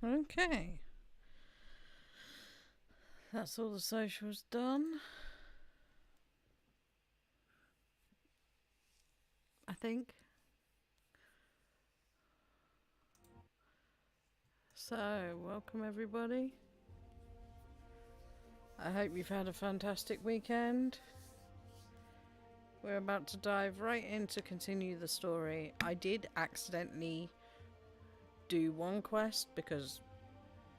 Okay. That's all the socials done. I think. So, welcome everybody. I hope you've had a fantastic weekend. We're about to dive right in to continue the story. I did accidentally do one quest because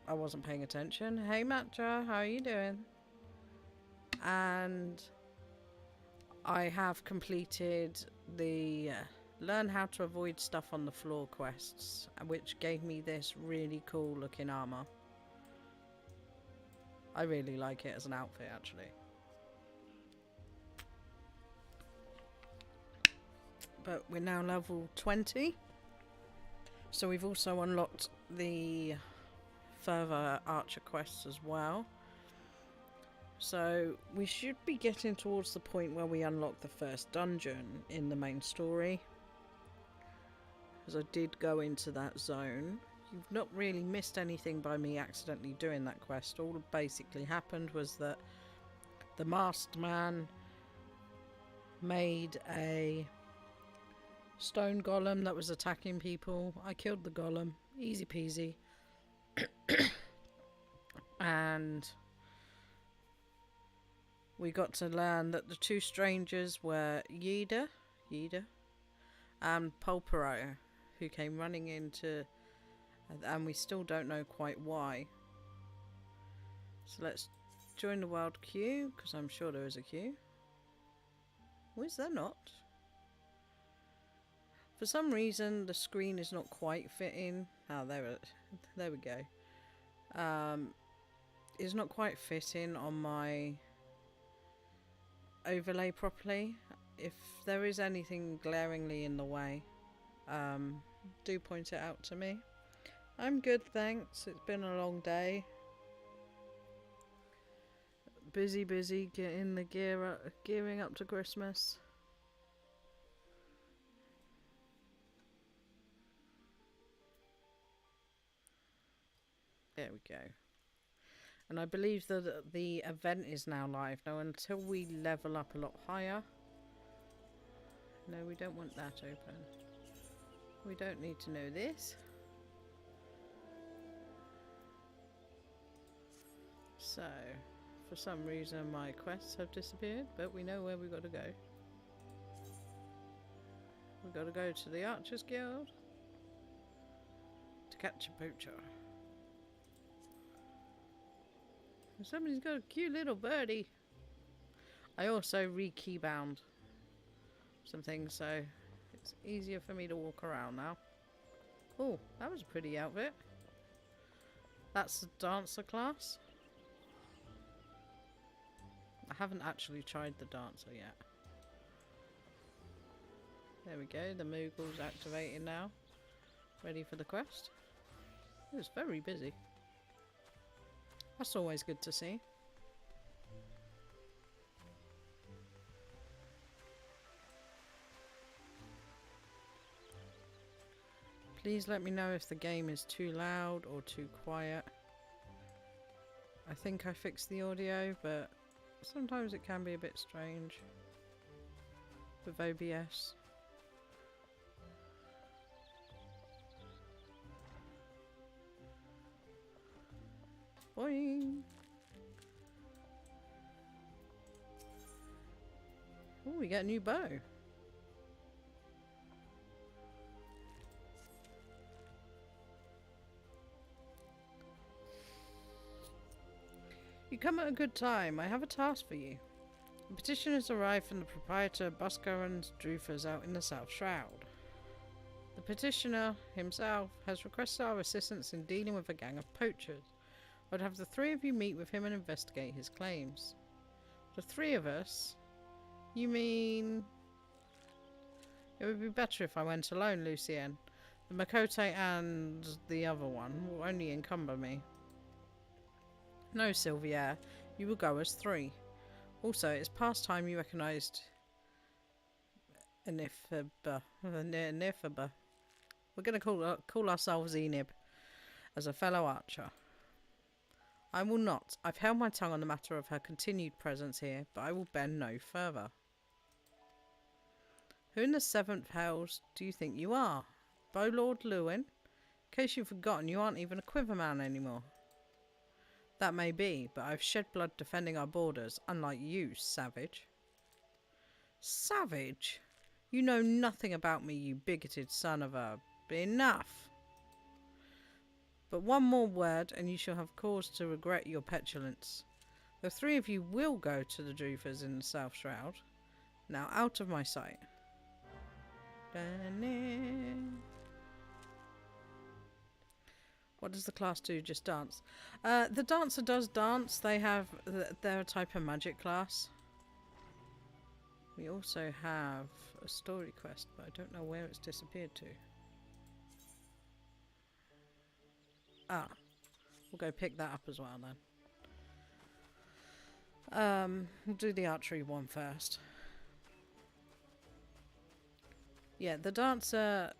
I wasn't paying attention. Hey Matcha, how are you doing? And I have completed the learn how to avoid stuff on the floor quests, which gave me this really cool looking armor. I really like it as an outfit actually. But we're now level 20. So we've also unlocked the further archer quests as well. So we should be getting towards the point where we unlock the first dungeon in the main story. Because I did go into that zone. You've not really missed anything by me accidentally doing that quest. All that basically happened was that the masked man made a stone golem that was attacking people. I killed the golem. Easy peasy. And we got to learn that the two strangers were Yida and Pulpero, who came running into, and we still don't know quite why. So let's join the wild queue, because I'm sure there is a queue. Or is there not? For some reason the screen is not quite fitting. Oh, there we go. It's not quite fitting on my overlay properly. If there is anything glaringly in the way, do point it out to me. I'm good, thanks. It's been a long day. Busy getting the gearing up to Christmas. There we go. And I believe that the event is now live. Now, until we level up a lot higher. No, we don't want that open. We don't need to know this. So, for some reason my quests have disappeared, but we know where we've got to go. We've got to go to the Archers Guild to catch a poacher. Somebody's got a cute little birdie. I also re-keybound some things, so it's easier for me to walk around now. Oh, that was a pretty outfit. That's the dancer class. I haven't actually tried the dancer yet. There we go, the Moogle's activated now. Ready for the quest. It was very busy. That's always good to see. Please let me know if the game is too loud or too quiet. I think I fixed the audio, but sometimes it can be a bit strange with OBS. Boing! Oh, we got a new bow. You come at a good time. I have a task for you. A petition has arrived from the proprietor Buscarons Drufers out in the South Shroud. The petitioner himself has requested our assistance in dealing with a gang of poachers. I'd have the three of you meet with him and investigate his claims. The three of us? You mean... It would be better if I went alone, Lucien. The Makote and the other one will only encumber me. No, Sylvia. You will go as three. Also, it's past time you recognised Enifaba. We're going to call ourselves Enib. as a fellow archer. I will not. I've held my tongue on the matter of her continued presence here, but I will bend no further. Who in the seventh hells do you think you are? Bowlord Lewin? In case you've forgotten, you aren't even a quiverman anymore. That may be, but I've shed blood defending our borders, unlike you, savage. Savage? You know nothing about me, you bigoted son of a... Enough! But one more word, and you shall have cause to regret your petulance. The three of you will go to the Droofers in the South Shroud. Now out of my sight. What does the class do? Just dance? The dancer does dance. They're a type of magic class. We also have a story quest, but I don't know where it's disappeared to. Ah, we'll go pick that up as well then. We'll do the archery one first. Yeah, the dancer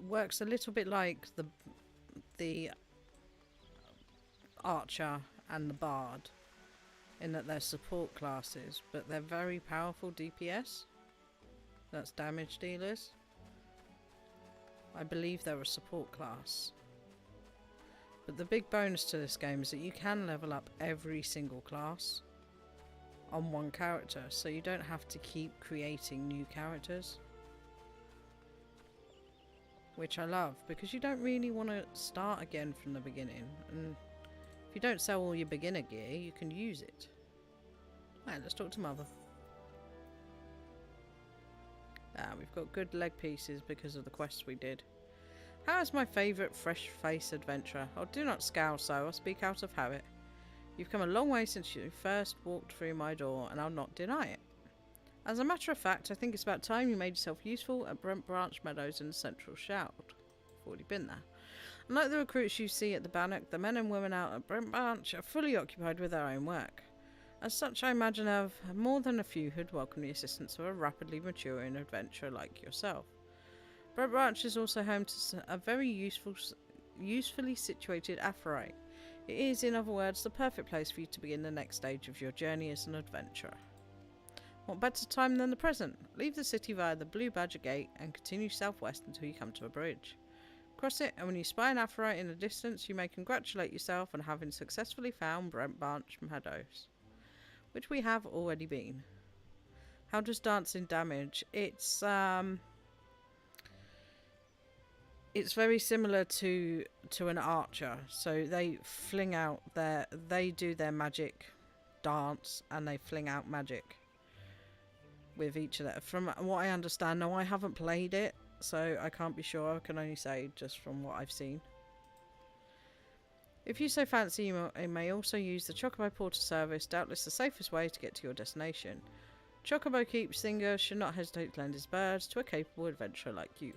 works a little bit like the archer and the bard, in that they're support classes, but they're very powerful DPS. That's damage dealers. I believe they're a support class. But the big bonus to this game is that you can level up every single class on one character, so you don't have to keep creating new characters. Which I love, because you don't really want to start again from the beginning. And if you don't sell all your beginner gear, you can use it. Right, let's talk to Mother. We've got good leg pieces because of the quests we did. How is my favourite fresh face adventurer? Oh, do not scowl so, I speak out of habit. You've come a long way since you first walked through my door, and I'll not deny it. As a matter of fact, I think it's about time you made yourself useful at Brent Branch Meadows in the Central Shroud. I've already been there. Unlike the recruits you see at the Bannock, the men and women out at Brent Branch are fully occupied with their own work. As such, I imagine of more than a few who'd welcome the assistance of a rapidly maturing adventurer like yourself. Brent Branch is also home to a very usefully situated aphorite. It is, in other words, the perfect place for you to begin the next stage of your journey as an adventurer. What better time than the present? Leave the city via the Blue Badger Gate and continue southwest until you come to a bridge. Cross it, and when you spy an aphorite in the distance, you may congratulate yourself on having successfully found Brent Branch Meadows, which we have already been. How does dancing damage? It's very similar to an archer. So they do their magic dance, and they fling out magic with each of them. From what I understand, now I haven't played it, so I can't be sure. I can only say just from what I've seen. If you so fancy, you may also use the Chocobo Porter service, doubtless the safest way to get to your destination. Chocobo Keep Singer should not hesitate to lend his birds to a capable adventurer like you.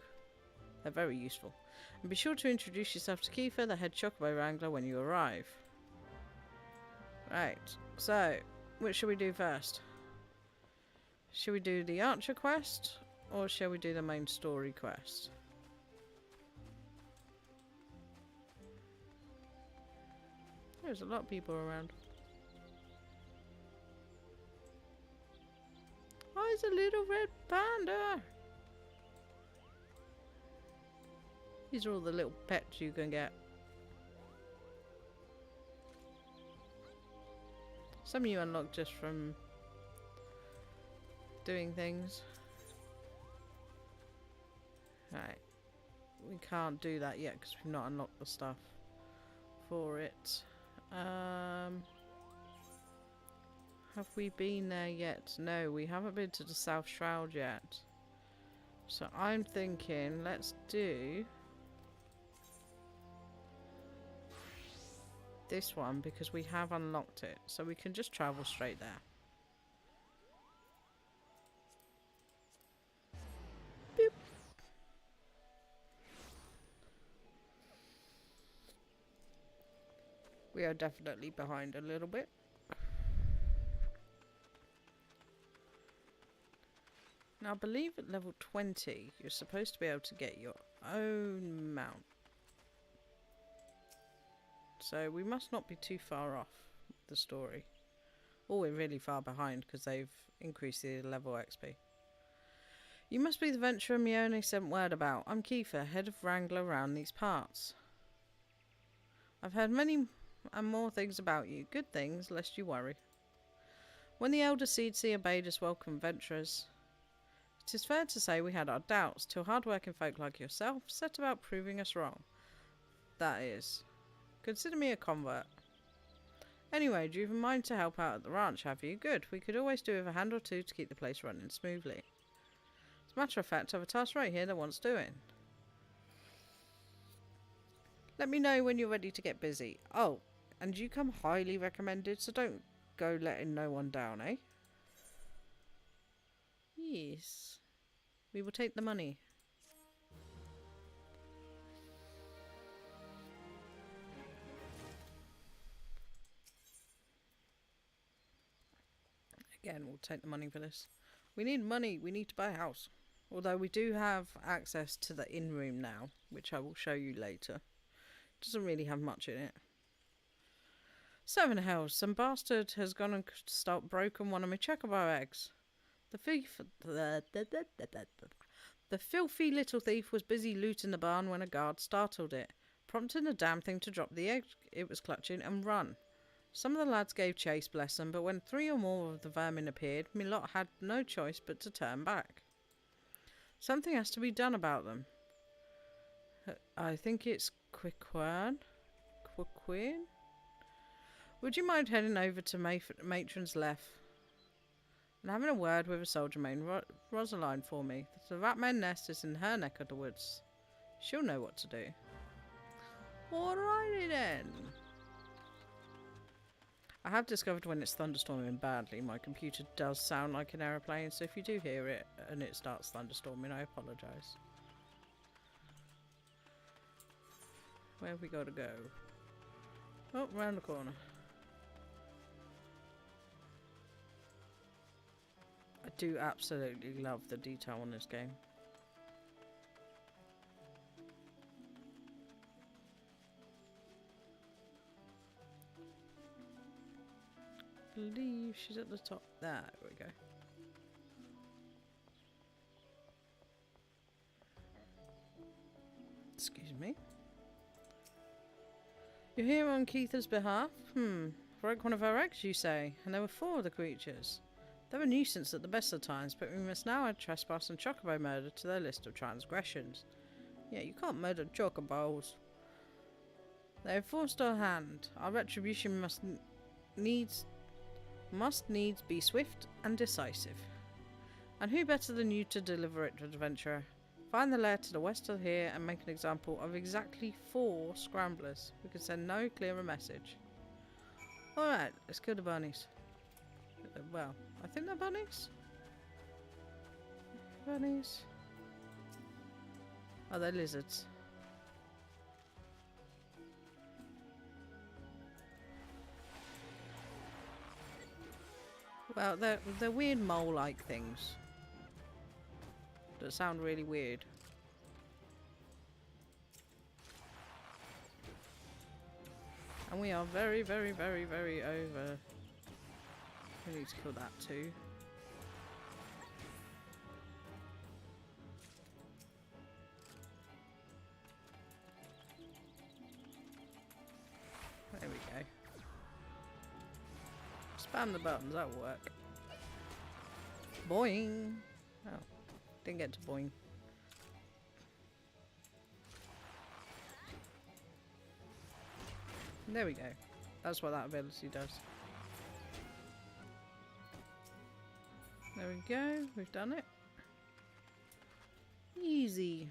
They're very useful. And be sure to introduce yourself to Kiefer, the head Chocobo Wrangler, when you arrive. Right, so, which shall we do first? Shall we do the Archer quest, or shall we do the main story quest? There's a lot of people around. Oh, it's a little red panda! These are all the little pets you can get. Some you unlock just from doing things. Right. We can't do that yet because we've not unlocked the stuff for it. Have we been there yet? No, we haven't been to the South Shroud yet. So I'm thinking, let's do this one because we have unlocked it. So we can just travel straight there. Boop. We are definitely behind a little bit. Now, I believe at level 20, you're supposed to be able to get your own mount. so we must not be too far off the story. Or we're really far behind because they've increased the level XP. You must be the venturer Mione sent word about. I'm Kiefer, head of Wrangler around these parts. I've heard many and more things about you. Good things, lest you worry. When the Elder Seedsea bade us welcome venturers, it is fair to say we had our doubts, till hard-working folk like yourself set about proving us wrong. That is. Consider me a convert. Anyway, do you even mind to help out at the ranch, have you? Good. We could always do with a hand or two to keep the place running smoothly. As a matter of fact, I have a task right here that wants doing. Let me know when you're ready to get busy. Oh, and you come highly recommended, so don't go letting no one down, eh? Yes. We will take the money. Again, we'll take the money for this. We need money. We need to buy a house. Although we do have access to the inn room now, which I will show you later. Doesn't really have much in it. 7 hells. Some bastard has gone and broken one of my chocobo eggs. The filthy little thief was busy looting the barn when a guard startled it, prompting the damn thing to drop the egg it was clutching and run. Some of the lads gave chase, bless them, but when 3 or more of the vermin appeared, me lot had no choice but to turn back. Something has to be done about them. I think it's Quiquern? Would you mind heading over to Matron's left and having a word with a soldier named Rosaline for me? The Ratman nest is in her neck of the woods. She'll know what to do. Alrighty then. I have discovered when it's thunderstorming badly, my computer does sound like an aeroplane, so if you do hear it and it starts thunderstorming, I apologise. Where have we got to go? Oh, round the corner. I do absolutely love the detail on this game. I believe she's at the top. There we go. Excuse me. You're here on Keitha's behalf? Broke one of her eggs, you say? And there were 4 of the creatures. They're a nuisance at the best of times, but we must now add trespass and chocobo murder to their list of transgressions. Yeah, you can't murder chocobos. They have forced our hand. Our retribution must needs be swift and decisive. And who better than you to deliver it, adventurer? Find the lair to the west of here and make an example of exactly 4 scramblers. We can send no clearer message. Alright, let's kill the bunnies. Well, I think they're bunnies. Bunnies. Oh, they're lizards. Well, they're weird mole-like things that sound really weird. And we are very, very, very, very over. We need to kill that too. There we go. Spam the buttons, that'll work. Boing! Oh, didn't get to boing. There we go. That's what that ability does. There we go, we've done it. Easy.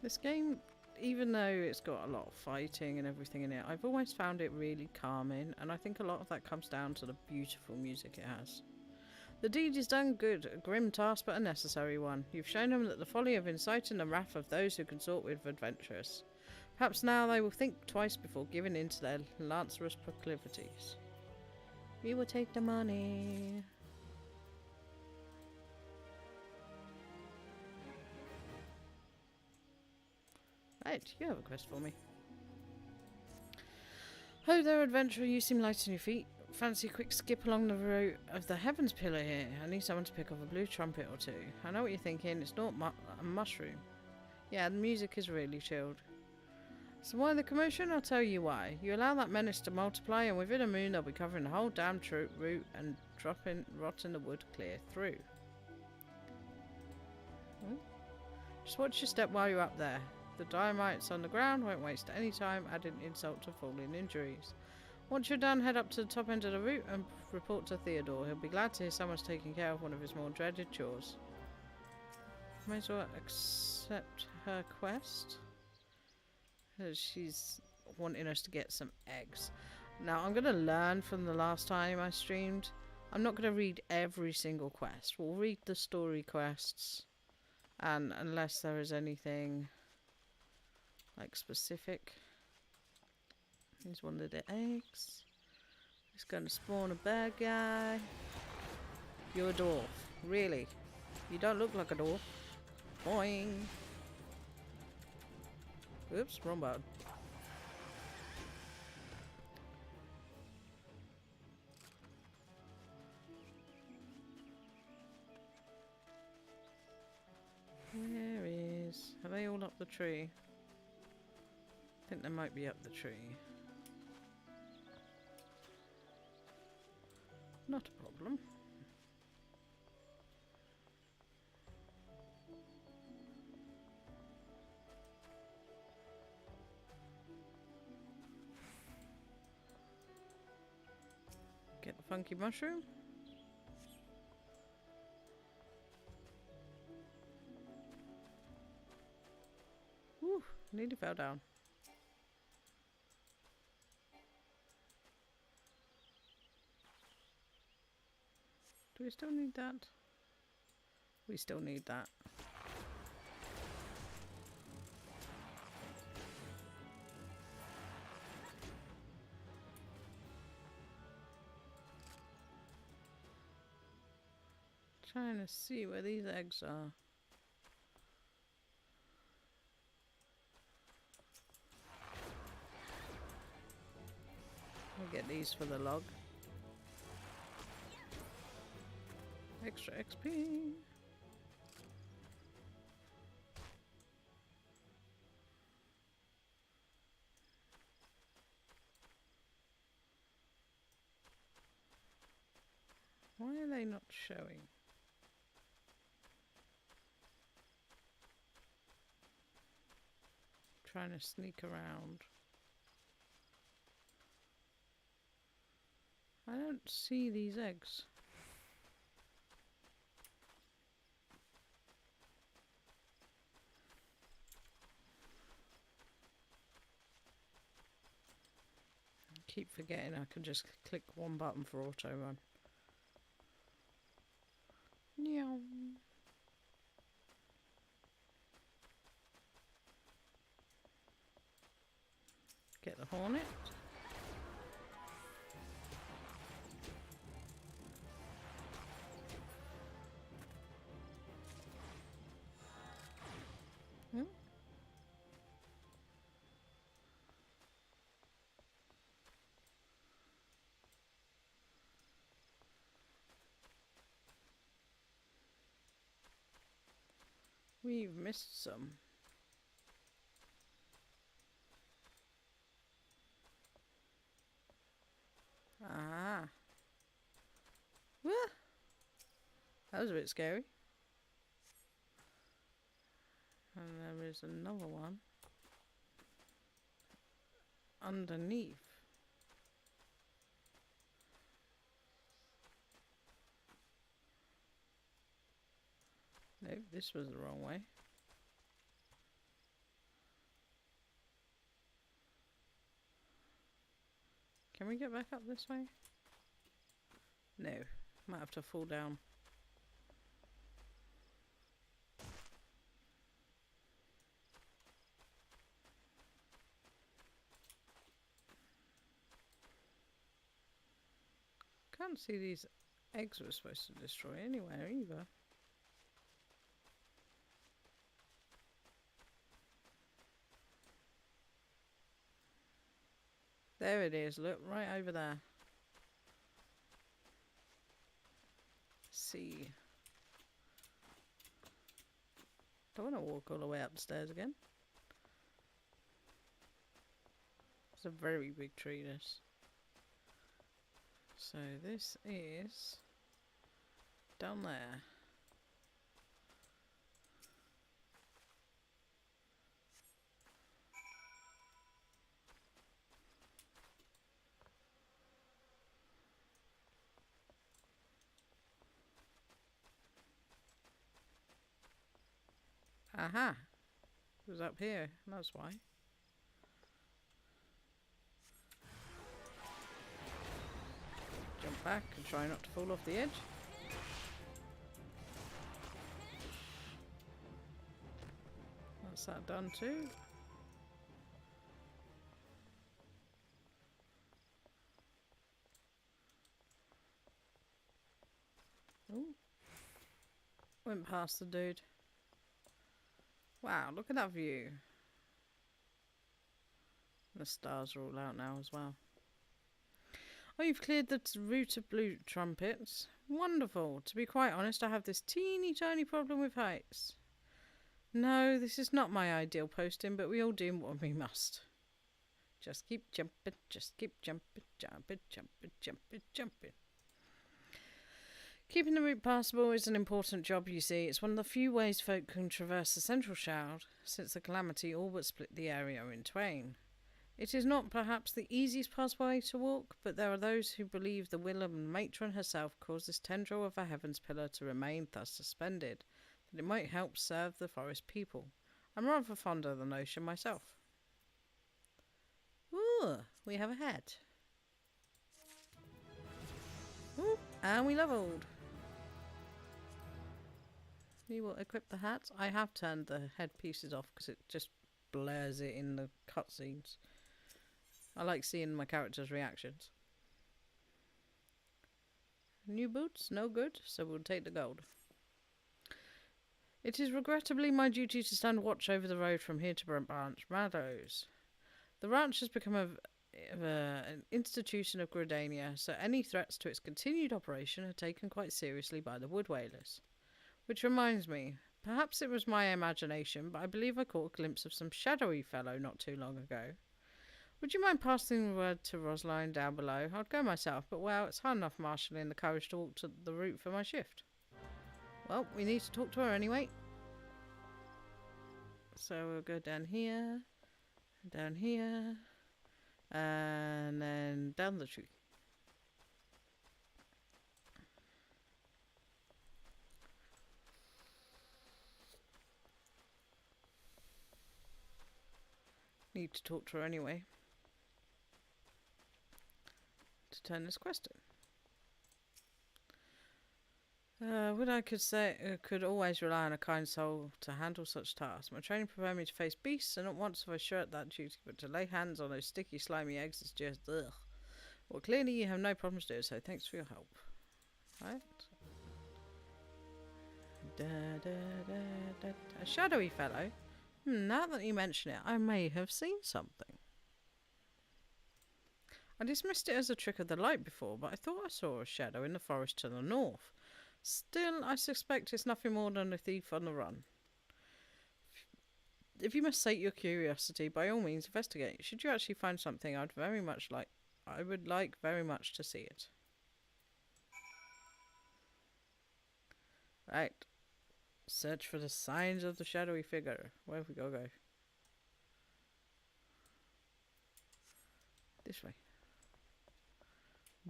This game, even though it's got a lot of fighting and everything in it, I've always found it really calming, and I think a lot of that comes down to the beautiful music it has. The deed is done good, a grim task but a necessary one. You've shown them that the folly of inciting the wrath of those who consort with adventurers. Perhaps now they will think twice before giving in to their lancerous proclivities. We will take the money. Right, you have a quest for me. Ho there, adventurer, you seem light on your feet. Fancy a quick skip along the route of the Heavens Pillar here. I need someone to pick up a blue trumpet or two. I know what you're thinking, it's not a mushroom. Yeah, the music is really chilled. So why the commotion? I'll tell you why. You allow that menace to multiply and within a moon they'll be covering the whole damn route and rotting the wood clear through. Just watch your step while you're up there. The dynamites on the ground won't waste any time adding insult to falling injuries. Once you're done, head up to the top end of the route and report to Theodore. He'll be glad to hear someone's taking care of one of his more dreaded chores. May as well accept her quest. She's wanting us to get some eggs. Now, I'm going to learn from the last time I streamed. I'm not going to read every single quest. We'll read the story quests. And unless there is anything like specific. Here's one of the eggs. It's going to spawn a bad guy. You're a dwarf. Really? You don't look like a dwarf. Boing. Oops, wrong button. Where is... Are they all up the tree? I think they might be up the tree. Not a problem. Get the funky mushroom. Whew, nearly fell down. Do we still need that? We still need that. Trying to see where these eggs are. We'll get these for the log. Extra XP. Why are they not showing? Trying to sneak around. I don't see these eggs. I keep forgetting I can just click one button for auto run. Meow. Get the hornet. Hmm? We've missed some. Ah. Wah! That was a bit scary. And there is another one underneath. Nope, this was the wrong way. Can we get back up this way? No, might have to fall down. can't see these eggs we're supposed to destroy anywhere either. There it is, look, right over there. See. Don't want to walk all the way up the stairs again. It's a very big tree, this. So this is down there. Aha! It was up here, that's why. Jump back and try not to fall off the edge. That's that done too. Ooh. Went past the dude. Wow, look at that view. The stars are all out now as well. Oh, you've cleared the route of blue trumpets. Wonderful. To be quite honest, I have this teeny tiny problem with heights. No, this is not my ideal posting, but we all do what we must. Just keep jumping, just keep jumping, jumping, jumping, jumping, jumping. Keeping the route passable is an important job, you see. It's one of the few ways folk can traverse the central shroud, since the calamity all but split the area in twain. It is not perhaps the easiest possible way to walk, but there are those who believe the will of the matron herself caused this tendril of a heavens pillar to remain thus suspended, that it might help serve the forest people. I'm rather fond of the notion myself. Ooh, we have a hat. Ooh, and we leveled. We will equip the hats. I have turned the headpieces off because it just blurs it in the cutscenes. I like seeing my characters' reactions. New boots, no good, so we'll take the gold. It is regrettably my duty to stand watch over the road from here to Branch Meadows. The ranch has become an institution of Gridania, so any threats to its continued operation are taken quite seriously by the wood whalers. Which reminds me, perhaps it was my imagination, but I believe I caught a glimpse of some shadowy fellow not too long ago. Would you mind passing the word to Rosaline down below? I'd go myself, but well, it's hard enough marshalling the courage to walk to the route for my shift. Well, we need to talk to her anyway. So we'll go down here, and then down the tree. Need to talk to her anyway. To turn this quest in. Would I could always rely on a kind soul to handle such tasks. My training prepared me to face beasts, and not once have I shirked that duty, but to lay hands on those sticky, slimy eggs is just ugh. Well, clearly you have no problems doing so. Thanks for your help. Right. A shadowy fellow? Now that you mention it, I may have seen something. I dismissed it as a trick of the light before, but I thought I saw a shadow in the forest to the north. Still, I suspect it's nothing more than a thief on the run. If you must sate your curiosity, by all means investigate. Should you actually find something, I would like very much to see it. Right. Search for the signs of the shadowy figure. Where have we got to go? This way.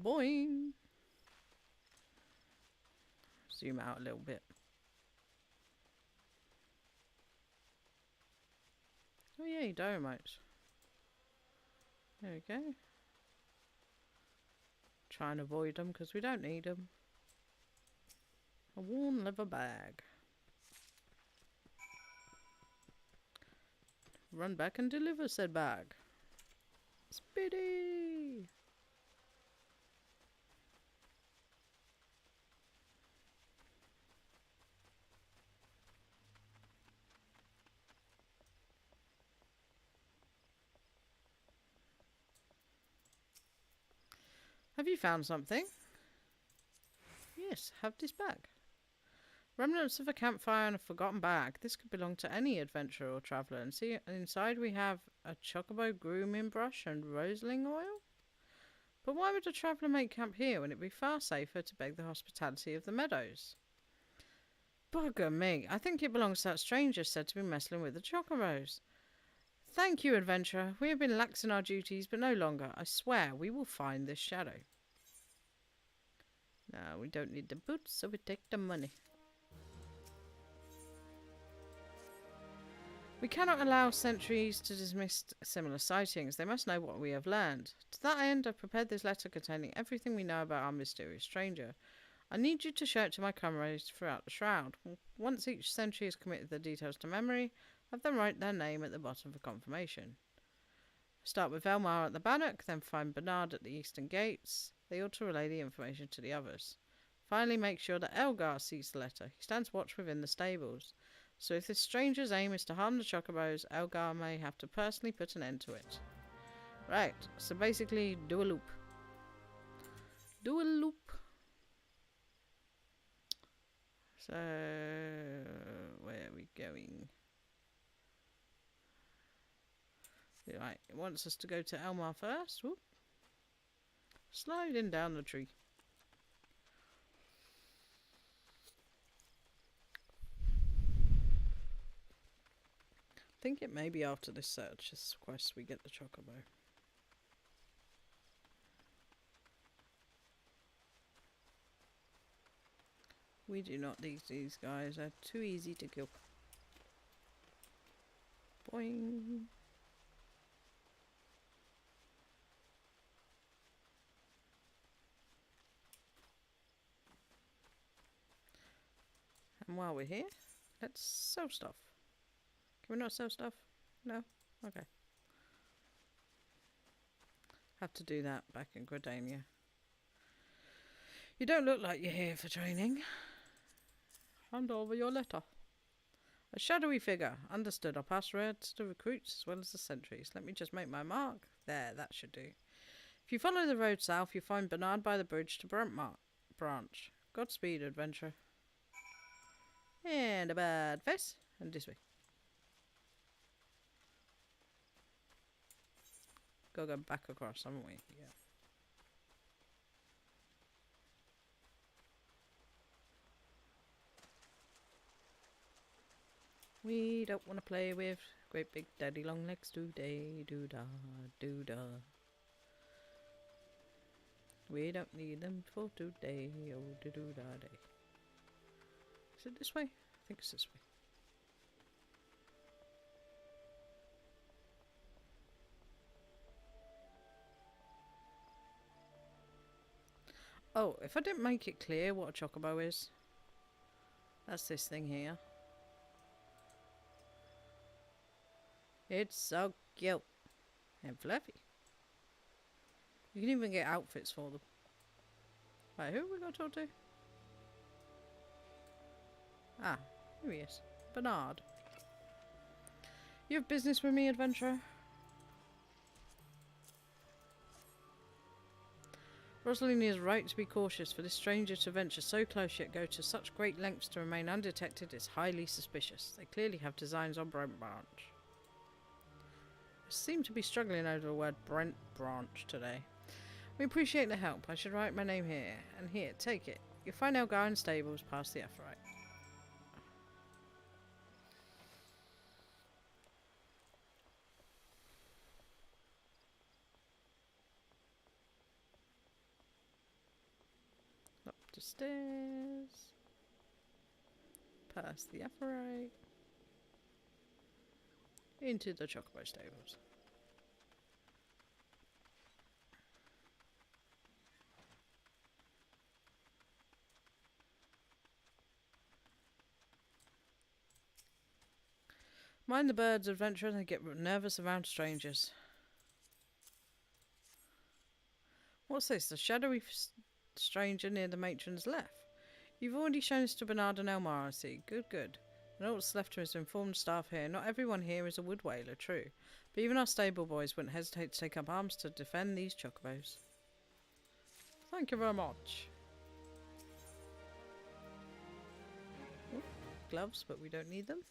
Boing! Zoom out a little bit. Oh yeah, dynamites. There we go. Try and avoid them because we don't need them. A worn leather bag. Run back and deliver said bag. Speedy! Have you found something? Yes, have this bag. Remnants of a campfire and a forgotten bag. This could belong to any adventurer or traveller. And see, inside we have a chocobo grooming brush and roseling oil. But why would a traveller make camp here when it would be far safer to beg the hospitality of the meadows? Bugger me, I think it belongs to that stranger said to be messing with the chocobos. Thank you, adventurer. We have been lax in our duties, but no longer. I swear we will find this shadow. No, we don't need the boots, so we take the money. We cannot allow sentries to dismiss similar sightings. They must know what we have learned. To that end, I've prepared this letter containing everything we know about our mysterious stranger. I need you to show it to my comrades throughout the shroud. Once each sentry has committed the details to memory, have them write their name at the bottom for confirmation. Start with Elmar at the Bannock, then find Bernard at the eastern gates. They ought to relay the information to the others. Finally, make sure that Elgar sees the letter. He stands watch within the stables. So if this stranger's aim is to harm the chocobos, Elgar may have to personally put an end to it. Right, so basically do a loop. Do a loop. So, where are we going? Right, it wants us to go to Elmar first. Whoop. Sliding down the tree. I think it may be after this search, this quest, we get the chocobo. We do not need these guys, they're too easy to kill. Boing. And while we're here, let's sell stuff. Can we not sell stuff? No? Okay. Have to do that back in Gradania. You don't look like you're here for training. Hand over your letter. A shadowy figure. Understood. I'll pass words to recruits as well as the sentries. Let me just make my mark. There, that should do. If you follow the road south, you find Bernard by the bridge to Brentmark branch. Godspeed, adventurer. And a bad face. And this way. Go back across, haven't we? Yeah. We don't want to play with great big daddy long legs today. Doo-da, doo-da. We don't need them for today. Oh, doo-da day. Is it this way? I think it's this way. Oh, if I didn't make it clear what a chocobo is, that's this thing here. It's so cute and fluffy. You can even get outfits for them. Right, who have we got to talk to? Ah, here he is. Bernard. You have business with me, adventurer? Rosaline is right to be cautious, for this stranger to venture so close yet go to such great lengths to remain undetected is highly suspicious. They clearly have designs on Brent Branch. I seem to be struggling over the word Brent Branch today. We appreciate the help. I should write my name here. And here, take it. You'll find Elgar in stables past the FFXIV. Up the stairs. Past the FFXIV. Into the chocobo stables. Mind the birds, adventurer. They get nervous around strangers. What's this? A shadowy stranger near the matron's left. You've already shown this to Bernard and Elmar, I see. Good, good. And all that's left to us to inform staff here. Not everyone here is a wood whaler, true. But even our stable boys wouldn't hesitate to take up arms to defend these chocobos. Thank you very much. Ooh, gloves, but we don't need them.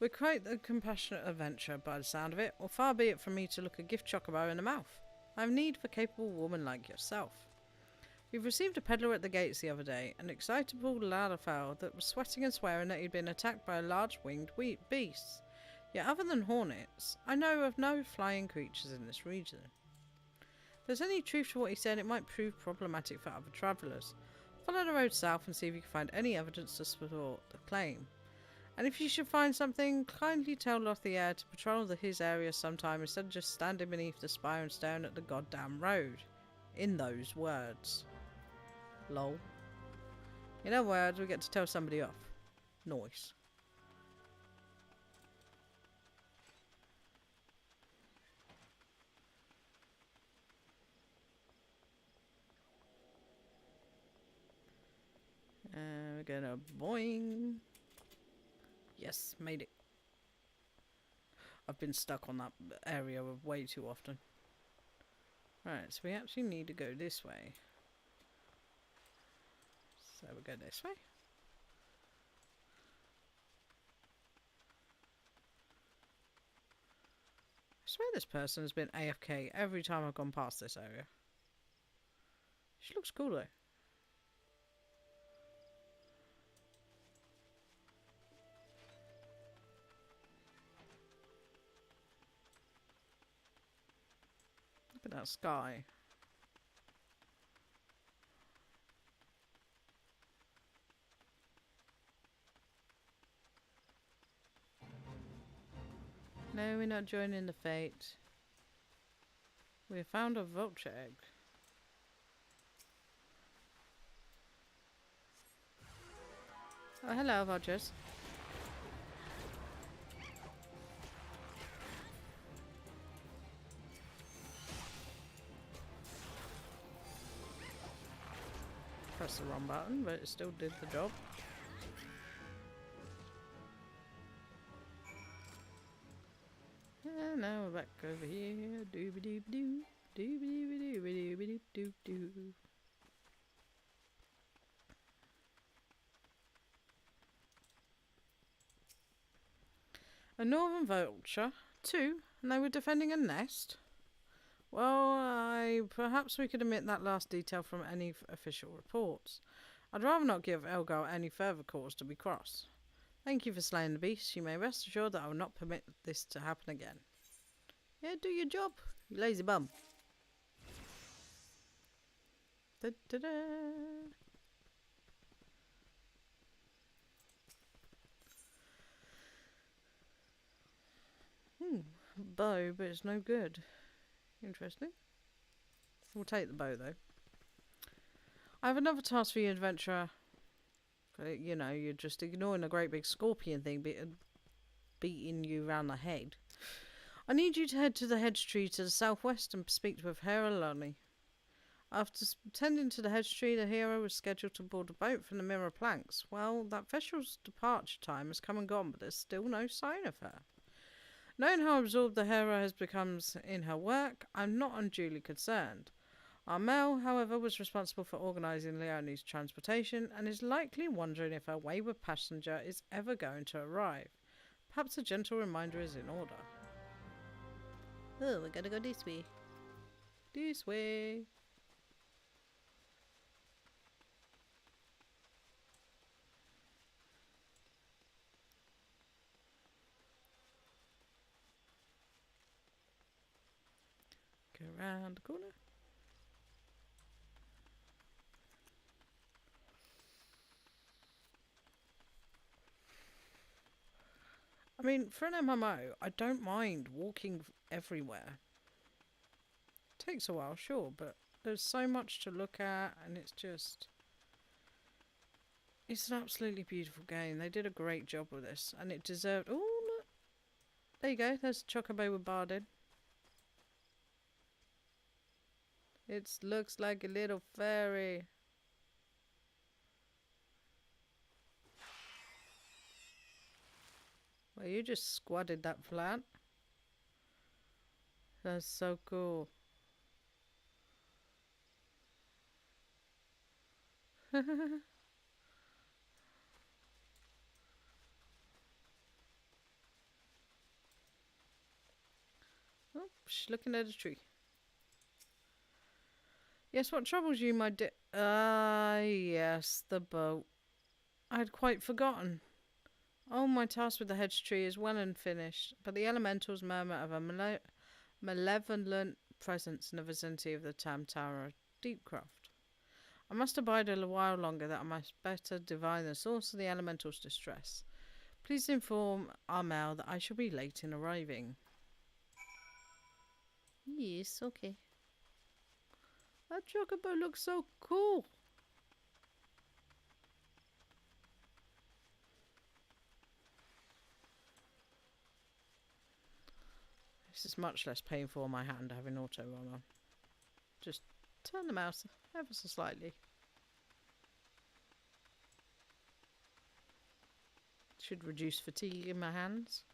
We're quite a compassionate adventure by the sound of it, or far be it from me to look a gift chocobo in the mouth. I have need for a capable woman like yourself. We've received a peddler at the gates the other day, an excitable larderfowl that was sweating and swearing that he'd been attacked by a large winged beast. Yet other than hornets, I know of no flying creatures in this region. If there's any truth to what he said, it might prove problematic for other travellers. Follow the road south and see if you can find any evidence to support the claim. And if you should find something, kindly tell Lothier to patrol his area sometime instead of just standing beneath the spire and staring at the goddamn road. In those words. Lol. In other words, we get to tell somebody off. Nice. We're gonna boing. Yes, made it. I've been stuck on that area way too often. Right, so we actually need to go this way. So we'll go this way. I swear this person has been AFK every time I've gone past this area. She looks cool though. Look at that sky. No, we're not joining the fate. We found a vulture egg. Oh, hello, vultures. Press the wrong button, but it still did the job. And now we're back over here. Dooby dooby doo. Dooby dooby dooby dooby doo doo. A northern vulture? 2? And they were defending a nest? Well, perhaps we could omit that last detail from any official reports. I'd rather not give Elgar any further cause to be cross. Thank you for slaying the beast. You may rest assured that I will not permit this to happen again. Yeah, do your job, you lazy bum. Da da da. Bow, but it's no good. Interesting. We'll take the bow though. I have another task for you, adventurer. You know, you're just ignoring a great big scorpion thing beating you round the head. I need you to head to the hedge tree to the southwest and speak with Hera Lonnie. After tending to the hedge tree, the hero was scheduled to board a boat from the Mirror Planks. Well, that vessel's departure time has come and gone, but there's still no sign of her. Knowing how absorbed the hero has become in her work, I'm not unduly concerned. Armel, however, was responsible for organising Leonie's transportation and is likely wondering if her wayward passenger is ever going to arrive. Perhaps a gentle reminder is in order. Oh, we're gonna go this way. This way. Go around the corner. I mean, for an MMO, I don't mind walking everywhere. Takes a while, sure, but there's so much to look at, and it's an absolutely beautiful game. They did a great job with this, and it deserved... Oh, look! There you go, there's Chocobo with Bardin. It looks like a little fairy. Well, you just squatted that flat. That's so cool. Oh, she's looking at a tree. Yes, what troubles you, my dear? Yes, the boat. I had quite forgotten. Oh, my task with the hedge tree is well and finished, but the elementals murmur of a malevolent presence in the vicinity of the Tam Tower Deepcroft. I must abide a while longer that I might better divine the source of the elemental's distress. Please inform Armel that I shall be late in arriving. Yes, okay. That chocobo looks so cool. This is much less painful on my hand having auto run on. Just turn the mouse ever so slightly. Should reduce fatigue in my hands.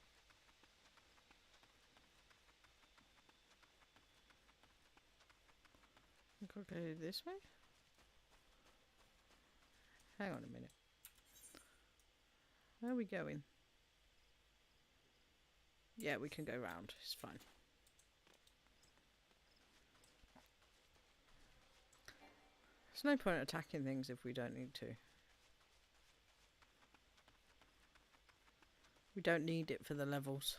I think I'll go this way. Hang on a minute. Where are we going? Yeah, we can go round. It's fine. There's no point attacking things if we don't need to. We don't need it for the levels.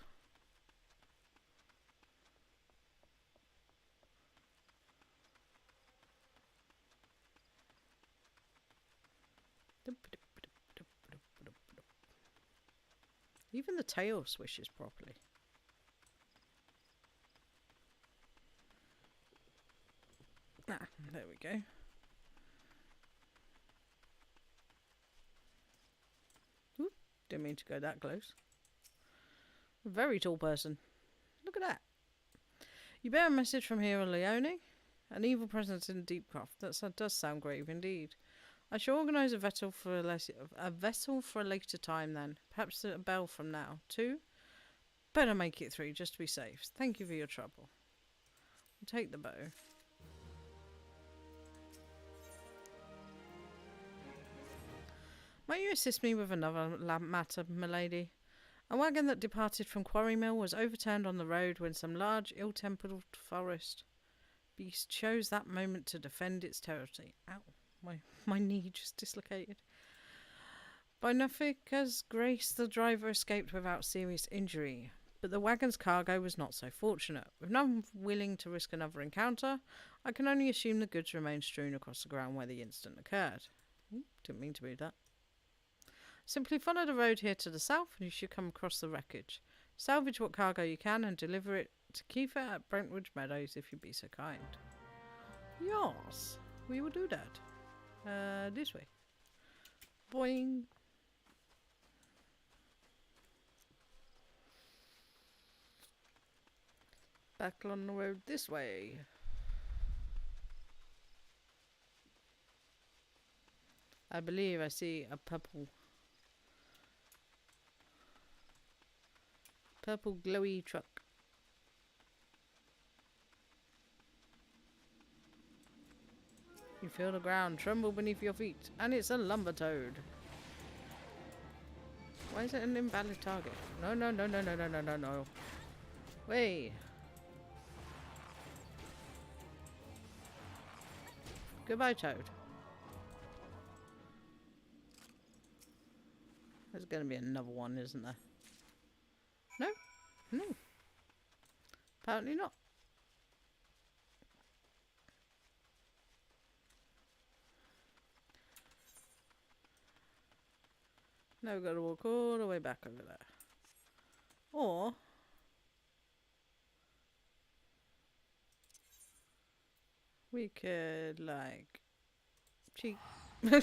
Even the tail swishes properly. Ah, there we go. Ooh, didn't mean to go that close. A very tall person. Look at that. You bear a message from Hero Leone? An evil presence in Deepcroft. That does sound grave indeed. I shall organise a vessel for a later time then. Perhaps a bell from now. 2? Better make it 3 just to be safe. Thank you for your trouble. I'll take the bow. Might you assist me with another matter, milady? A wagon that departed from Quarry Mill was overturned on the road when some large, ill-tempered forest beast chose that moment to defend its territory. Ow, my knee just dislocated. By Nafika's grace, the driver escaped without serious injury, but the wagon's cargo was not so fortunate. With none willing to risk another encounter, I can only assume the goods remained strewn across the ground where the incident occurred. Didn't mean to move that. Simply follow the road here to the south and you should come across the wreckage. Salvage what cargo you can and deliver it to Kiefer at Brentwood Meadows if you'd be so kind. Yes, we will do that. This way. Boing. Back on the road this way. I believe I see a purple glowy truck. You feel the ground tremble beneath your feet, and it's a lumber toad. Why is it an invalid target? No. Wait. Goodbye, toad. There's going to be another one, isn't there? No? No. Apparently not. Now we've got to walk all the way back over there. Or we could, like, cheat. There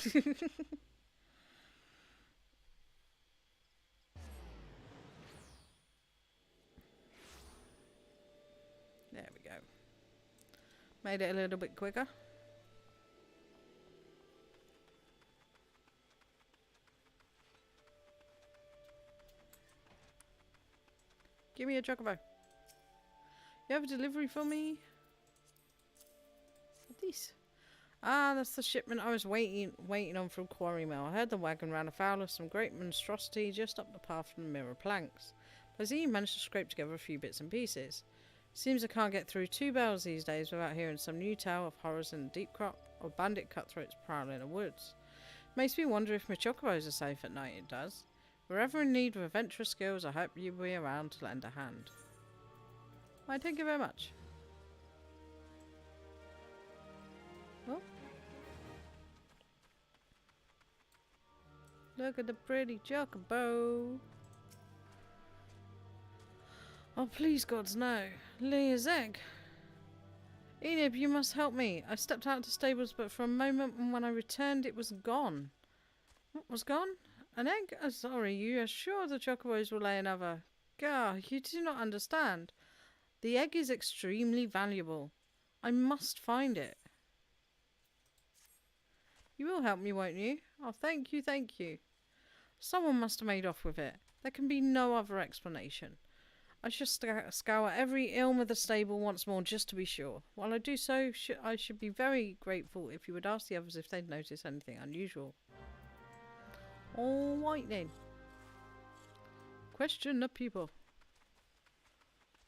we go. Made it a little bit quicker. Give me a chocobo. You have a delivery for me? What this? Ah, that's the shipment I was waiting on from Quarry Mill. I heard the wagon ran afoul of some great monstrosity just up the path from the mirror planks. But I see you managed to scrape together a few bits and pieces. Seems I can't get through 2 bells these days without hearing some new tale of horrors in the deep crop or bandit cutthroats prowling the woods. Makes me wonder if my chocobos are safe at night, it does. If we're ever in need of adventurous skills, I hope you'll be around to lend a hand. Why, thank you very much. Oh. Look at the pretty chocobo. Oh, please, gods, no. Leah's egg. Enid, you must help me. I stepped out of the stables, but for a moment, and when I returned, it was gone. What was gone? An egg? Oh, sorry, you are sure the chocobos will lay another? Gah, you do not understand. The egg is extremely valuable. I must find it. You will help me, won't you? Oh, thank you, thank you. Someone must have made off with it. There can be no other explanation. I should scour every elm of the stable once more just to be sure. While I do so, I should be very grateful if you would ask the others if they'd noticed anything unusual. All right then. Question the people.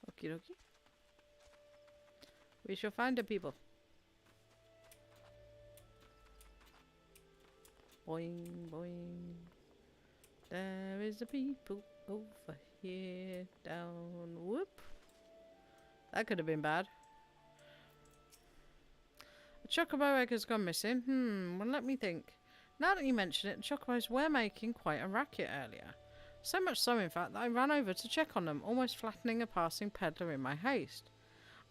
Okie dokie. We shall find the people. Boing, boing. There is a people over here, down, whoop. That could have been bad. A chocobo egg has gone missing. Well, let me think. Now that you mention it, the chocobos were making quite a racket earlier. So much so, in fact, that I ran over to check on them, almost flattening a passing peddler in my haste.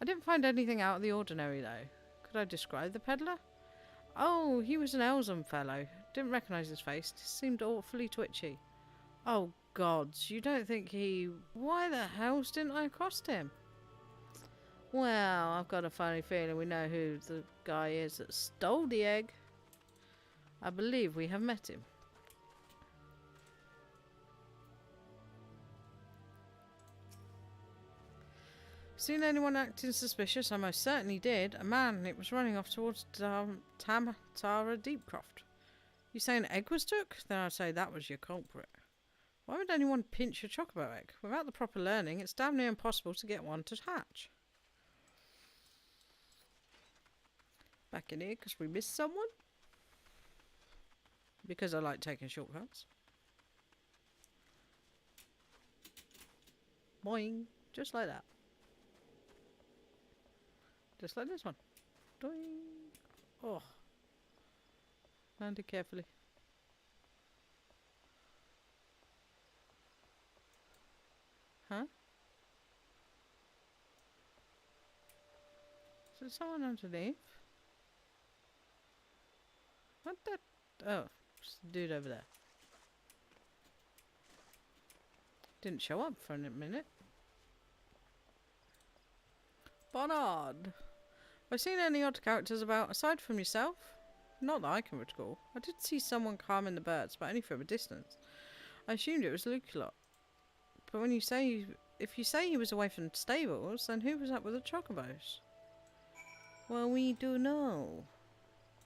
I didn't find anything out of the ordinary, though. Could I describe the peddler? Oh, he was an Elzum fellow. Didn't recognise his face. Seemed awfully twitchy. Oh, gods, you don't think he... Why the hell didn't I accost him? Well, I've got a funny feeling we know who the guy is that stole the egg. I believe we have met him. Seen anyone acting suspicious? I most certainly did. A man, it was running off towards Tara Deepcroft. You say an egg was took? Then I'd say that was your culprit. Why would anyone pinch a chocobo egg? Without the proper learning, it's damn near impossible to get one to hatch. Back in here because we missed someone? Because I like taking shortcuts. Boing. Just like that. Just like this one. Doing. Oh. Landed carefully. Huh? Is there someone underneath? What the? Oh, just the dude over there. Didn't show up for a minute. Bonnard! Have I seen any odd characters about, aside from yourself? Not that I can recall. I did see someone calming the birds, but only from a distance. I assumed it was Luculot. But when you say, if you say he was away from stables, then who was up with the chocobos? Well, we do know.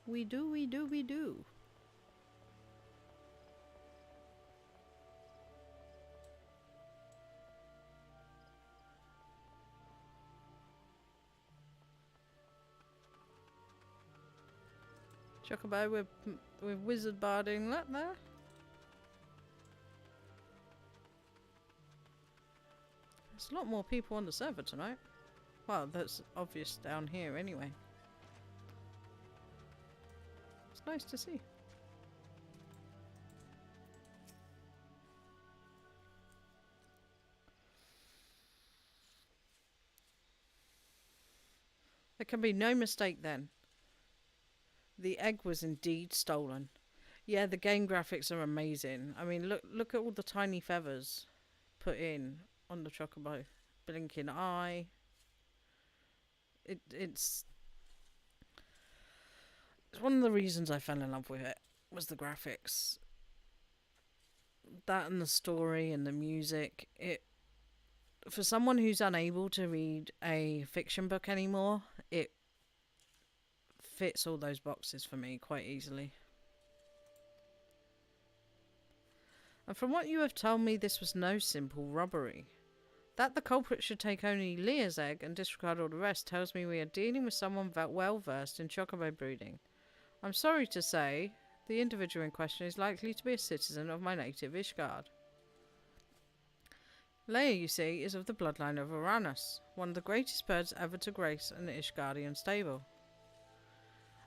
We do. Chocobo with wizard barding that there. There's a lot more people on the server tonight. Well, that's obvious down here anyway. It's nice to see. There can be no mistake then. The egg was indeed stolen. Yeah, the game graphics are amazing. I mean, look at all the tiny feathers put in on the chocobo. Blinking eye. It's one of the reasons I fell in love with it was the graphics. That and the story and the music. It, for someone who's unable to read a fiction book anymore, it fits all those boxes for me quite easily. And from what you have told me, this was no simple robbery. That the culprit should take only Leah's egg and disregard all the rest tells me we are dealing with someone well versed in chocobo breeding. I'm sorry to say, the individual in question is likely to be a citizen of my native Ishgard. Leia, you see, is of the bloodline of Uranus, one of the greatest birds ever to grace an Ishgardian stable.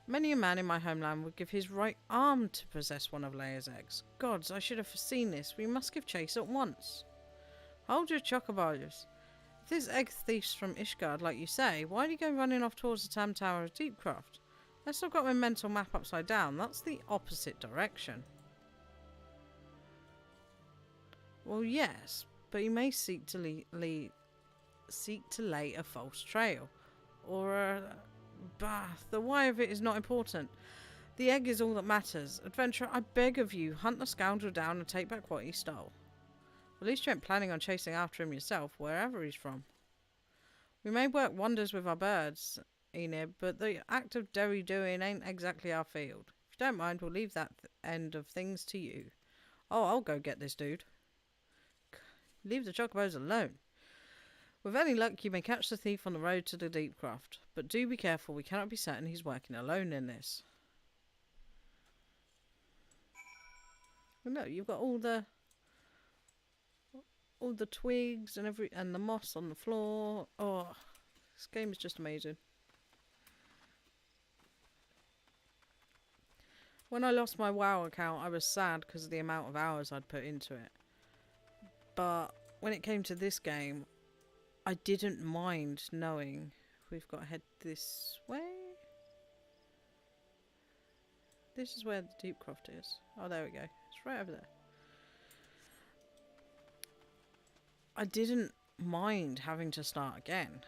Many a man in my homeland would give his right arm to possess one of Leia's eggs. Gods, I should have foreseen this. We must give chase at once. Hold your chocobos. If this egg thief's from Ishgard, like you say, why do you go running off towards the Tam Tower of Deepcroft? Unless I've got my mental map upside down, that's the opposite direction. Well, yes, but you may seek to lay a false trail. Or bah, the why of it is not important. The egg is all that matters. Adventurer, I beg of you, hunt the scoundrel down and take back what he stole. At least you ain't planning on chasing after him yourself, wherever he's from. We may work wonders with our birds, Enid, but the act of derry-doing ain't exactly our field. If you don't mind, we'll leave that end of things to you. Oh, I'll go get this dude. Leave the chocobos alone. With any luck, you may catch the thief on the road to the Deepcroft, but do be careful. We cannot be certain he's working alone in this. No, you've got all the twigs and the moss on the floor. Oh, this game is just amazing. When I lost my WoW account, I was sad because of the amount of hours I'd put into it. But when it came to this game, I didn't mind knowing we've got to head this way. This is where the Deepcroft is. Oh, there we go. It's right over there. I didn't mind having to start again.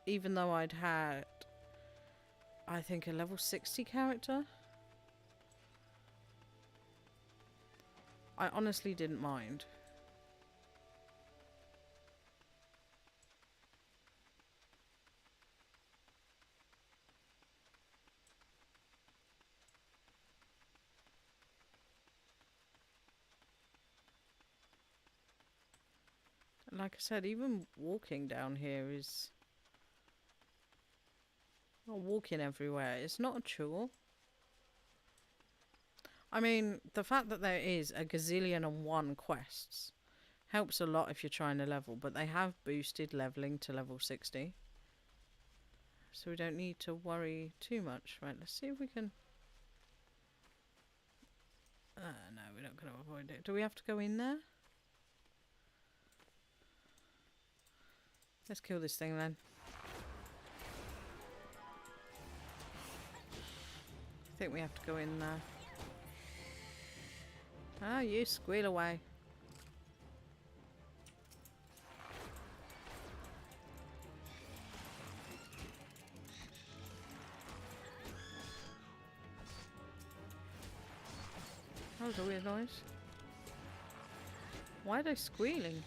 Even though I'd had, I think, a level 60 character. I honestly didn't mind. Like I said, even walking down here is... Not walking everywhere. It's not a chore. I mean, the fact that there is a gazillion and one quests helps a lot if you're trying to level, but they have boosted leveling to level 60. So we don't need to worry too much. Right, let's see if we can... no, we're not going to avoid it. Do we have to go in there? Let's kill this thing then. I think we have to go in there. Ah, you squeal away. That was a weird noise. Why are they squealing?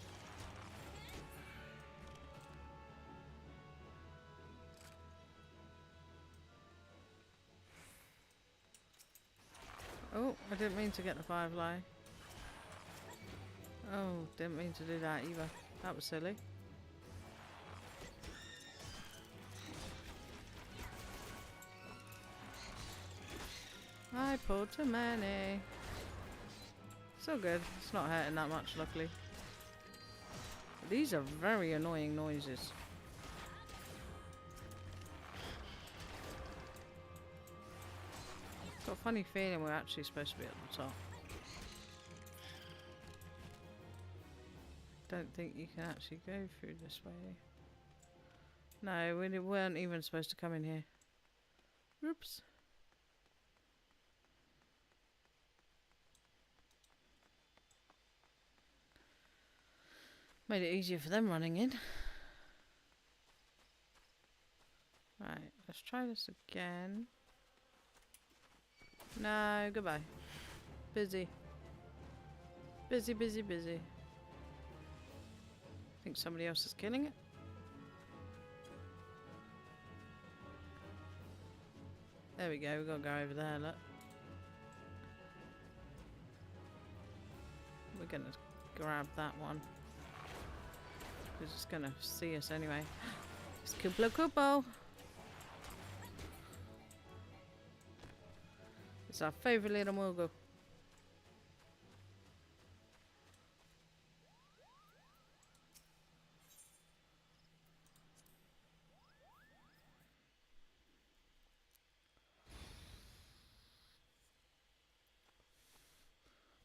Oh, I didn't mean to get the firefly. Oh, didn't mean to do that either. That was silly. I pulled too many. So good. It's not hurting that much, luckily. But these are very annoying noises. Got a funny feeling we're actually supposed to be at the top. Don't think you can actually go through this way. No, we weren't even supposed to come in here. Oops. Made it easier for them running in. Right, let's try this again. No, goodbye. Busy. Busy, busy, busy. I think somebody else is killing it. There we go, we've got to go over there, look. We're going to grab that one. Because it's going to see us anyway. It's Kupo Kupo. It's our favourite little Moogle.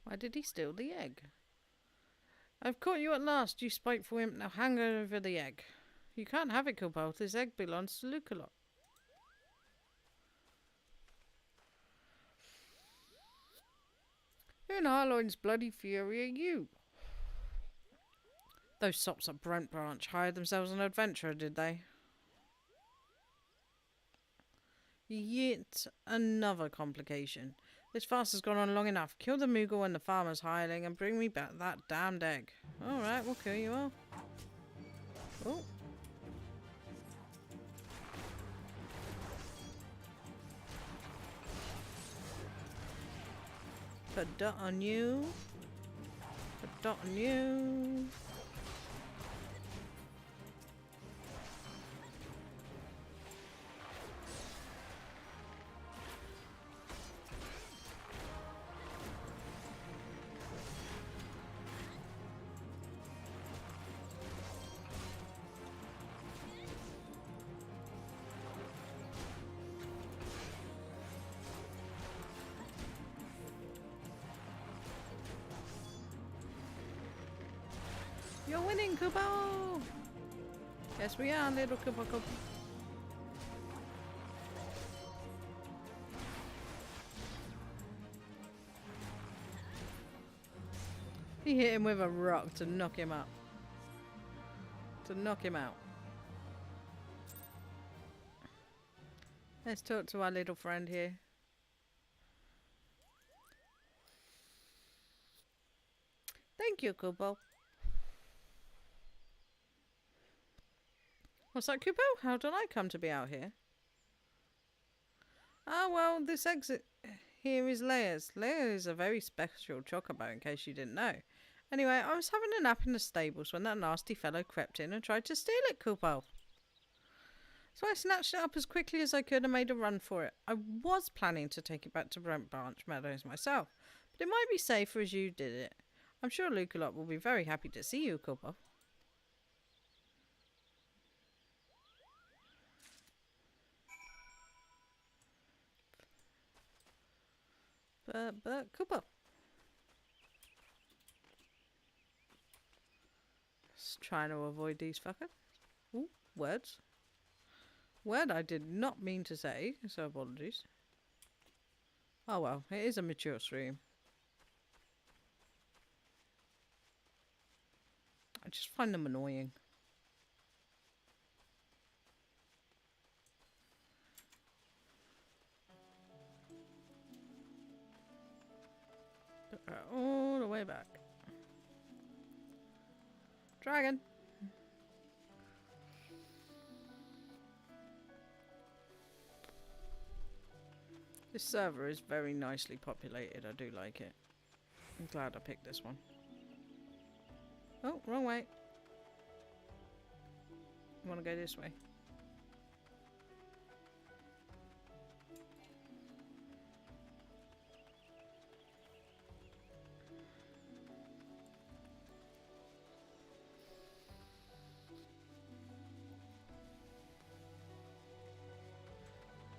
Why did he steal the egg? I've caught you at last, you spiteful imp. Now hang over the egg. You can't have it, Kupo. This egg belongs to Luculot. Who in Harloin's bloody fury are you? Those sops at Brent Branch hired themselves an adventurer, did they? Yet another complication. This farce has gone on long enough. Kill the Moogle and the farmer's hireling and bring me back that damned egg. Alright, we'll kill you all. Oh. Put a dot on you. Put a dot on you. You're winning, Kupo! Yes, we are, little Kupo Kupo. He hit him with a rock to knock him up. To knock him out. Let's talk to our little friend here. Thank you, Kupo. What's that, Kupo? How did I come to be out here? Ah, well, this exit here is Leia's. Leia is a very special chocobo, in case you didn't know. Anyway, I was having a nap in the stables when that nasty fellow crept in and tried to steal it, Kupo. So I snatched it up as quickly as I could and made a run for it. I was planning to take it back to Brent Branch Meadows myself, but it might be safer as you did it. I'm sure Luculot will be very happy to see you, Kupo. But Kupo. Just trying to avoid these fuckers. Ooh, words. Word I did not mean to say, so apologies. Oh well, it is a mature stream. I just find them annoying. All the way back. Dragon. This server is very nicely populated. I do like it. I'm glad I picked this one. Oh, wrong way. I want to go this way.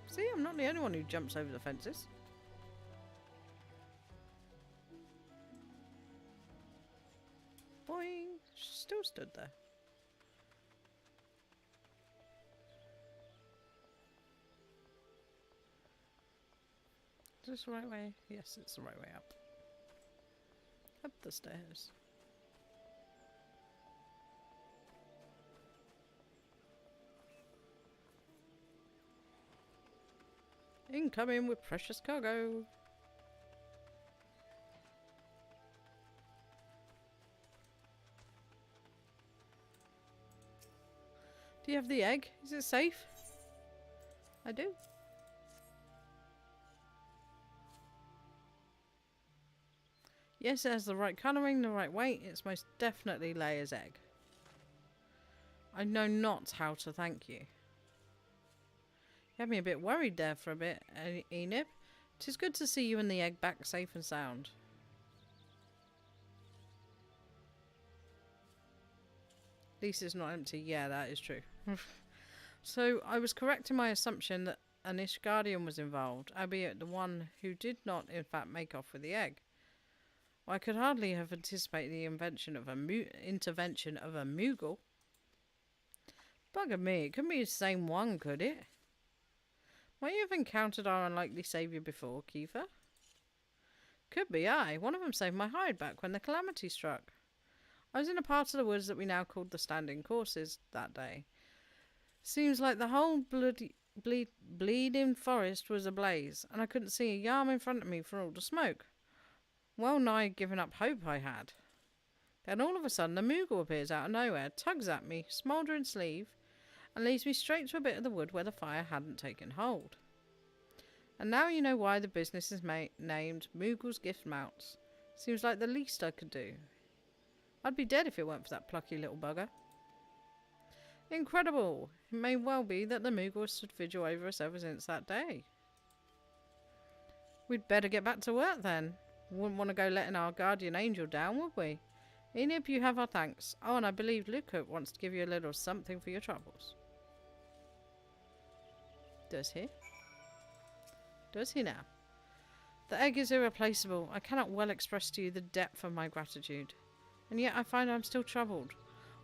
See, I'm not the only one who jumps over the fences. Boing! Still stood there. Is this the right way? Yes, it's the right way up. Up the stairs. Incoming with precious cargo. Do you have the egg? Is it safe? I do. Yes, it has the right colouring, the right weight. It's most definitely Leia's egg. I know not how to thank you. You had me a bit worried there for a bit, Enid. 'Tis good to see you and the egg back safe and sound. At least it's not empty. Yeah, that is true. So, I was correct in my assumption that an Ishgardian was involved, albeit the one who did not, in fact, make off with the egg. Well, I could hardly have anticipated the intervention of a Moogle. Bugger me, it couldn't be the same one, could it? Might you have encountered our unlikely saviour before, Kiefer? Could be, aye. One of them saved my hide back when the calamity struck. I was in a part of the woods that we now called the Standing Courses that day. Seems like the whole bleeding forest was ablaze, and I couldn't see a yarn in front of me for all the smoke. Well nigh given up hope I had. Then all of a sudden a Moogle appears out of nowhere, tugs at me, smouldering sleeve, and leads me straight to a bit of the wood where the fire hadn't taken hold. And now you know why the business is named Moogle's Gift Mounts. Seems like the least I could do. I'd be dead if it weren't for that plucky little bugger. Incredible! It may well be that the Moogle has stood vigil over us ever since that day. We'd better get back to work then. Wouldn't want to go letting our guardian angel down, would we? Enid, you have our thanks. Oh, and I believe Luca wants to give you a little something for your troubles. Does he? Does he now? The egg is irreplaceable. I cannot well express to you the depth of my gratitude. And yet I find I'm still troubled.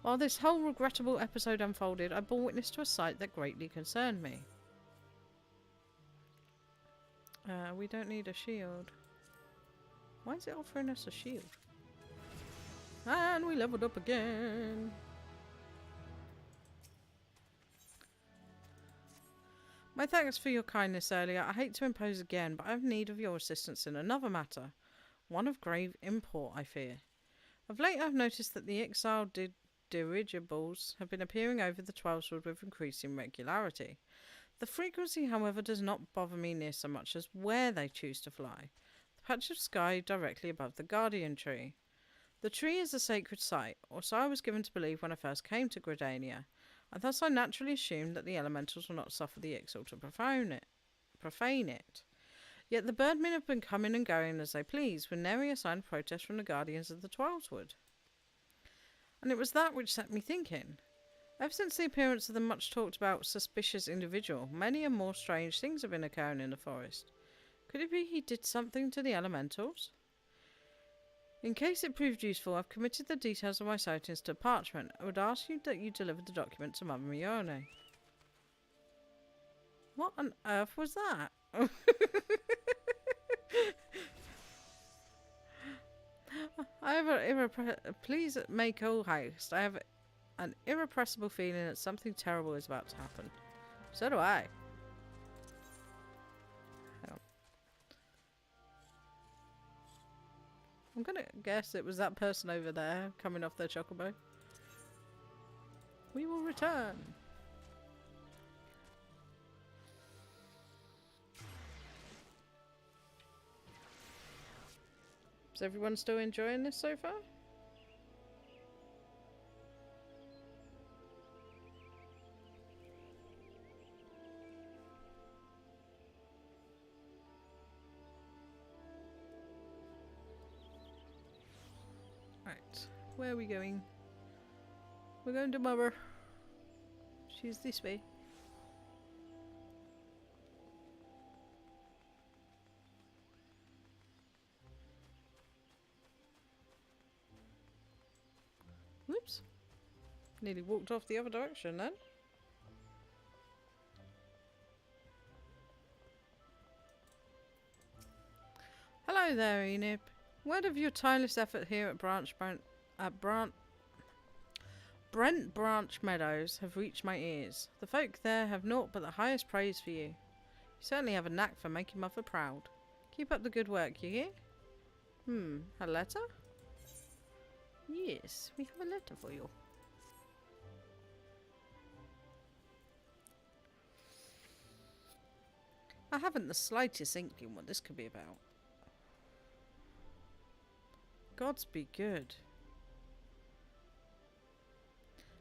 While this whole regrettable episode unfolded, I bore witness to a sight that greatly concerned me. We don't need a shield. Why is it offering us a shield? And we leveled up again. My thanks for your kindness earlier. I hate to impose again, but I have need of your assistance in another matter. One of grave import, I fear. Of late I have noticed that the exiled dirigibles have been appearing over the Twelveswood with increasing regularity. The frequency, however, does not bother me near so much as where they choose to fly. The patch of sky directly above the Guardian Tree. The tree is a sacred site, or so I was given to believe when I first came to Gridania, and thus I naturally assumed that the elementals will not suffer the Ixal to profane it. Yet the birdmen have been coming and going as they please, with nary a sign of protest from the guardians of the Twelveswood. And it was that which set me thinking. Ever since the appearance of the much talked about suspicious individual, many and more strange things have been occurring in the forest. Could it be he did something to the elementals? In case it proved useful, I've committed the details of my sightings to parchment. I would ask you that you deliver the document to Mother Mione. What on earth was that? I have please make all haste. I have an irrepressible feeling that something terrible is about to happen. So do I. Hang on. I'm gonna guess it was that person over there coming off their chocobo. We will return. Is everyone still enjoying this so far? Right, where are we going? We're going to Mother. She's this way. Whoops. Nearly walked off the other direction then. Hello there, Enid. Word of your tireless effort here at Brent Branch Meadows have reached my ears. The folk there have naught but the highest praise for you. You certainly have a knack for making Mother proud. Keep up the good work, you hear? A letter? Yes, we have a letter for you. I haven't the slightest inkling what this could be about. Gods be good.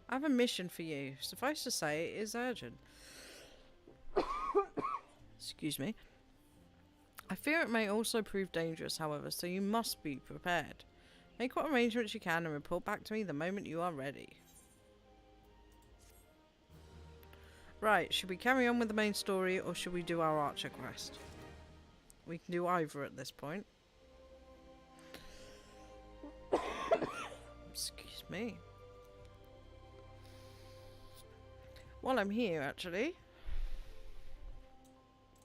I have a mission for you. Suffice to say, it is urgent. Excuse me. I fear it may also prove dangerous, however, so you must be prepared. Make what arrangements you can and report back to me the moment you are ready. Right, should we carry on with the main story or should we do our archer quest? We can do either at this point. Excuse me. While I'm here, actually,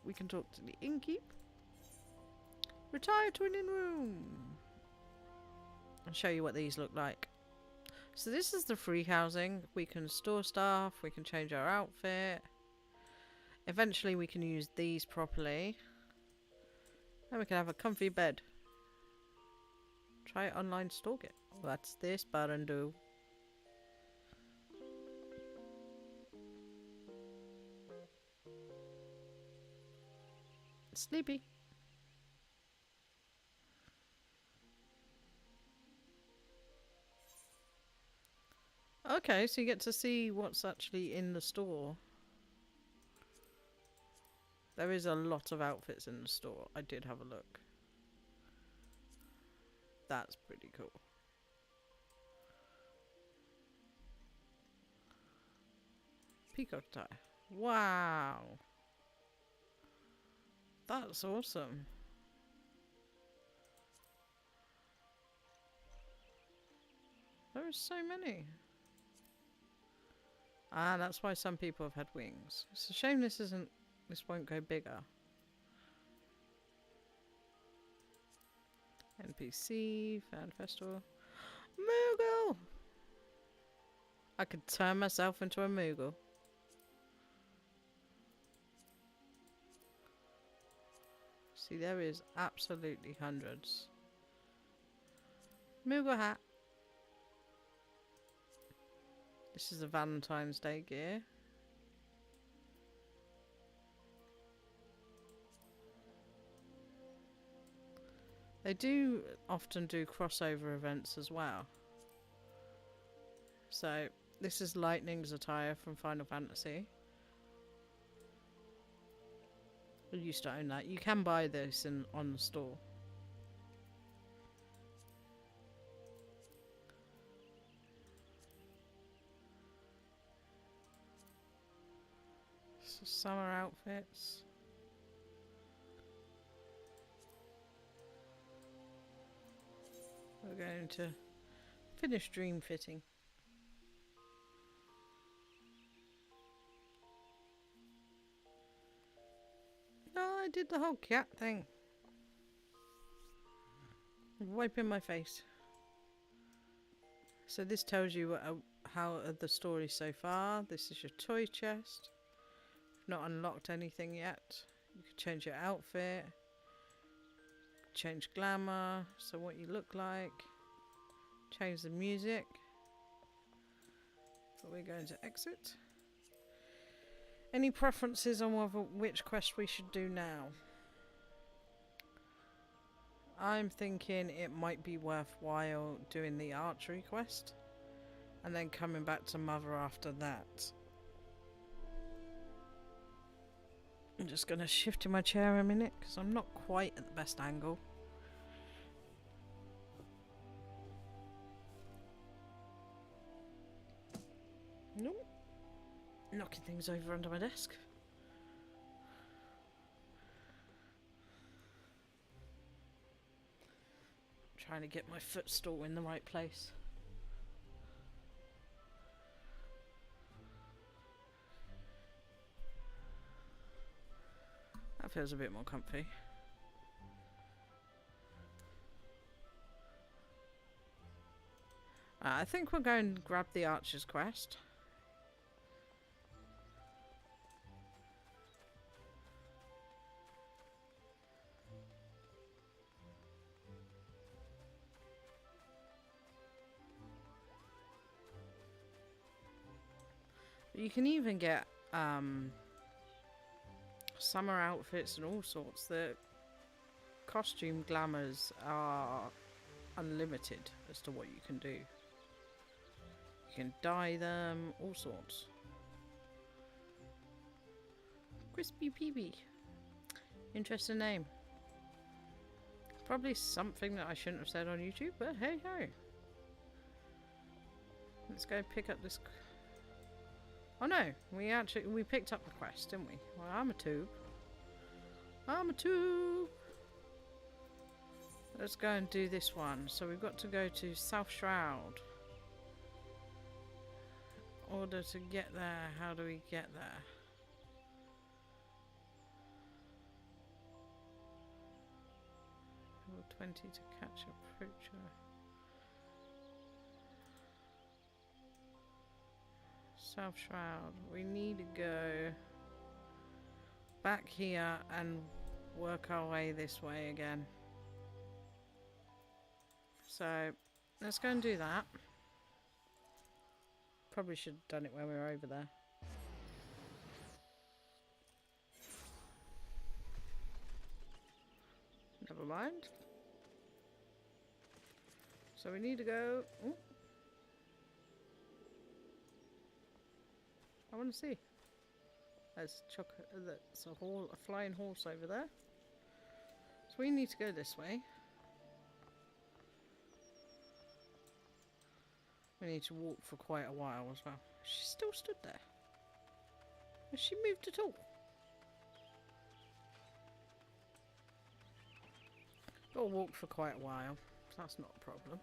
we can talk to the innkeep. Retire to an inn room. I'll show you what these look like. So this is the free housing. We can store stuff, we can change our outfit. Eventually we can use these properly. And we can have a comfy bed. Try online stalk it. What's this button do? Sleepy. Okay, so you get to see what's actually in the store. There is a lot of outfits in the store. I did have a look. That's pretty cool. Peacock tie. Wow. That's awesome. There are so many. Ah, that's why some people have had wings. It's a shame this won't go bigger. NPC, fan festival. Moogle! I could turn myself into a Moogle. See, there is absolutely hundreds. Moogle hat. This is the Valentine's Day gear. They do often do crossover events as well. So, this is Lightning's attire from Final Fantasy. I used to own that. You can buy this on the store. So summer outfits. We're going to finish dream fitting. No, I did the whole cat thing. Wiping my face. So this tells you how the story so far. This is your toy chest. Not unlocked anything yet. You can change your outfit. Change glamour, so what you look like. Change the music. But we're going to exit. Any preferences on which quest we should do now? I'm thinking it might be worthwhile doing the archery quest and then coming back to Mother after that. I'm just going to shift in my chair a minute because I'm not quite at the best angle. Nope. Knocking things over under my desk. Trying to get my footstool in the right place. That feels a bit more comfy. I think we'll go and grab the Archer's quest. You can even get summer outfits and all sorts. The costume glamours are unlimited as to what you can do. You can dye them, all sorts. Crispy Peeby. Interesting name. Probably something that I shouldn't have said on YouTube, but hey ho. Let's go pick up this. Oh no, we picked up the quest, didn't we? Well, I'm a tube. I'm a tube. Let's go and do this one. So we've got to go to South Shroud. In order to get there, how do we get there? Level 20 to catch a poacher. South Shroud. We need to go back here and work our way this way again. So let's go and do that. Probably should have done it when we were over there. Never mind. So we need to go. Ooh. I want to see. There's a flying horse over there. So we need to go this way. We need to walk for quite a while as well. She still stood there. Has she moved at all? Gotta walk for quite a while. So that's not a problem.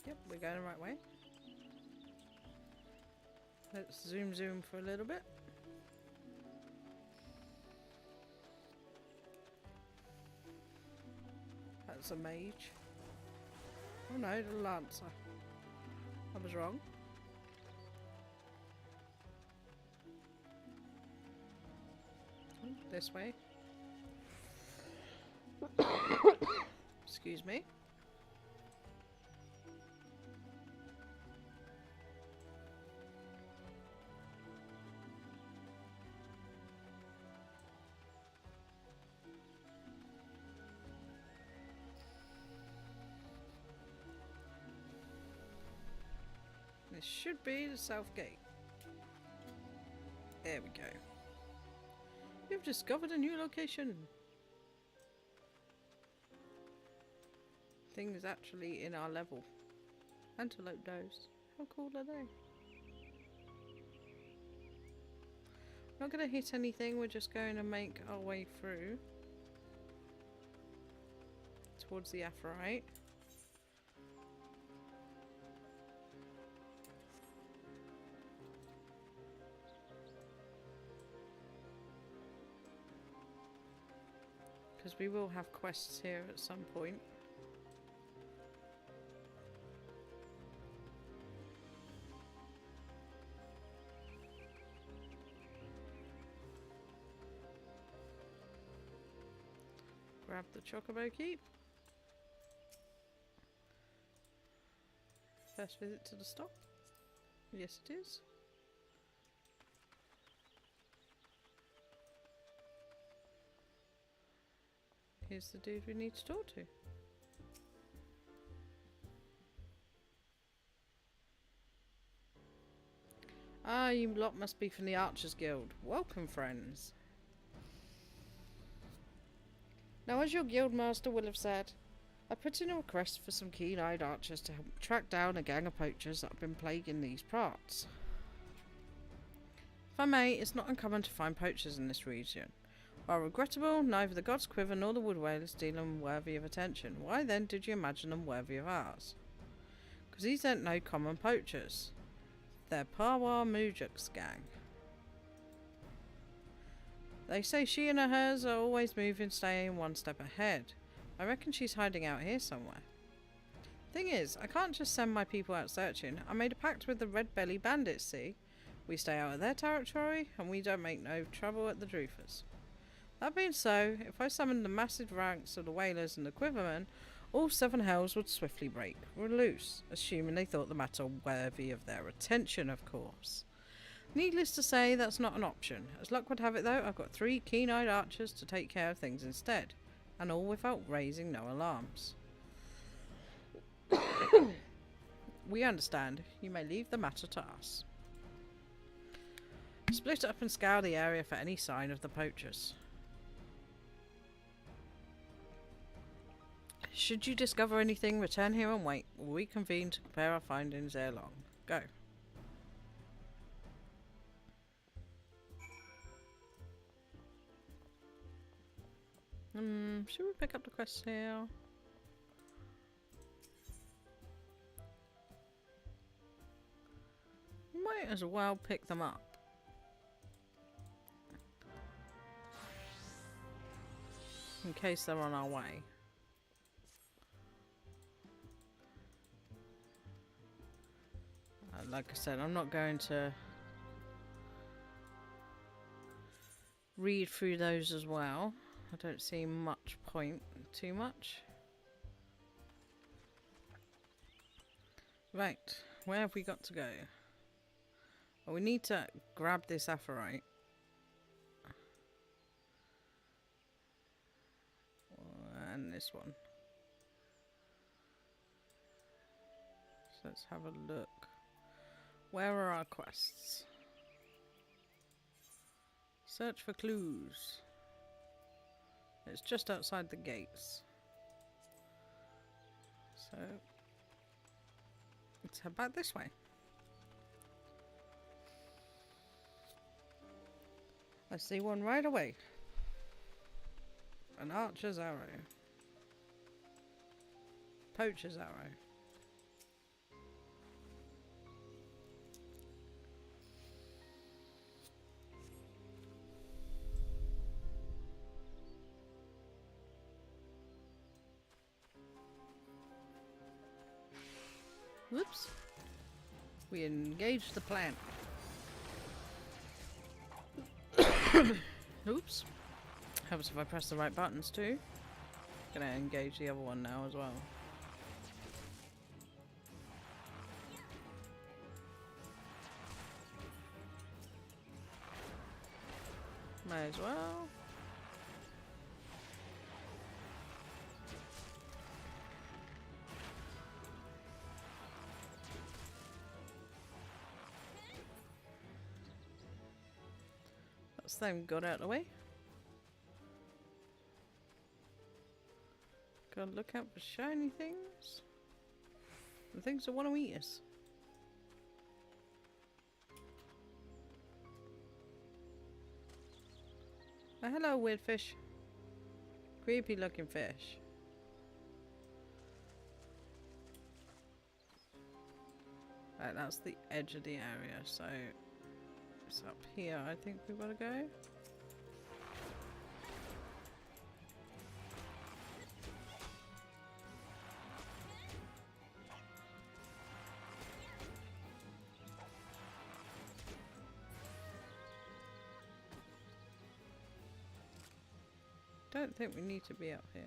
Yep, we're going the right way. Let's zoom for a little bit. That's a mage. Oh no, the lancer. I was wrong. This way. Excuse me. This should be the south gate. There we go. We've discovered a new location. Things actually in our level. Antelope does. How cool are they? We're not going to hit anything. We're just going to make our way through towards the Aphrodite. Because we will have quests here at some point. Grab the chocobo keep. First visit to the stop. Yes, it is. Here's the dude we need to talk to. Ah, you lot must be from the Archers Guild. Welcome, friends. Now, as your guild master will have said, I put in a request for some keen-eyed archers to help track down a gang of poachers that have been plaguing these parts. If I may, it's not uncommon to find poachers in this region. While regrettable, neither the God's Quiver nor the Wood Whalers deem them worthy of attention. Why then did you imagine them worthy of ours? Because these ain't no common poachers. They're Parwa Mujak's gang. They say she and her hers are always moving, staying one step ahead. I reckon she's hiding out here somewhere. Thing is, I can't just send my people out searching. I made a pact with the red belly bandits, see? We stay out of their territory, and we don't make no trouble at the Droofers. That being so, if I summoned the massive ranks of the Whalers and the Quivermen, all 7 hells would swiftly break loose, assuming they thought the matter worthy of their attention, of course. Needless to say, that's not an option. As luck would have it, though, I've got 3 keen-eyed archers to take care of things instead, and all without raising no alarms. We understand. You may leave the matter to us. Split up and scour the area for any sign of the poachers. Should you discover anything, return here and wait. We'll reconvene to compare our findings ere long. Go. Should we pick up the quests here? We might as well pick them up. In case they're on our way. Like I said, I'm not going to read through those as well. I don't see much point too much. Right, where have we got to go? Well, we need to grab this Aphorite. And this one. So let's have a look. Where are our quests? Search for clues. It's just outside the gates. So let's head back this way. I see one right away. An archer's arrow. Poacher's arrow. Whoops. We engaged the plant. Oops. Helps if I press the right buttons too. Gonna engage the other one now as well. May as well. That's them got out of the way. Gotta look out for shiny things. The things that want to eat us. Oh, hello, weird fish. Creepy looking fish. Right, that's the edge of the area, so it's up here I think we gotta go. Don't think we need to be up here.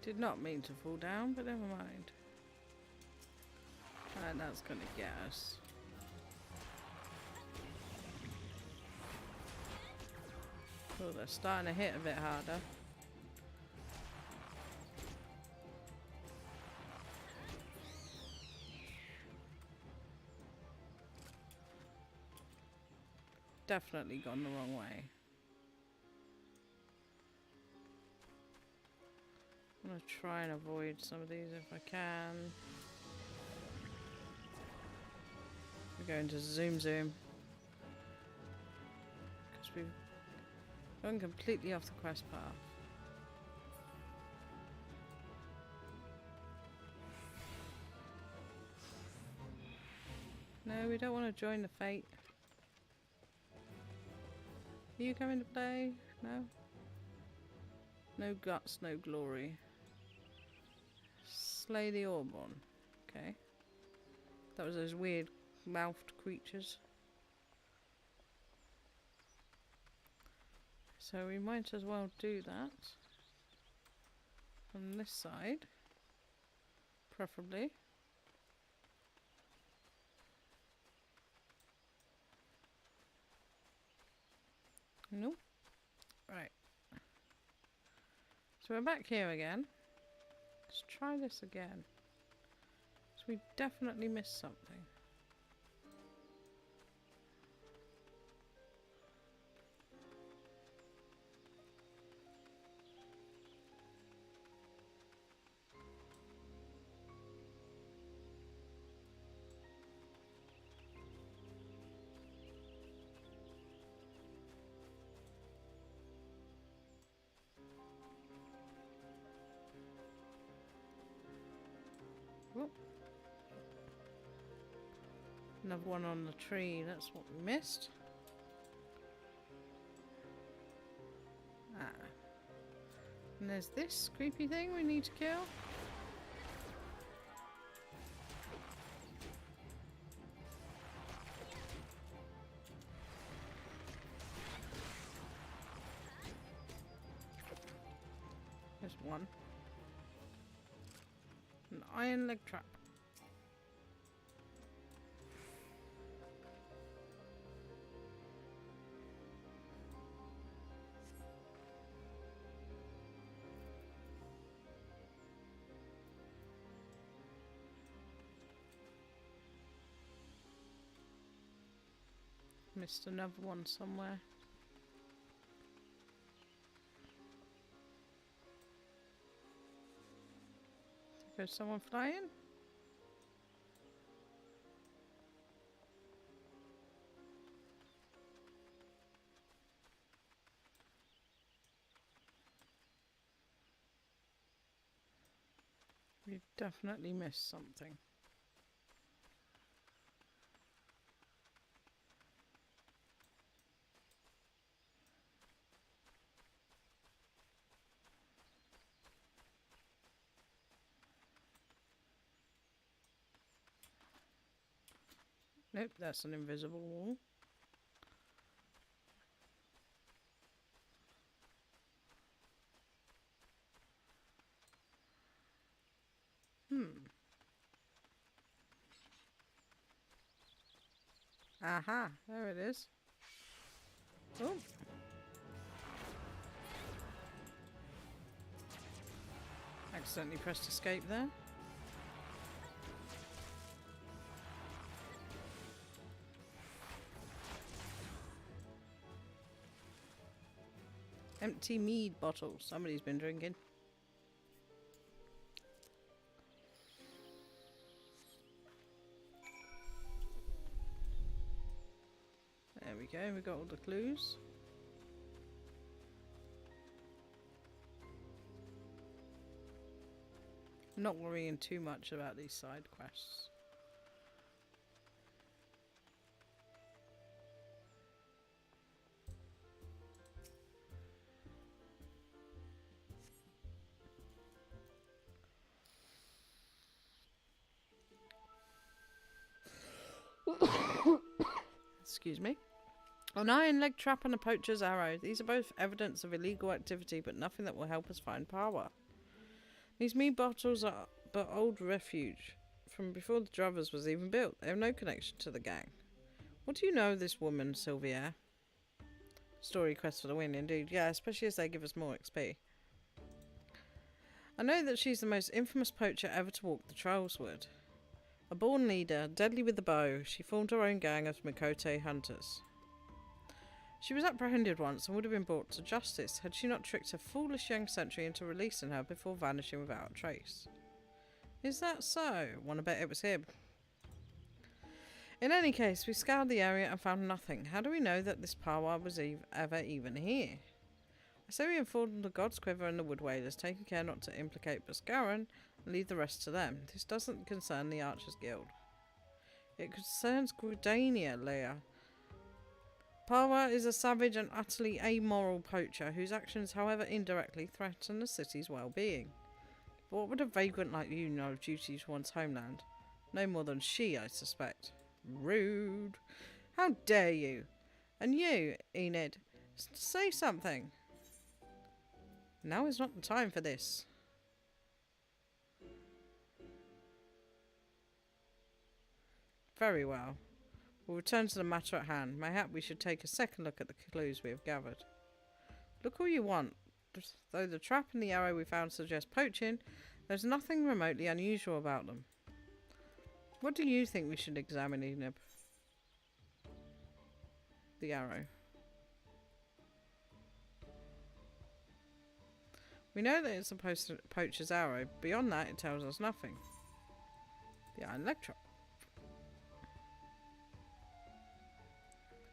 Did not mean to fall down, but never mind. And that's gonna get us. Oh, they're starting to hit a bit harder. Definitely gone the wrong way. I'm gonna try and avoid some of these if I can. We're going to zoom, because we've gone completely off the quest path. No, we don't want to join the fate. Are you coming to play? No? No guts, no glory. Slay the Orborn. Okay. That was those weird mouthed creatures. So we might as well do that. On this side. Preferably. Nope. Right. So we're back here again. Let's try this again. So we definitely missed something. Whoop. Another one on the tree, that's what we missed. Ah. And there's this creepy thing we need to kill. There's one. An iron leg trap. Missed another one somewhere. There's someone flying? We definitely missed something. Nope, that's an invisible wall. Aha, there it is. Oh. Accidentally pressed escape there. Empty mead bottle. Somebody's been drinking. There we go. We got all the clues. I'm not worrying too much about these side quests. Excuse me. An iron leg trap and a poacher's arrow. These are both evidence of illegal activity, but nothing that will help us find power. These mead bottles are but old refuge from before the Drovers was even built. They have no connection to the gang. What do you know of this woman, Sylvia? Story quest for the win, indeed. Yeah, especially as they give us more XP. I know that she's the most infamous poacher ever to walk the Trollswood. A born leader, deadly with the bow, she formed her own gang of Mikote hunters. She was apprehended once and would have been brought to justice had she not tricked her foolish young sentry into releasing her before vanishing without a trace. Is that so? Wanna bet it was him? In any case, we scoured the area and found nothing. How do we know that this powwow was ever even here? I say we inform the God's Quiver and the Wood Whalers, taking care not to implicate Boscawen and leave the rest to them. This doesn't concern the Archers Guild. It concerns Gridania, Leia. Parwa is a savage and utterly amoral poacher whose actions, however indirectly, threaten the city's well-being. But what would a vagrant like you know of duty to one's homeland? No more than she, I suspect. Rude. How dare you? And you, Enid, say something. Now is not the time for this. Very well. We'll return to the matter at hand. Mayhap we should take a second look at the clues we have gathered. Look all you want. Though the trap and the arrow we found suggest poaching, there's nothing remotely unusual about them. What do you think we should examine, Enid? The arrow. We know that it's a poacher's arrow. Beyond that, it tells us nothing. The iron leg trap.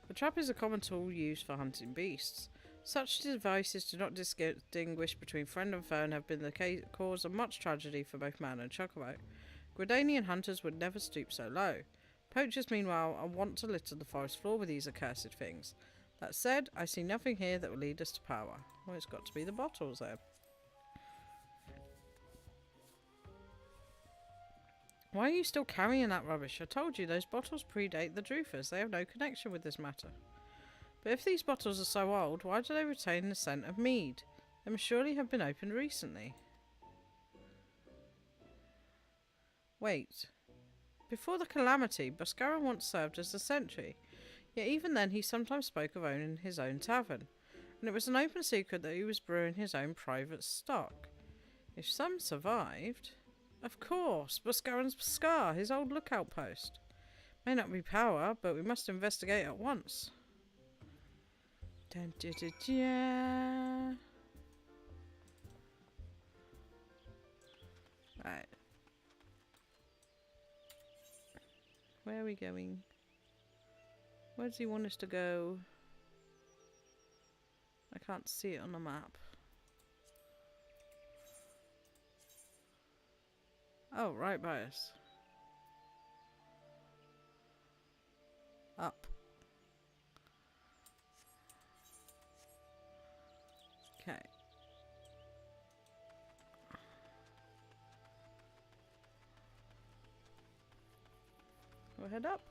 The trap is a common tool used for hunting beasts. Such devices do not distinguish between friend and foe and have been the cause of much tragedy for both man and chocobo. Gridanian hunters would never stoop so low. Poachers, meanwhile, are wont to litter the forest floor with these accursed things. That said, I see nothing here that will lead us to power. Well, it's got to be the bottles, then. Why are you still carrying that rubbish? I told you those bottles predate the Drufers. They have no connection with this matter. But if these bottles are so old, why do they retain the scent of mead? They must surely have been opened recently. Wait. Before the calamity, Boscawen once served as a sentry. Yet even then he sometimes spoke of owning his own tavern. And it was an open secret that he was brewing his own private stock. If some survived... Of course, Boscawen's Scar, his old lookout post. May not be power, but we must investigate at once. Dun, dun, dun, dun. Right. Where are we going? Where does he want us to go? I can't see it on the map. Oh, right by us. Up. Okay. We'll head up.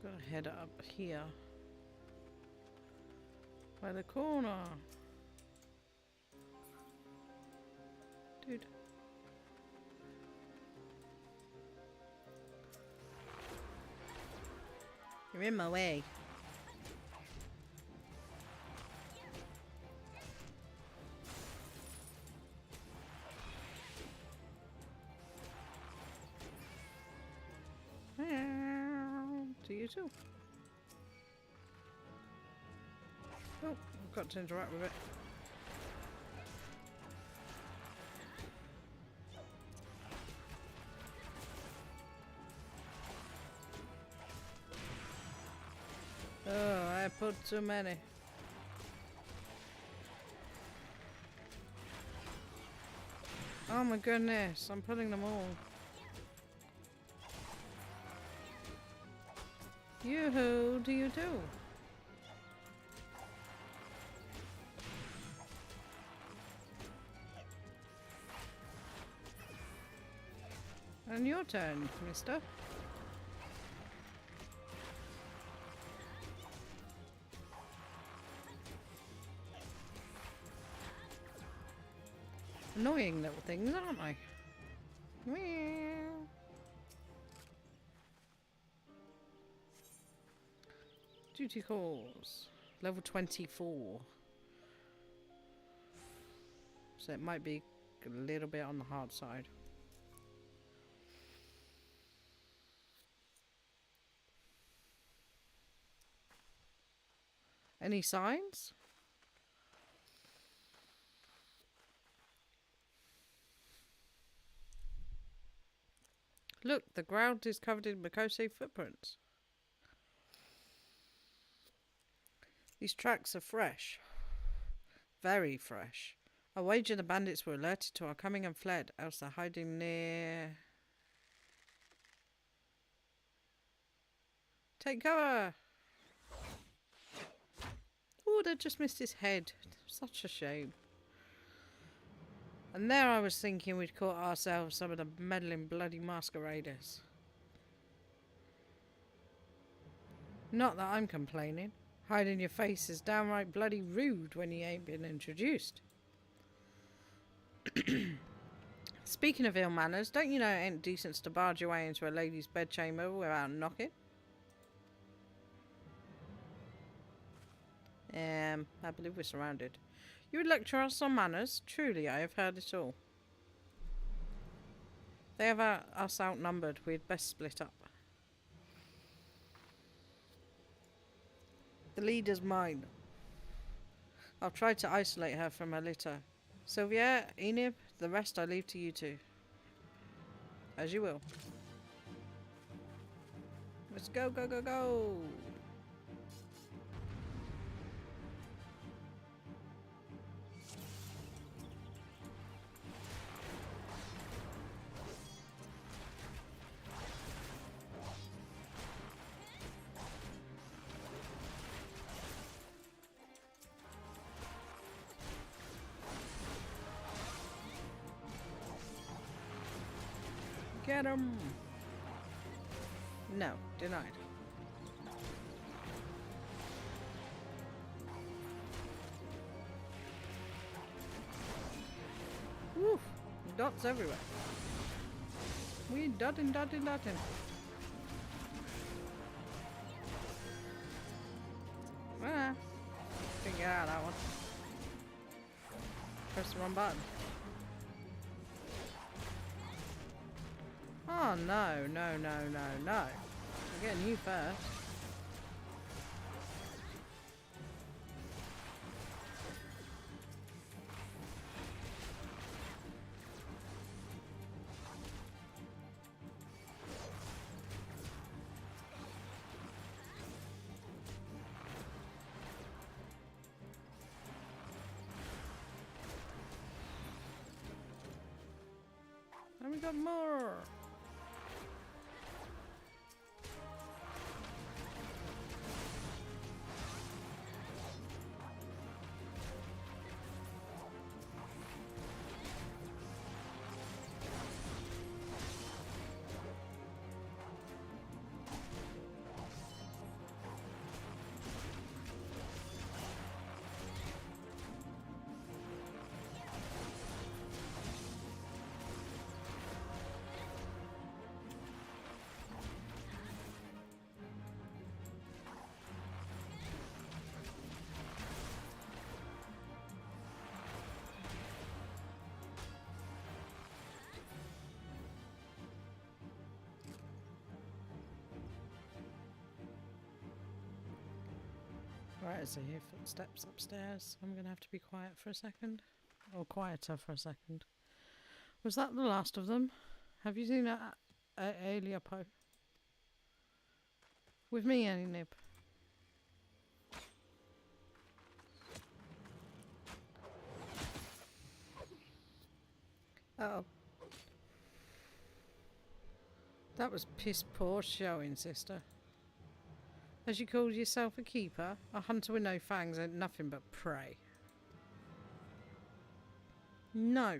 Gotta head up here. By the corner. Dude. You're in my way. To you too. Oh, I've got to interact with it. Oh, I put too many. Oh my goodness, I'm putting them all. Yoo-hoo, do you do? And your turn, mister. Annoying little things, aren't they? Meow. Duty calls. Level 24. So it might be a little bit on the hard side. Any signs? Look, the ground is covered in Makose footprints. These tracks are fresh. Very fresh. I wager the bandits were alerted to our coming and fled, else they're hiding near... Take cover! Oh, they just missed his head. Such a shame. And there I was thinking we'd caught ourselves some of the meddling bloody masqueraders. Not that I'm complaining. Hiding your face is downright bloody rude when you ain't been introduced. Speaking of ill manners, don't you know it ain't decent to barge your way into a lady's bedchamber without knocking? I believe we're surrounded. You would lecture us on manners? Truly, I have heard it all. They have us outnumbered. We'd best split up. The leader's mine. I'll try to isolate her from her litter. Sylvia, Enib, the rest I leave to you two. As you will. Let's go, go, go, go! Get him! No, denied. Woof! Dots everywhere. We dotting. Can get out of that one. Press the wrong button. Oh no. I'm getting you first. And we got more. Right, so I hear footsteps upstairs. I'm going to have to be quiet for a second. Or quieter for a second. Was that the last of them? Have you seen Aliapo? With me, Enib. Uh oh. That was piss poor showing, sister. As you called yourself a keeper, a hunter with no fangs ain't nothing but prey. No.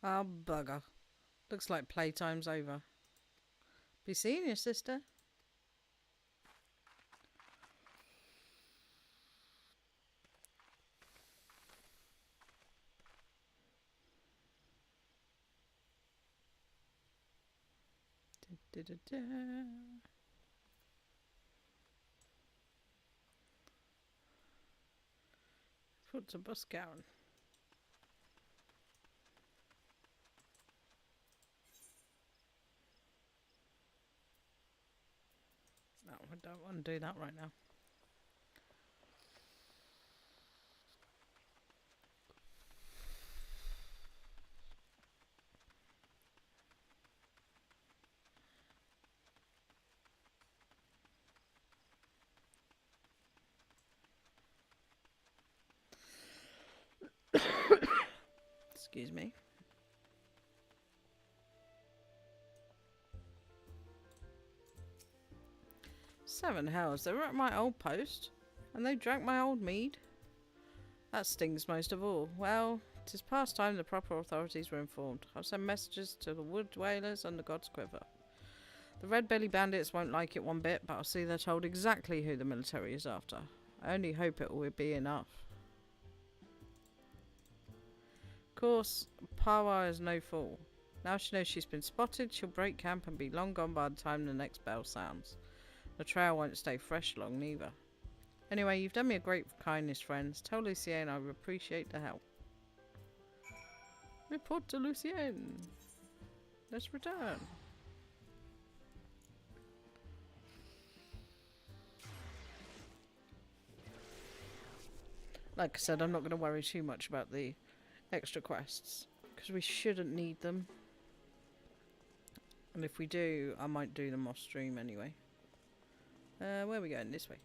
Oh, bugger. Looks like playtime's over. Be seeing you, sister. What's a bus going? No, I don't want to do that right now. Excuse me. Seven hells, they were at my old post, and they drank my old mead. That stings most of all. Well, 'tis past time the proper authorities were informed. I'll send messages to the wood whalers and the God's Quiver. The red belly bandits won't like it one bit, but I'll see they're told exactly who the military is after. I only hope it will be enough. Of course, Pawa is no fool. Now she knows she's been spotted, she'll break camp and be long gone by the time the next bell sounds. The trail won't stay fresh long neither. Anyway, you've done me a great kindness, friends. Tell Lucien I appreciate the help. Report to Lucien. Let's return. Like I said, I'm not going to worry too much about the extra quests, because we shouldn't need them. And if we do, I might do them off stream anyway. Where are we going? This way.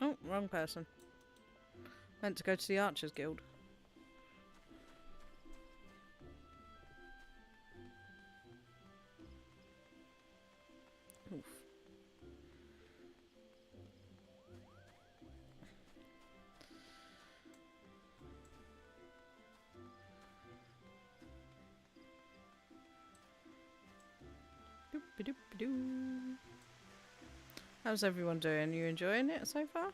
Oh, wrong person. Meant to go to the Archers Guild. Oof. Doop-a-doop-a-doo. How's everyone doing? You enjoying it so far?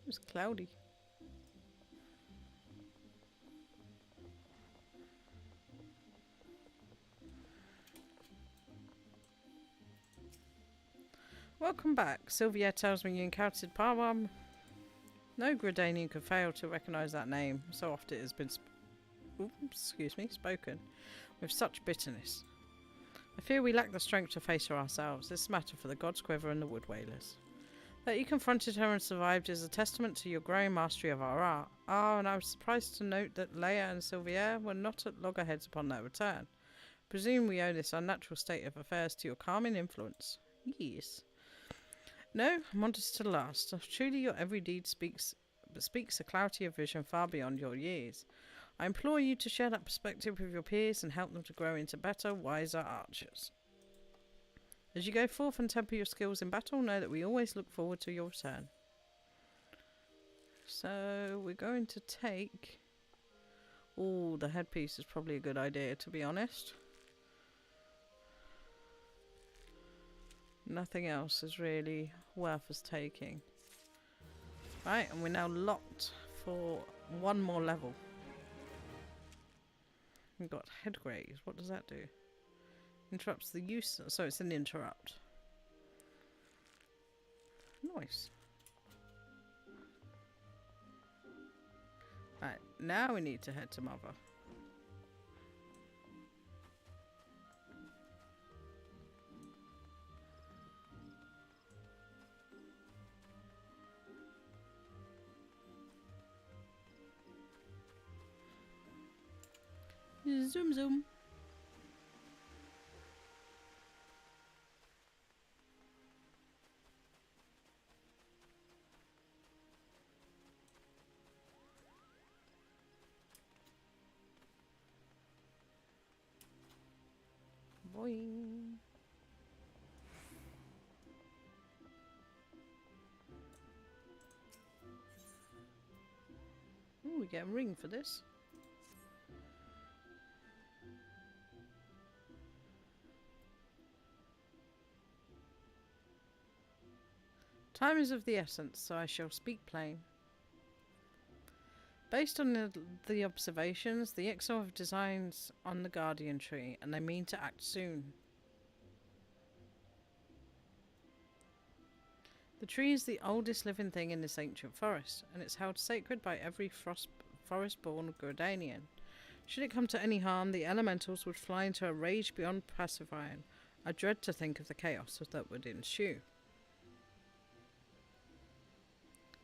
It was cloudy. Welcome back. Sylvia tells me you encountered Parwam. No Gradanian could fail to recognise that name. So often it has been spoken with such bitterness. I fear we lack the strength to face her ourselves. This is a matter for the God's Quiver and the Wood Whalers. That you confronted her and survived is a testament to your growing mastery of our art. And I was surprised to note that Leia and Sylvia were not at loggerheads upon their return. Presume we owe this unnatural state of affairs to your calming influence. Yes. No, modest to the last. Truly your every deed speaks a clarity of vision far beyond your years. I implore you to share that perspective with your peers and help them to grow into better, wiser archers. As you go forth and temper your skills in battle, know that we always look forward to your return. So, we're going to take... Oh, the headpiece is probably a good idea, to be honest. Nothing else is really worth us taking. Right, and we're now locked for one more level. We've got head graze. What does that do? Interrupts the use, so it's an interrupt. Nice. Right, now we need to head to Mother. Zoom zoom. Boing. Ooh, we get a ring for this. Time is of the essence, so I shall speak plain. Based on the observations, the Ixo have designs on the Guardian Tree, and they mean to act soon. The tree is the oldest living thing in this ancient forest, and it's held sacred by every forest-born Grodanian. Should it come to any harm, the elementals would fly into a rage beyond pacifying. I dread to think of the chaos that would ensue.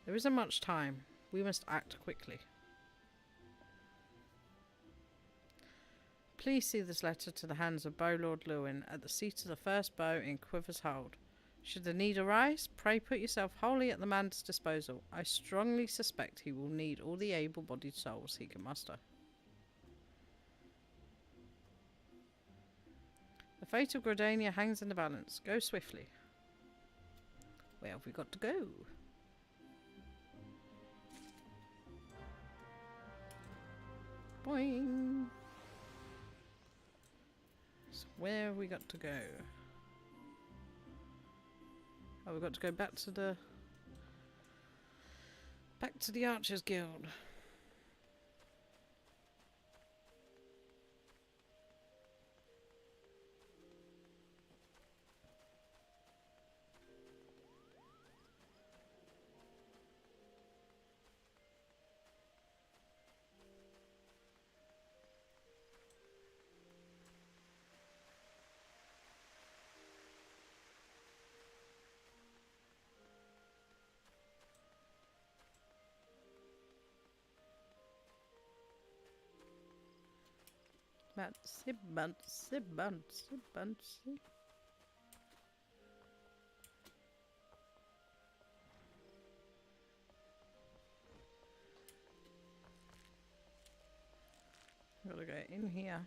There isn't much time. We must act quickly. Please see this letter to the hands of Bowlord Lewin at the seat of the first bow in Quiver's Hold. Should the need arise, pray put yourself wholly at the man's disposal. I strongly suspect he will need all the able-bodied souls he can muster. The fate of Grodania hangs in the balance. Go swiftly. Where have we got to go? Boing! So where have we got to go? Oh, we've got to go back to the Archers Guild. Bouncy. Gotta go in here.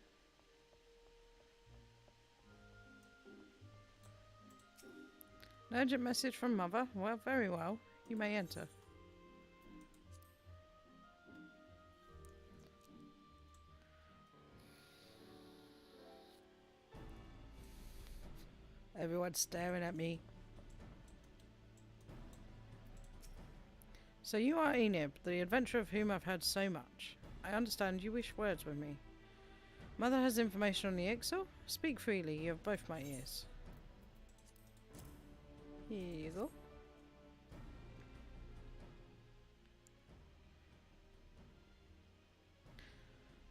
An urgent message from Mother. Well, very well. You may enter. Everyone's staring at me. So you are Enib, the adventurer of whom I've heard so much. I understand you wish words with me. Mother has information on the Ixo? Speak freely, you have both my ears. Here you go.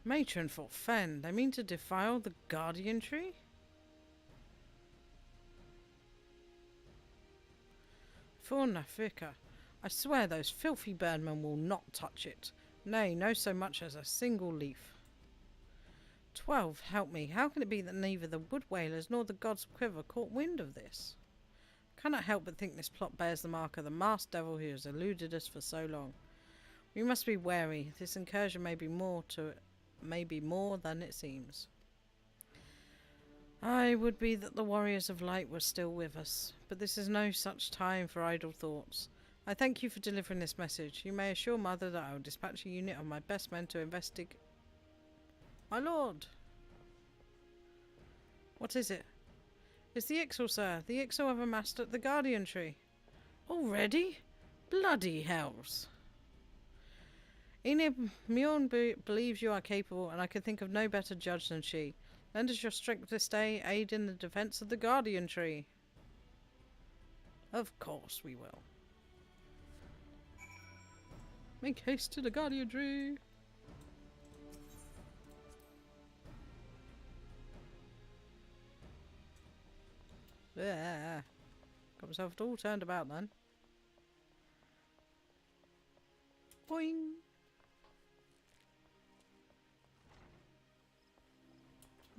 Matron for Fen, they mean to defile the Guardian Tree? For Nafika, I swear those filthy birdmen will not touch it. Nay, no so much as a single leaf. 12, help me. How can it be that neither the wood whalers nor the gods of Quiver caught wind of this? I cannot help but think this plot bears the mark of the masked devil who has eluded us for so long. We must be wary. This incursion may be more than it seems. I would be that the warriors of light were still with us, but this is no such time for idle thoughts. I thank you for delivering this message. You may assure Mother that I will dispatch a unit of my best men to investigate. My lord! What is it? It's the Ixo, sir. The Ixo have amassed at the Guardian Tree. Already? Bloody hells! Enid Mjorn believes you are capable, and I can think of no better judge than she. Lend us your strength this day, aid in the defence of the Guardian Tree. Of course we will. Make haste to the Guardian Tree. Yeah. Got myself all turned about then. Boing.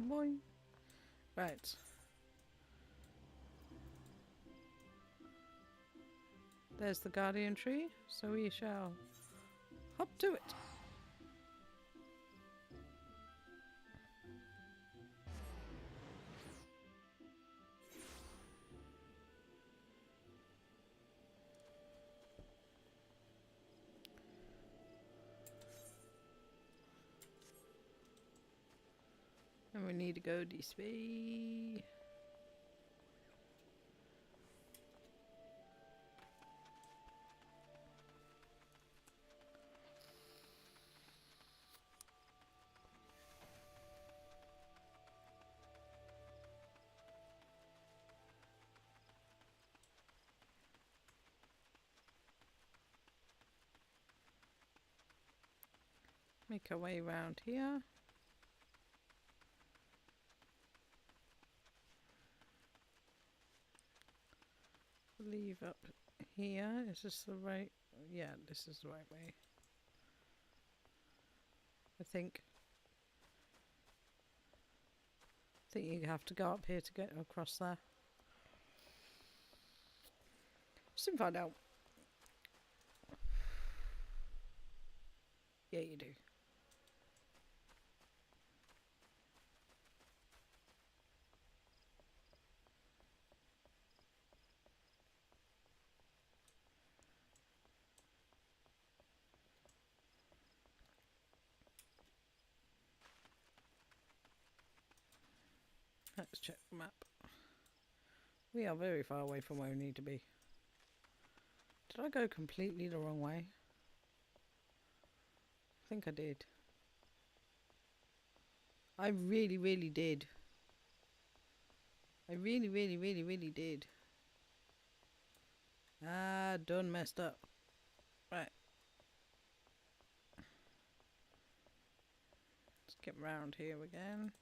Boing. Right. There's the Guardian Tree, so we shall hop to it. And we need to go this way. Make our way around here. Leave up here. Is this the right? Yeah, this is the right way. I think you have to go up here to get across there. Soon find out. Yeah, you do. Let's check the map. We are very far away from where we need to be. Did I go completely the wrong way? I think I did. I really, really did. I really, really, really, really did. Ah, done messed up. Right. Let's get round here again.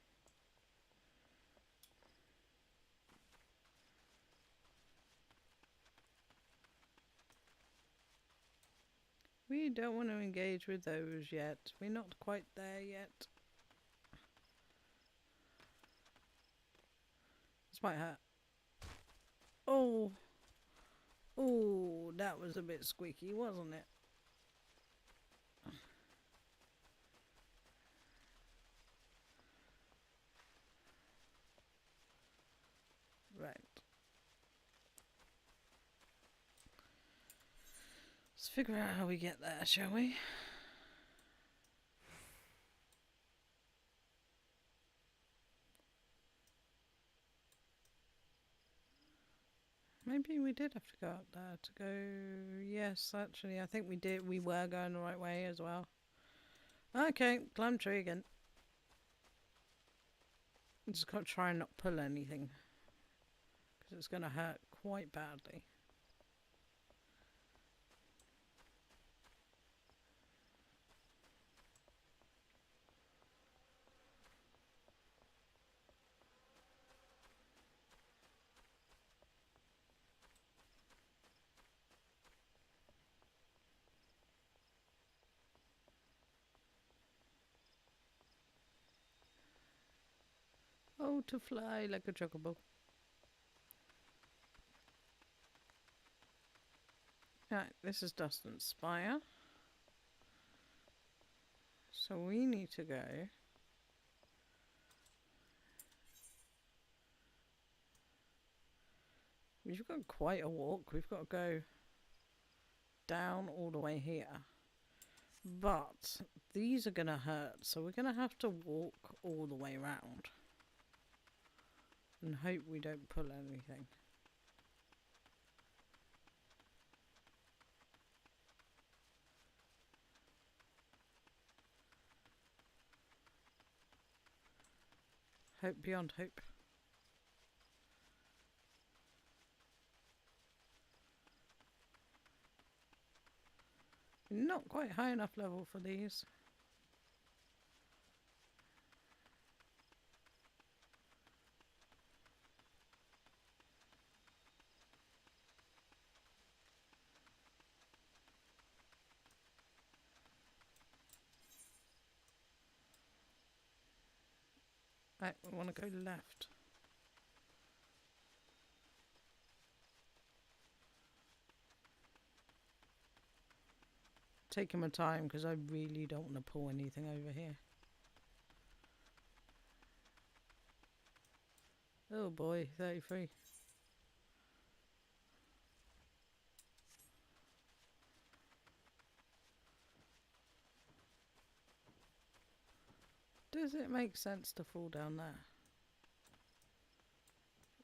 We don't want to engage with those yet. We're not quite there yet. This might hurt. Oh. Oh, that was a bit squeaky, wasn't it? Right. Let's figure out how we get there, shall we? Maybe we did have to go up there to go... Yes, actually, I think we did. We were going the right way as well. Okay, climb tree again. Just got to try and not pull anything, because it's going to hurt quite badly. Oh, to fly like a chocobo. Right, this is Dustin's Spire. So we need to go... We've got quite a walk. We've got to go down all the way here. But these are going to hurt, so we're going to have to walk all the way around. And hope we don't pull anything. Hope beyond hope. Not quite high enough level for these. Right, we want to go left. Taking my time because I really don't want to pull anything over here. Oh boy, 33. Does it make sense to fall down there?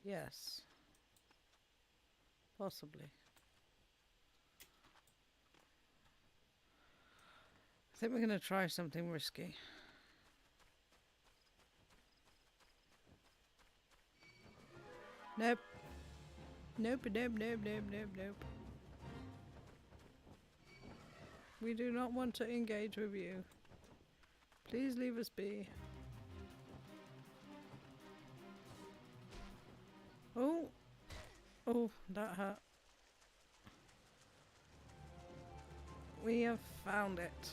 Yes. Possibly. I think we're going to try something risky. Nope. Nope, nope, nope, nope, nope, nope. We do not want to engage with you. Please leave us be. Oh. Oh, that hurt. We have found it.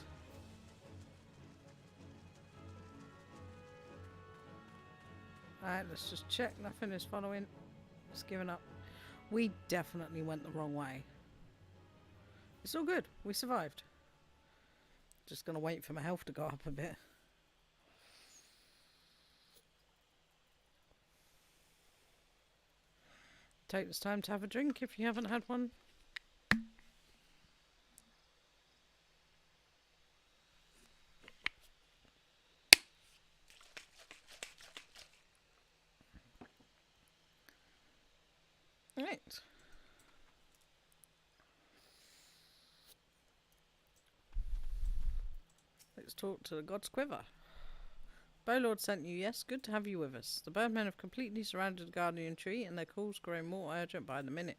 Alright, let's just check. Nothing is following. It's given up. We definitely went the wrong way. It's all good. We survived. Just gonna wait for my health to go up a bit. Take this time to have a drink if you haven't had one. Right. Let's talk to the God's Quiver. Bowlord sent you, yes, good to have you with us. The birdmen have completely surrounded the guardian tree and their calls grow more urgent by the minute.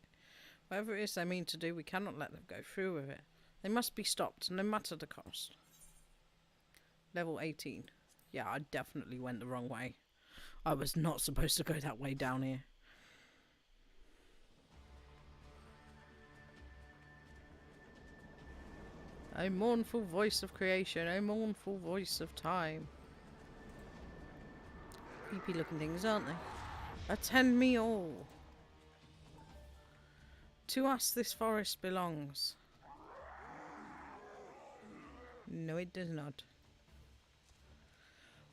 Whatever it is they mean to do, we cannot let them go through with it. They must be stopped, no matter the cost. Level 18. Yeah, I definitely went the wrong way. I was not supposed to go that way down here. O mournful voice of creation, O mournful voice of time. Creepy looking things, aren't they? Attend me all. To us this forest belongs. No, it does not.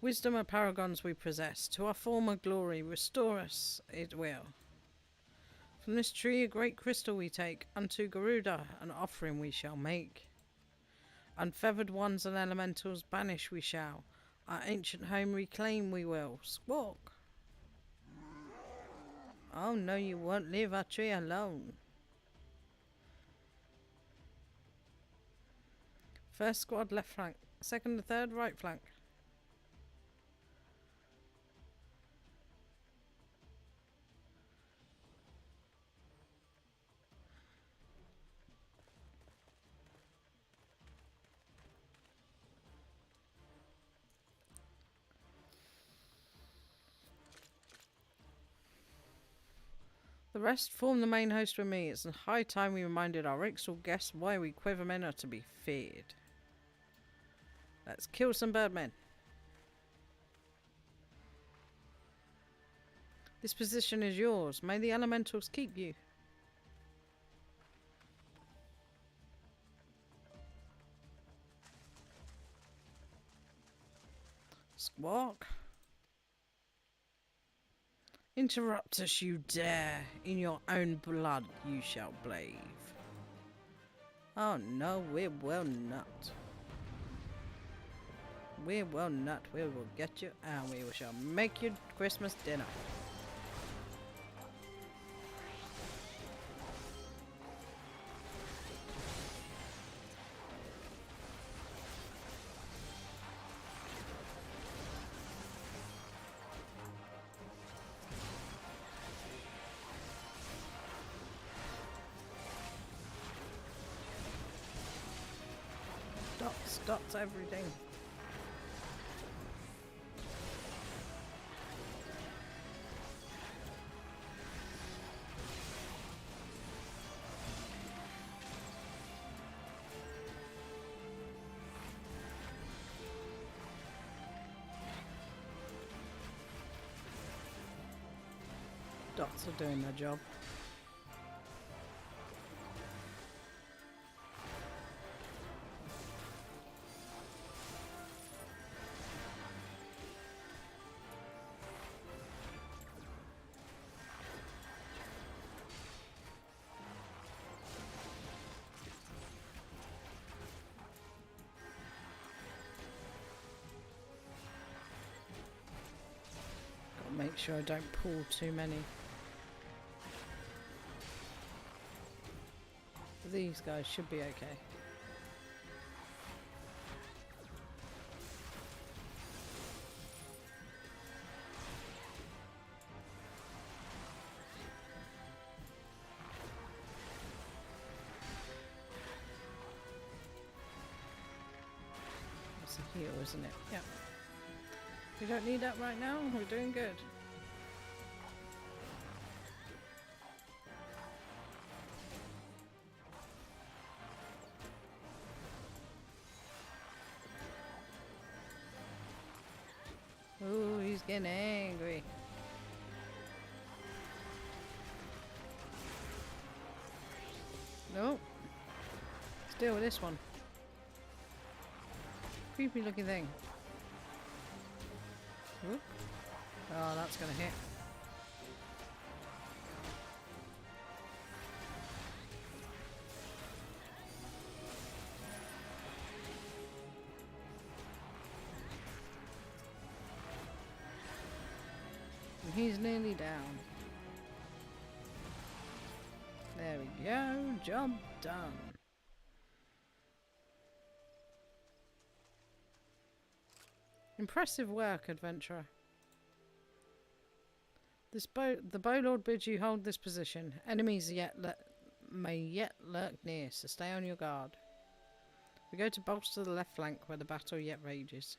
Wisdom and paragons we possess. To our former glory restore us it will. From this tree a great crystal we take. Unto Garuda an offering we shall make. Unfeathered ones and elementals banish we shall. Our ancient home reclaim we will. Squawk! Oh no, you won't leave our tree alone. First squad left flank. Second and third right flank. The rest form the main host with me. It's high time we reminded our Rixal guests why we quivermen are to be feared. Let's kill some birdmen. This position is yours. May the elementals keep you. Squawk. Interrupt us, you dare. In your own blood you shall brave. Oh no, we will not. We will not. We will get you and we shall make you Christmas dinner. Dots everything. Dots are doing their job. Make sure I don't pull too many. These guys should be okay. There's a heal, isn't it? Yeah. We don't need that right now. We're doing good. Ooh, he's getting angry. Nope. Let's deal with this one. Creepy looking thing. Whoop. Oh, that's gonna hit. And he's nearly down. There we go. Job done. Impressive work, adventurer. The Bowlord bids you hold this position. Enemies may yet lurk near, so stay on your guard. We go to bolster the left flank where the battle yet rages.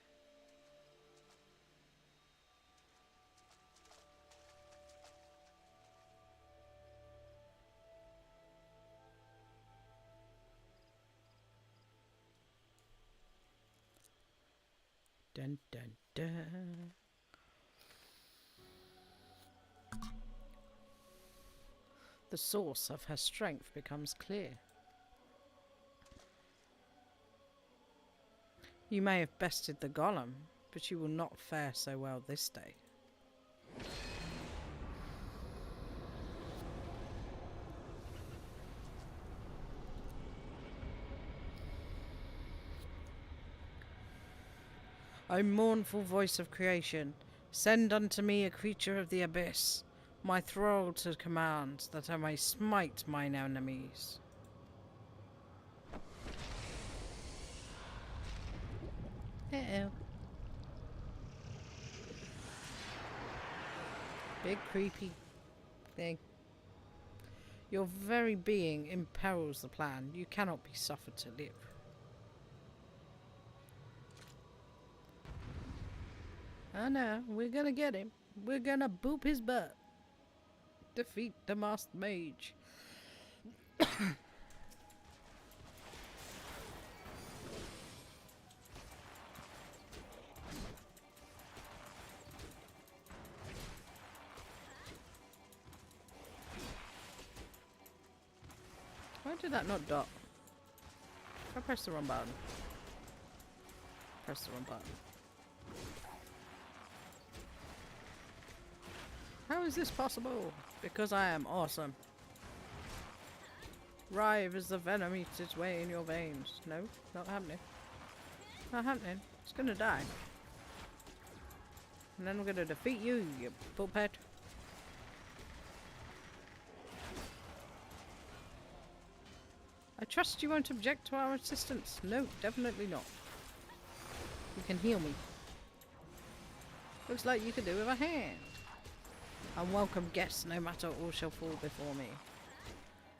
Dun dun dun. The source of her strength becomes clear. You may have bested the golem, but you will not fare so well this day. O mournful voice of creation, send unto me a creature of the abyss, my thrall to command, that I may smite mine enemies. Uh-oh. Big creepy thing. Your very being imperils the plan. You cannot be suffered to live. Oh no, we're gonna get him. We're gonna boop his butt. Defeat the masked mage. Why did that not dot? I pressed the wrong button. Press the wrong button. How is this possible? Because I am awesome. Rive as the venom eats its way in your veins. No, not happening. Not happening. It's gonna die. And then we're gonna defeat you, you bullpet. I trust you won't object to our assistance. No, definitely not. You can heal me. Looks like you could do with a hand. Unwelcome guests, no matter, all shall fall before me.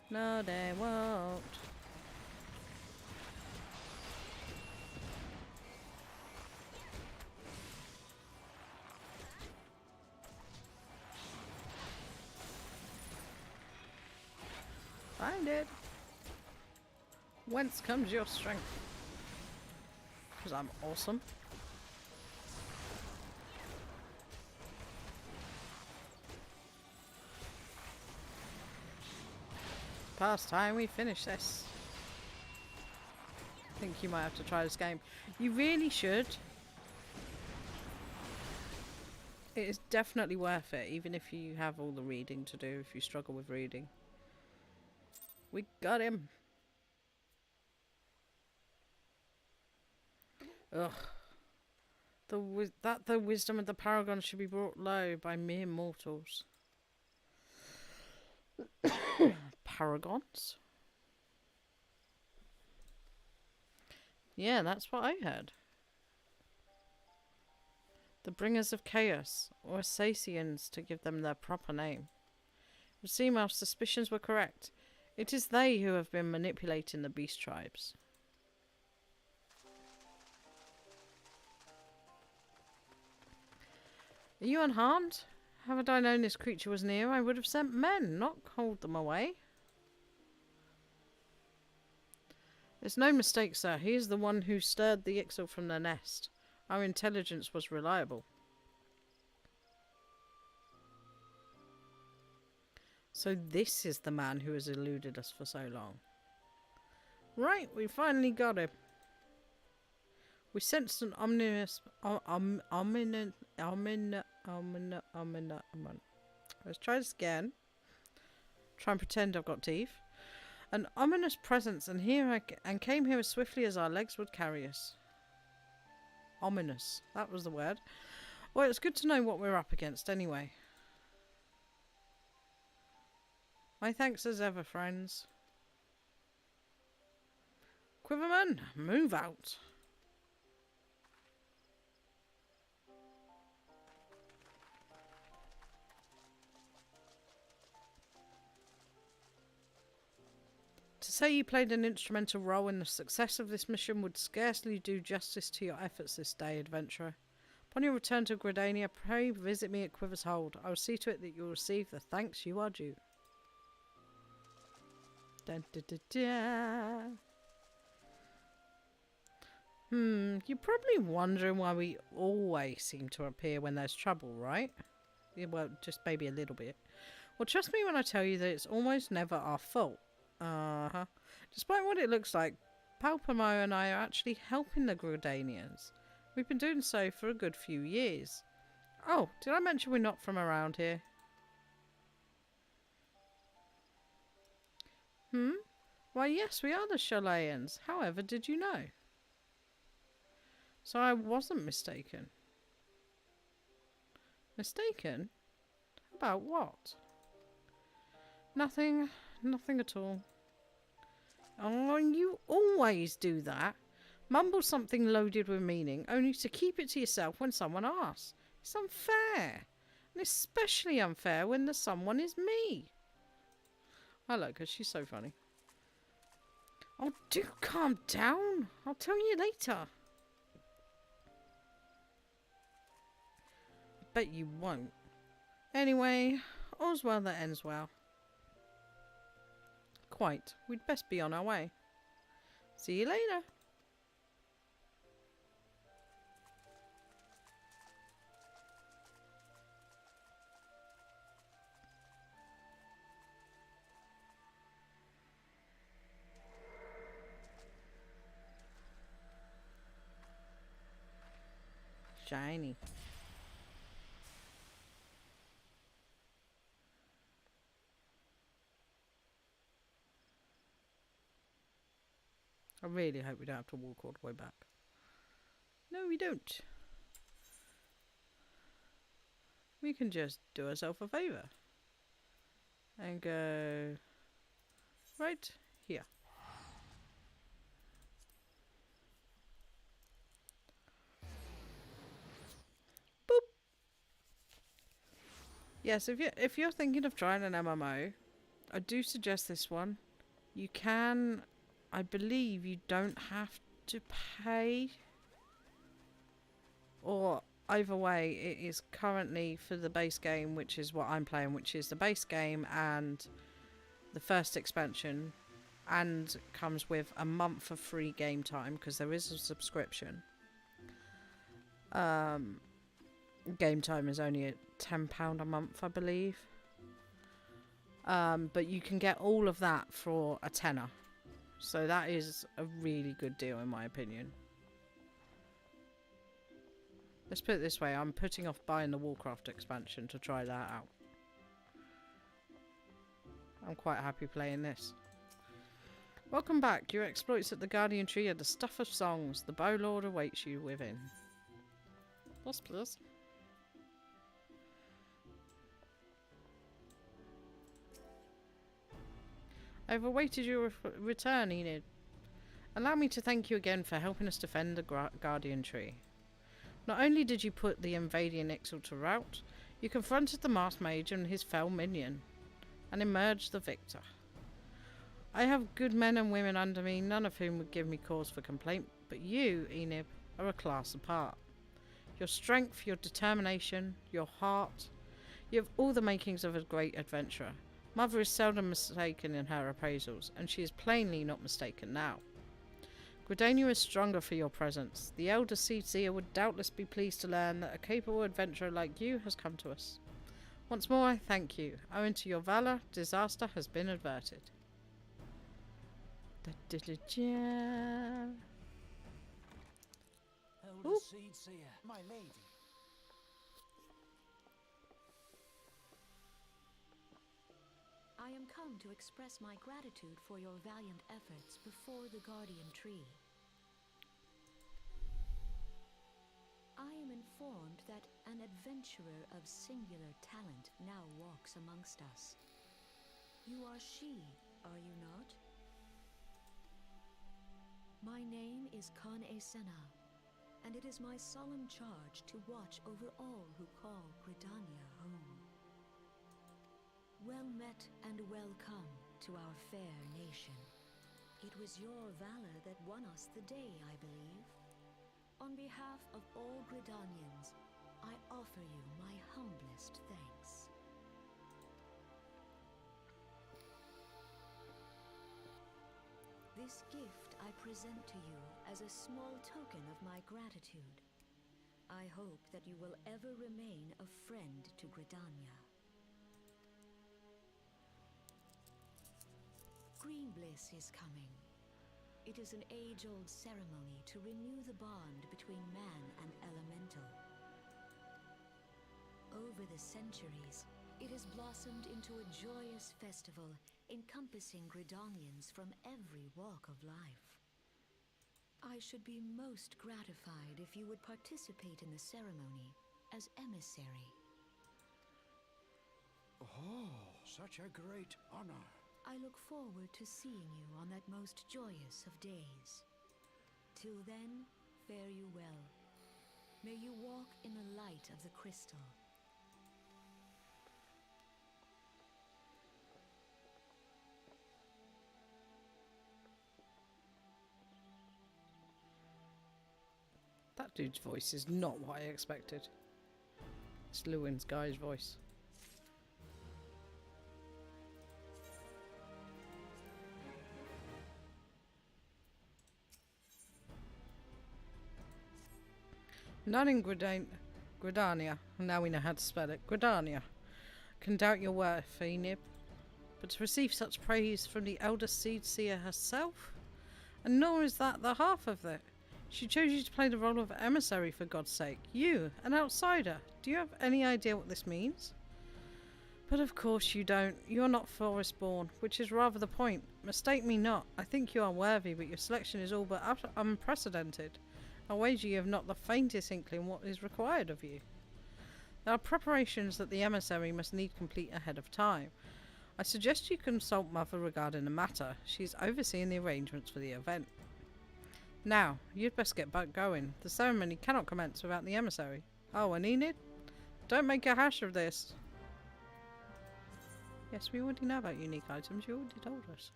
No, they won't. Find it. Whence comes your strength? Because I'm awesome. Past time we finish this. I think you might have to try this game. You really should. It is definitely worth it, even if you have all the reading to do, if you struggle with reading. We got him. Ugh. The wisdom of the paragon should be brought low by mere mortals. Paragons? Yeah, that's what I heard. The bringers of chaos, or Assassians to give them their proper name. It would seem our suspicions were correct. It is they who have been manipulating the beast tribes. Are you unharmed? Haven't I known this creature was near, I would have sent men, not called them away. There's no mistake, sir. He is the one who stirred the Ixal from their nest. Our intelligence was reliable. So this is the man who has eluded us for so long. Right, we finally got him. We sensed an ominous... Let's try this again. Try and pretend I've got teeth. An ominous presence, and came here as swiftly as our legs would carry us. Ominous. That was the word. Well, it's good to know what we're up against anyway. My thanks as ever, friends. Quiverman, move out. To say you played an instrumental role in the success of this mission would scarcely do justice to your efforts this day, adventurer. Upon your return to Gridania, pray visit me at Quiver's Hold. I will see to it that you will receive the thanks you are due. Dun, dun, dun, dun. You're probably wondering why we always seem to appear when there's trouble, right? Yeah, well, just maybe a little bit. Well, trust me when I tell you that it's almost never our fault. Despite what it looks like, Palpamo and I are actually helping the Gridanians. We've been doing so for a good few years. Oh, did I mention we're not from around here? Why, yes, we are the Chileans. However, did you know? So I wasn't mistaken. Mistaken? About what? Nothing. Nothing at all. Oh, you always do that. Mumble something loaded with meaning, only to keep it to yourself when someone asks. It's unfair. And especially unfair when the someone is me. I like her. She's so funny. Oh, do calm down. I'll tell you later. Bet you won't. Anyway, all's well that ends well. Quite. We'd best be on our way. See you later. Shiny. I really hope we don't have to walk all the way back. No, we don't. We can just do ourselves a favour. And go right here. Boop. Yes, if you're thinking of trying an MMO, I do suggest this one. You can, I believe you don't have to pay, or either way it is currently for the base game, which is what I'm playing, which is the base game and the first expansion, and comes with a month of free game time because there is a subscription. Game time is only at £10 a month, I believe. But you can get all of that for a tenner. So that is a really good deal in my opinion. Let's put it this way, I'm putting off buying the Warcraft expansion to try that out. I'm quite happy playing this. Welcome back. Your exploits at the Guardian Tree are the stuff of songs. The Bowlord awaits you within. Yes, please. I've awaited your return, Enid. Allow me to thank you again for helping us defend the Guardian Tree. Not only did you put the invading Ixal to rout, you confronted the Masked Mage and his fell minion, and emerged the victor. I have good men and women under me, none of whom would give me cause for complaint, but you, Enid, are a class apart. Your strength, your determination, your heart. You have all the makings of a great adventurer. Mother is seldom mistaken in her appraisals, and she is plainly not mistaken now. Gridania is stronger for your presence. The elder Seer would doubtless be pleased to learn that a capable adventurer like you has come to us. Once more, I thank you. Owing to your valor, disaster has been averted. Elder Seer, my lady. I am come to express my gratitude for your valiant efforts before the Guardian Tree. I am informed that an adventurer of singular talent now walks amongst us. You are she, are you not? My name is Kan-e Senna, and it is my solemn charge to watch over all who call Gridania home. Well met and welcome to our fair nation. It was your valor that won us the day, I believe. On behalf of all Gridanians, I offer you my humblest thanks. This gift I present to you as a small token of my gratitude. I hope that you will ever remain a friend to Gridania. Green Bliss is coming. It is an age-old ceremony to renew the bond between man and elemental. Over the centuries, it has blossomed into a joyous festival encompassing Gridanians from every walk of life. I should be most gratified if you would participate in the ceremony as emissary. Oh, such a great honor. I look forward to seeing you on that most joyous of days. Till then, fare you well. May you walk in the light of the crystal. That dude's voice is not what I expected. It's Lewin's guy's voice. None in Gridania, now we know how to spell it, Gridania, can doubt your worth, Enib. But to receive such praise from the elder Seer herself? And nor is that the half of it. She chose you to play the role of emissary, for God's sake. You, an outsider. Do you have any idea what this means? But of course you don't. You are not forest-born, which is rather the point. Mistake me not. I think you are worthy, but your selection is all but unprecedented. I wager you have not the faintest inkling what is required of you. There are preparations that the emissary must need complete ahead of time. I suggest you consult Mother regarding the matter. She is overseeing the arrangements for the event. Now, you'd best get back going. The ceremony cannot commence without the emissary. Oh, and Enid? Don't make a hash of this. Yes, we already know about unique items. You already told us.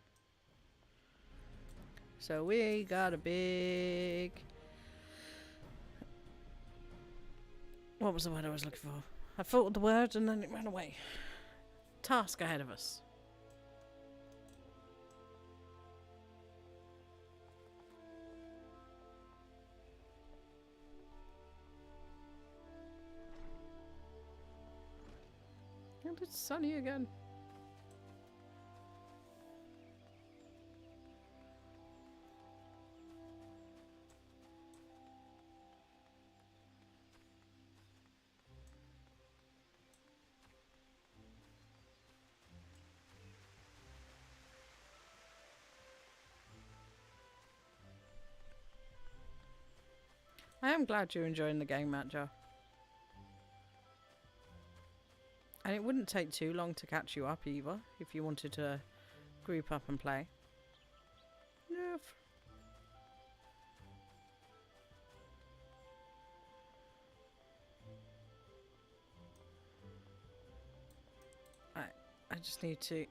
So we got a big... What was the word I was looking for? I thought of the word and then it ran away. Task ahead of us. And it's sunny again. I am glad you're enjoying the game, Matja. And it wouldn't take too long to catch you up either, if you wanted to group up and play. No. I just need to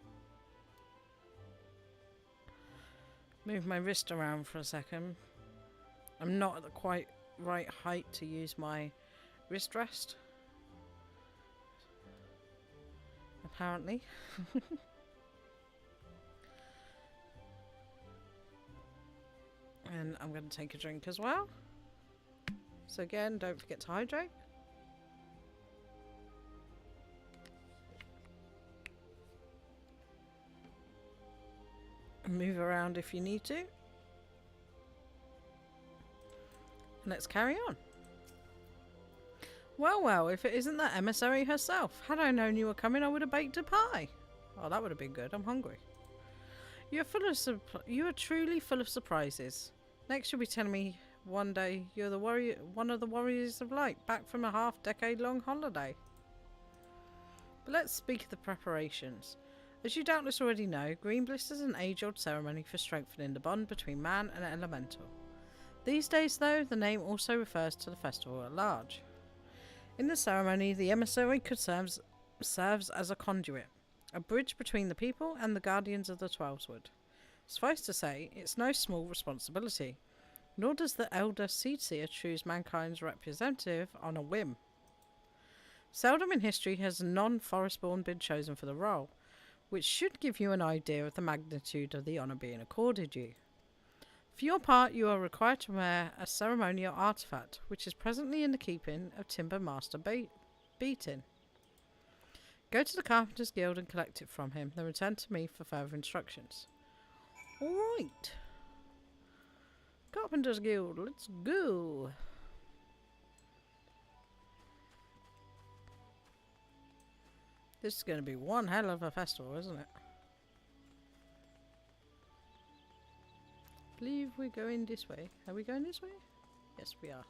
move my wrist around for a second. I'm not at the quite right height to use my wrist rest. Apparently. And I'm going to take a drink as well. So again, don't forget to hydrate. And move around if you need to. And let's carry on. Well, well, if it isn't that emissary herself. Had I known you were coming, I would have baked a pie. Oh, that would have been good. I'm hungry. You are truly full of surprises. Next, you'll be telling me one day you're the one of the warriors of light, back from a half-decade-long holiday. But let's speak of the preparations. As you doubtless already know, Green Blister is an age-old ceremony for strengthening the bond between man and elemental. These days, though, the name also refers to the festival at large. In the ceremony, the emissary serves as a conduit, a bridge between the people and the guardians of the Twelveswood. Suffice to say, it's no small responsibility, nor does the elder Seedseer choose mankind's representative on a whim. Seldom in history has a non-forestborn been chosen for the role, which should give you an idea of the magnitude of the honour being accorded you. For your part, you are required to wear a ceremonial artefact, which is presently in the keeping of Timber Master Beatin. Go to the Carpenter's Guild and collect it from him, then return to me for further instructions. Alright. Carpenter's Guild, let's go. This is going to be one hell of a festival, isn't it? I believe we're going this way. Are we going this way? Yes, we are.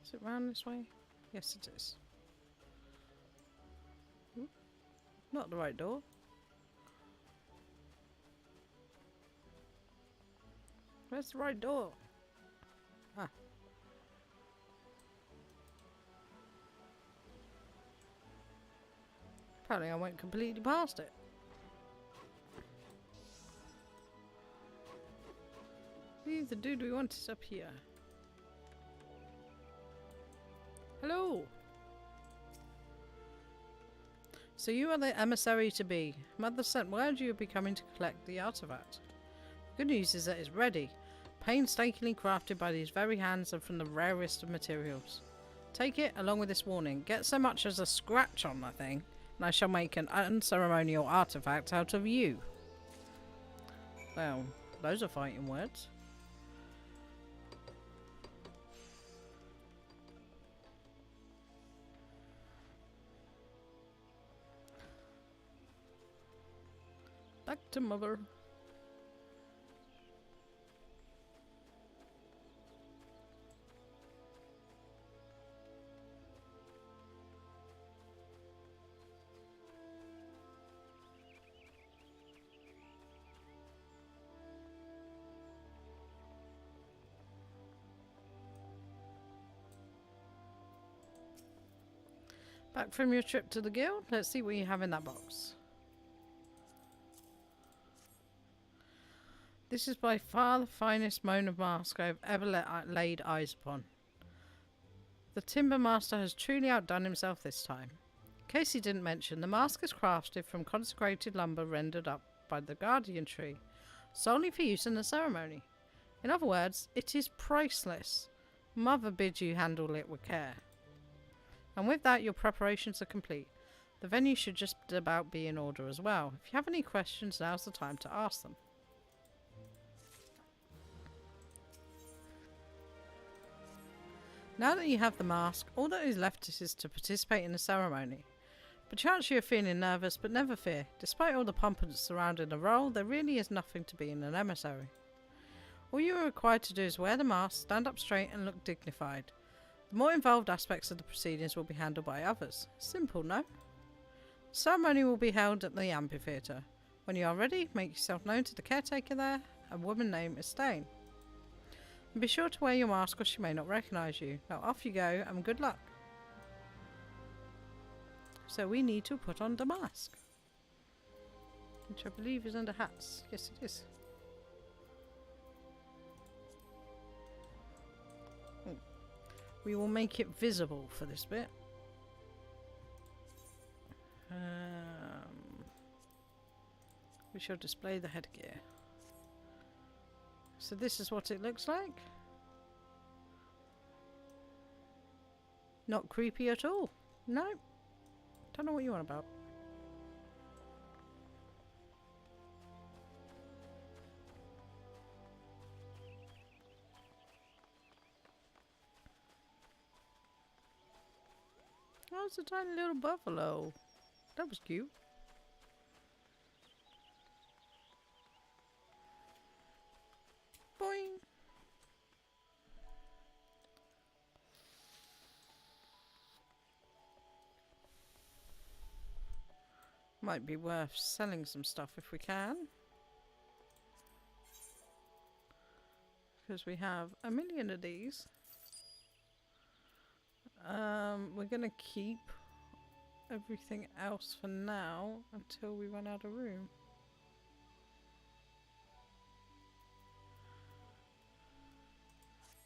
Is it round this way? Yes, it is. Ooh, not the right door. Where's the right door? Ah. Apparently I went completely past it. Leave the dude we want is up here. Hello! So you are the emissary to be. Mother sent word you would be coming to collect the artifact. Good news is that it's ready, painstakingly crafted by these very hands and from the rarest of materials. Take it along with this warning. Get so much as a scratch on that thing, and I shall make an unceremonial artifact out of you. Well, those are fighting words. Back to mother. Back from your trip to the guild, let's see what you have in that box. This is by far the finest Mona mask I have ever laid eyes upon. The Timber Master has truly outdone himself this time. In case he didn't mention, the mask is crafted from consecrated lumber rendered up by the Guardian Tree, solely for use in the ceremony. In other words, it is priceless. Mother bids you handle it with care. And with that, your preparations are complete. The venue should just about be in order as well. If you have any questions, now's the time to ask them. Now that you have the mask, all that is left is to participate in the ceremony. Perchance you are feeling nervous, but never fear. Despite all the pomp surrounding the role, there really is nothing to being an emissary. All you are required to do is wear the mask, stand up straight and look dignified. The more involved aspects of the proceedings will be handled by others. Simple, no? The ceremony will be held at the amphitheatre. When you are ready, make yourself known to the caretaker there, a woman named Estain. Be sure to wear your mask or she may not recognise you. Now off you go and good luck. So we need to put on the mask. Which I believe is under hats. Yes, it is. Oh. We will make it visible for this bit. We shall display the headgear. So this is what it looks like. Not creepy at all. No. Don't know what you're on about. Oh, it's a tiny little buffalo. That was cute. Boing. Might be worth selling some stuff if we can. Because we have a million of these. We're going to keep everything else for now until we run out of room.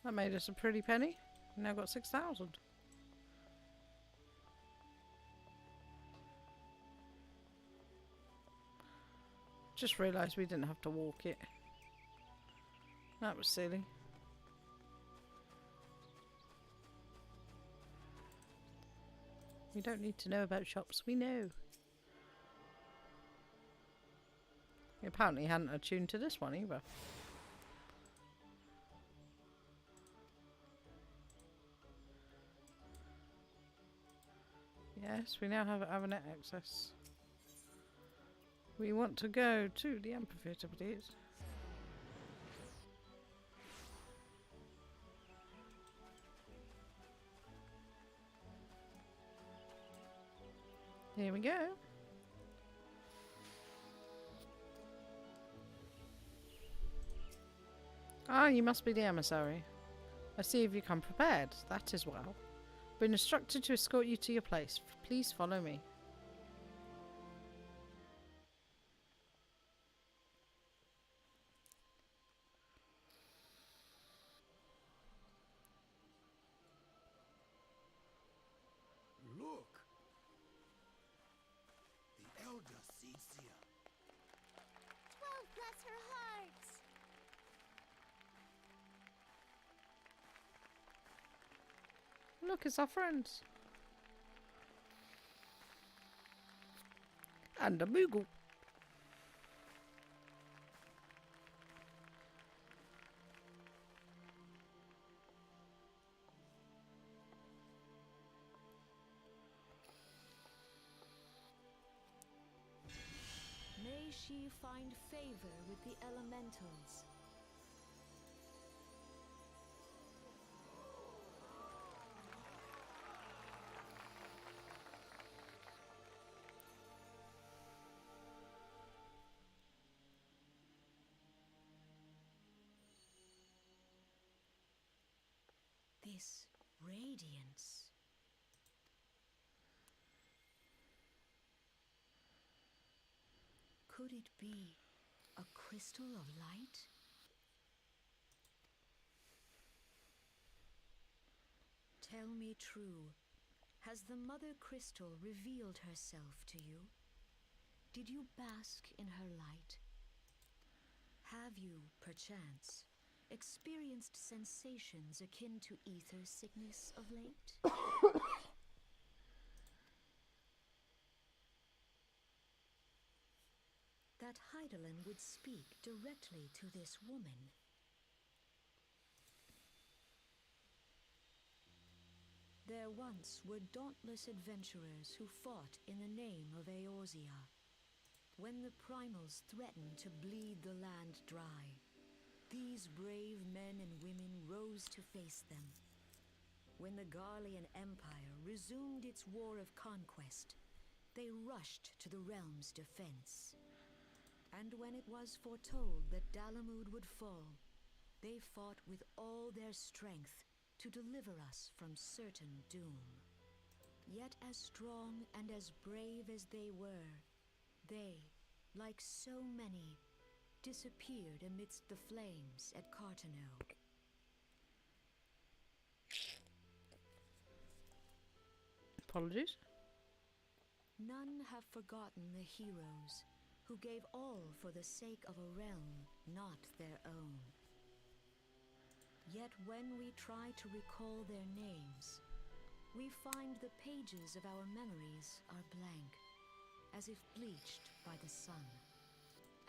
That made us a pretty penny. We've now got 6,000. Just realised we didn't have to walk it. That was silly. We don't need to know about shops, we know. We apparently hadn't attuned to this one either. Yes, we now have net access. We want to go to the amphitheatre, please. Here we go. Ah, you must be the emissary. I see you've come prepared. That is well. Been instructed to escort you to your place. Please follow me. Look! The elder Cecia. 12 bless her hearts! Look, it's our friends. And a Moogle. May she find favor with the elementals. This radiance. Could it be a crystal of light? Tell me true, has the Mother Crystal revealed herself to you? Did you bask in her light? Have you, perchance, experienced sensations akin to ether sickness of late? That Heidelin would speak directly to this woman. There once were dauntless adventurers who fought in the name of Eorzea. When the primals threatened to bleed the land dry, these brave men and women rose to face them. When the Garlean Empire resumed its war of conquest, they rushed to the realm's defense. And when it was foretold that Dalamud would fall, They fought with all their strength to deliver us from certain doom. Yet as strong and as brave as they were, they, like so many, disappeared amidst the flames at Cartano. Apologies. None have forgotten the heroes who gave all for the sake of a realm not their own. Yet when we try to recall their names, we find the pages of our memories are blank, as if bleached by the sun.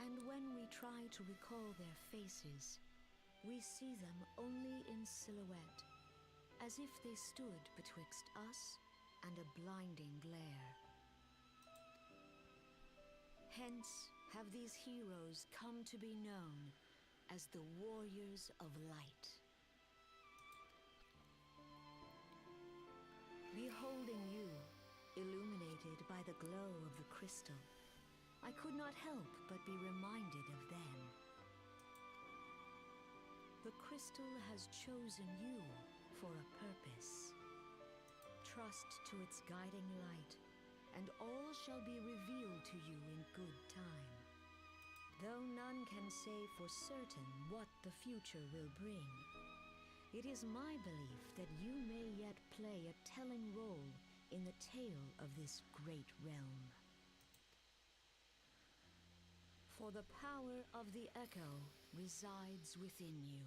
And when we try to recall their faces, we see them only in silhouette, as if they stood betwixt us and a blinding glare. Hence have these heroes come to be known as the Warriors of Light. Beholding you, illuminated by the glow of the crystal, I could not help but be reminded of them. The crystal has chosen you for a purpose. Trust to its guiding light, and all shall be revealed to you in good time. Though none can say for certain what the future will bring, it is my belief that you may yet play a telling role in the tale of this great realm. For the power of the echo resides within you.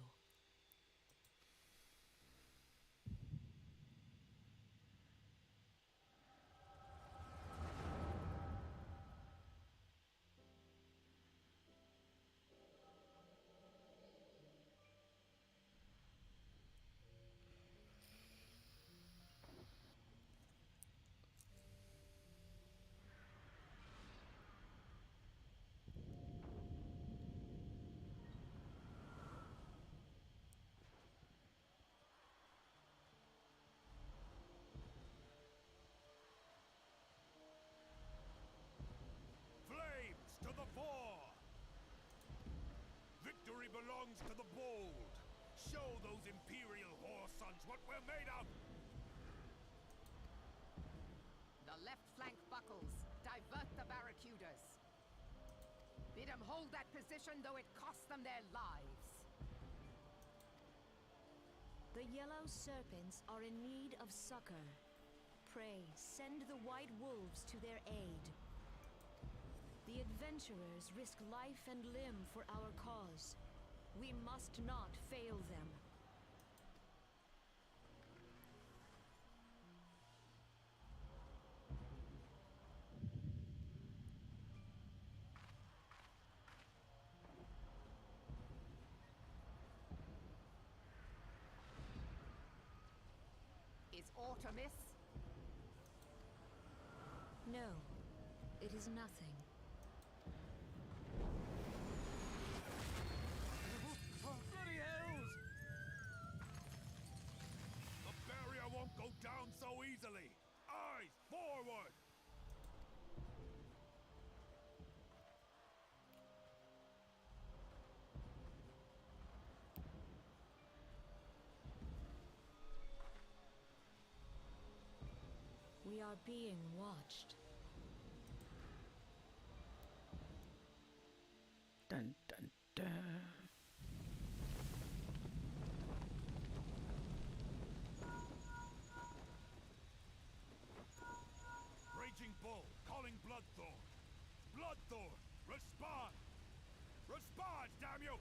Flames to the fore! Victory belongs to the bold. Show those Imperial whore sons what we're made of! The left flank buckles. Divert the barracudas. Bid them hold that position, though it costs them their lives. The yellow serpents are in need of succor. Pray, send the white wolves to their aid. The adventurers risk life and limb for our cause. We must not fail them. Is aught amiss? No, it is nothing. Bloody hells! The barrier won't go down so easily! Eyes forward! We are being watched. Dun dun dun. Raging Bull, calling Bloodthorn! Bloodthorn, respond! Respond, damn you!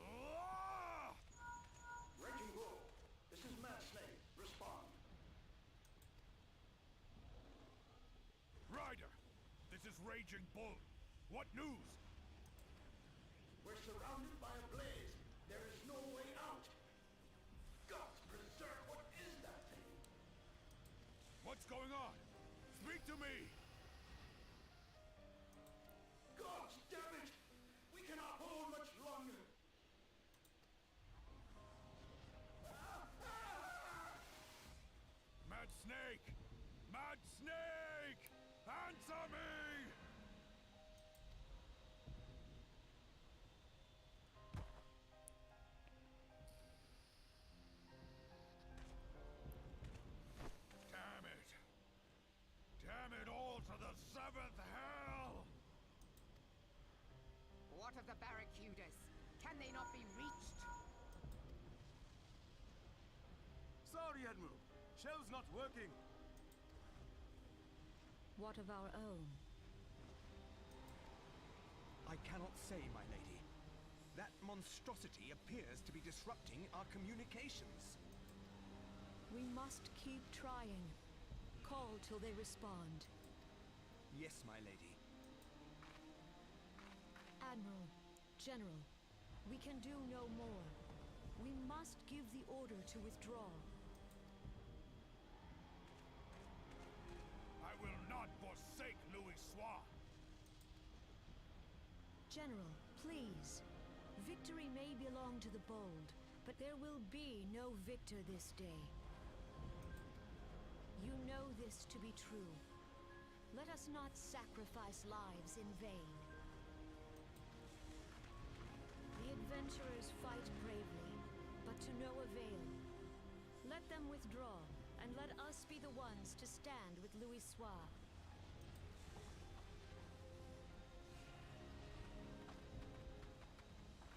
Ah! Raging Bull, this is Mad Snake. Respond. Ryder, this is Raging Bull. What news? We're surrounded by a blaze. There is no way out. Gods preserve, what is that thing? What's going on? Speak to me! Gods damn it! We cannot hold much longer. Snake! Mad Snake! Answer me! Damn it! Damn it all to the seventh hell! What of the barracudas? Can they not be reached? Sorry, Admiral. Shell's not working. What of our own? I cannot say, my lady. That monstrosity appears to be disrupting our communications. We must keep trying. Call till they respond. Yes, my lady. Admiral, General, we can do no more. We must give the order to withdraw. I will not forsake Louis Soir. General, please. Victory may belong to the bold, but there will be no victor this day. You know this to be true. Let us not sacrifice lives in vain. The adventurers fight bravely, but to no avail. Let them withdraw, and let us be the ones to stand with Louis Soir.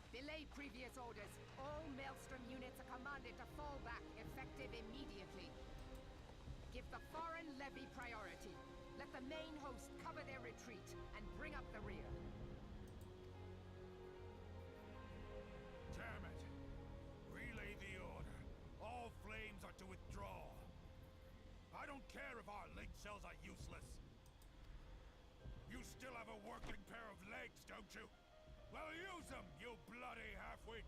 Belay previous orders. All Maelstrom units are commanded to fall back, effective immediately. Give the foreign levy priority. Let the main host cover their retreat and bring up the rear. Damn it! Relay the order. All flames are to withdraw. I don't care if our link cells are useless. You still have a working pair of legs, don't you? Well, use them, you bloody half-wit!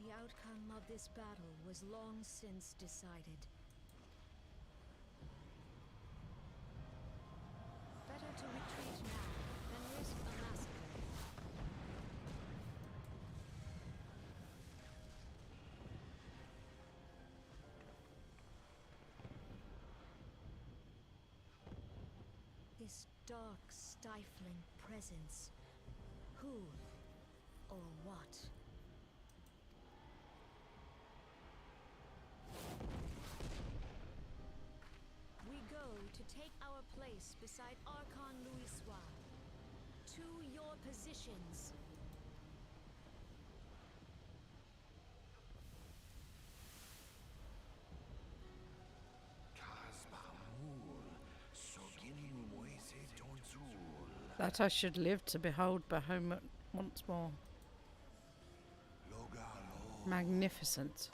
The outcome of this battle was long since decided. Better to retreat now than risk a massacre. This dark, stifling presence. Who or what? We go to take our place beside Archon Louis Soir. To your positions. That I should live to behold Bahamut once more. Magnificent.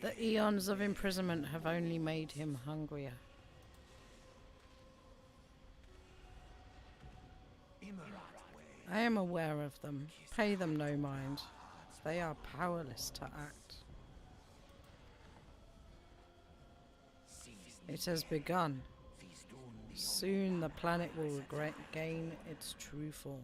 The eons of imprisonment have only made him hungrier. I am aware of them. Pay them no mind. They are powerless to act. It has begun. Soon the planet will gain its true form.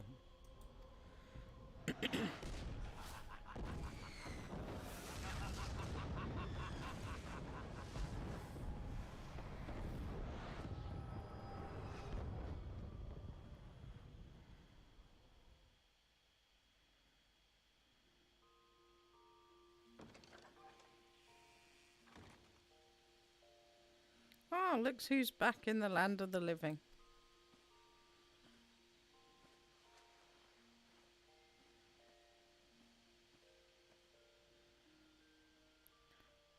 Ah, look who's back in the land of the living.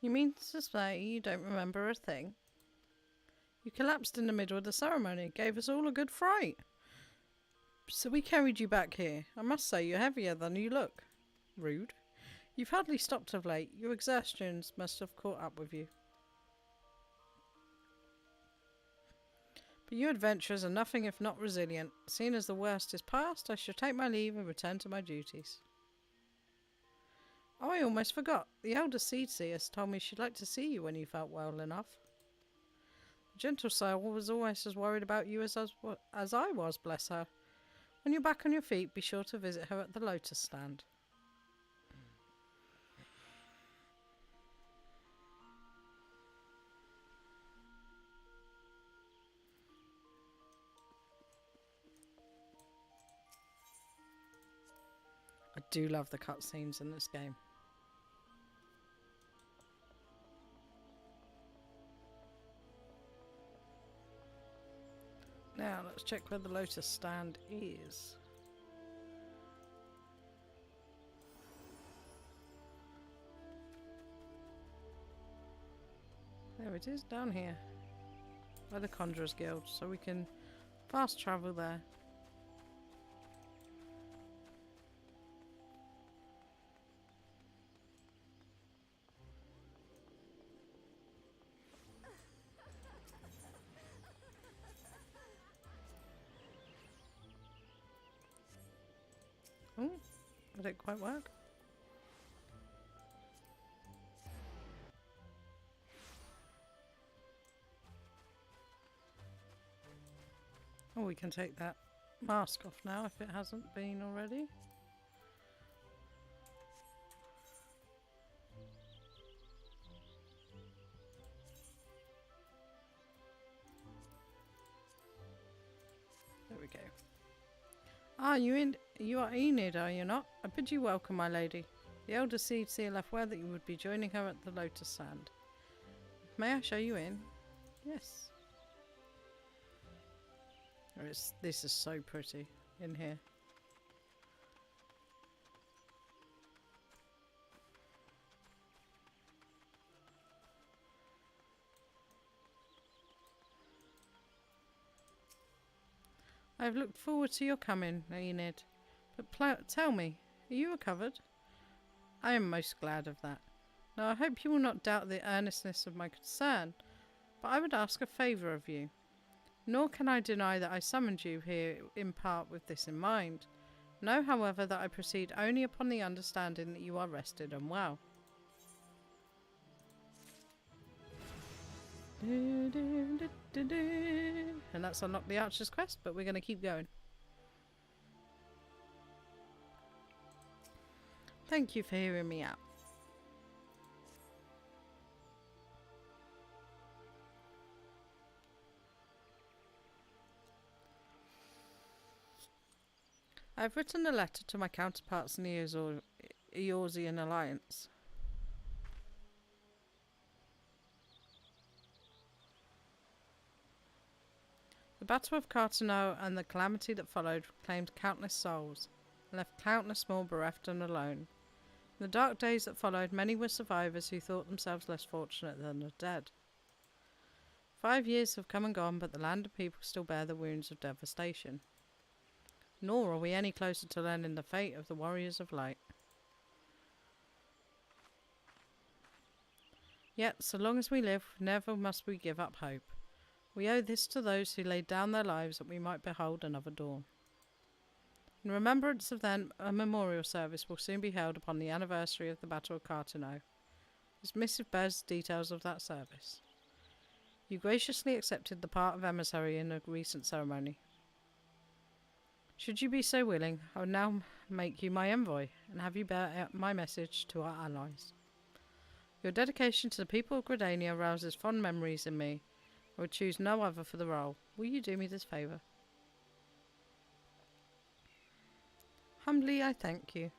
You mean to say you don't remember a thing? You collapsed in the middle of the ceremony, gave us all a good fright. So we carried you back here. I must say you're heavier than you look. Rude. You've hardly stopped of late. Your exertions must have caught up with you. But you adventurers are nothing if not resilient. Seeing as the worst is past, I shall take my leave and return to my duties. Oh, I almost forgot. The elder Seed Seers told me she'd like to see you when you felt well enough. The gentle soul was always as worried about you as I was, bless her. When you're back on your feet, be sure to visit her at the Lotus stand. I do love the cutscenes in this game. Now, let's check where the Lotus stand is. There it is, down here. By the Conjurers Guild, so we can fast travel there. Oh, did it quite work? Oh, we can take that mask off now if it hasn't been already. There we go. Ah, you are Enid, are you not? I bid you welcome, my lady. The elder Seed Seer left word that you would be joining her at the Lotus Sand. May I show you in? Yes. This is so pretty in here. I have looked forward to your coming, Enid. But tell me, are you recovered? I am most glad of that. Now I hope you will not doubt the earnestness of my concern, but I would ask a favour of you. Nor can I deny that I summoned you here in part with this in mind. Know, however, that I proceed only upon the understanding that you are rested and well. And that's unlocked the Archer's quest, but we're going to keep going. Thank you for hearing me out. I have written a letter to my counterparts in the Eorzean Alliance. The Battle of Carteneau and the calamity that followed claimed countless souls, and left countless more bereft and alone. In the dark days that followed, many were survivors who thought themselves less fortunate than the dead. 5 years have come and gone, but the land and people still bear the wounds of devastation. Nor are we any closer to learning the fate of the Warriors of Light. Yet, so long as we live, never must we give up hope. We owe this to those who laid down their lives that we might behold another dawn. In remembrance of them, a memorial service will soon be held upon the anniversary of the Battle of Carteneau. This missive bears details of that service. You graciously accepted the part of emissary in a recent ceremony. Should you be so willing, I will now make you my envoy, and have you bear out my message to our allies. Your dedication to the people of Gridania rouses fond memories in me. I would choose no other for the role. Will you do me this favour? Humbly I thank you.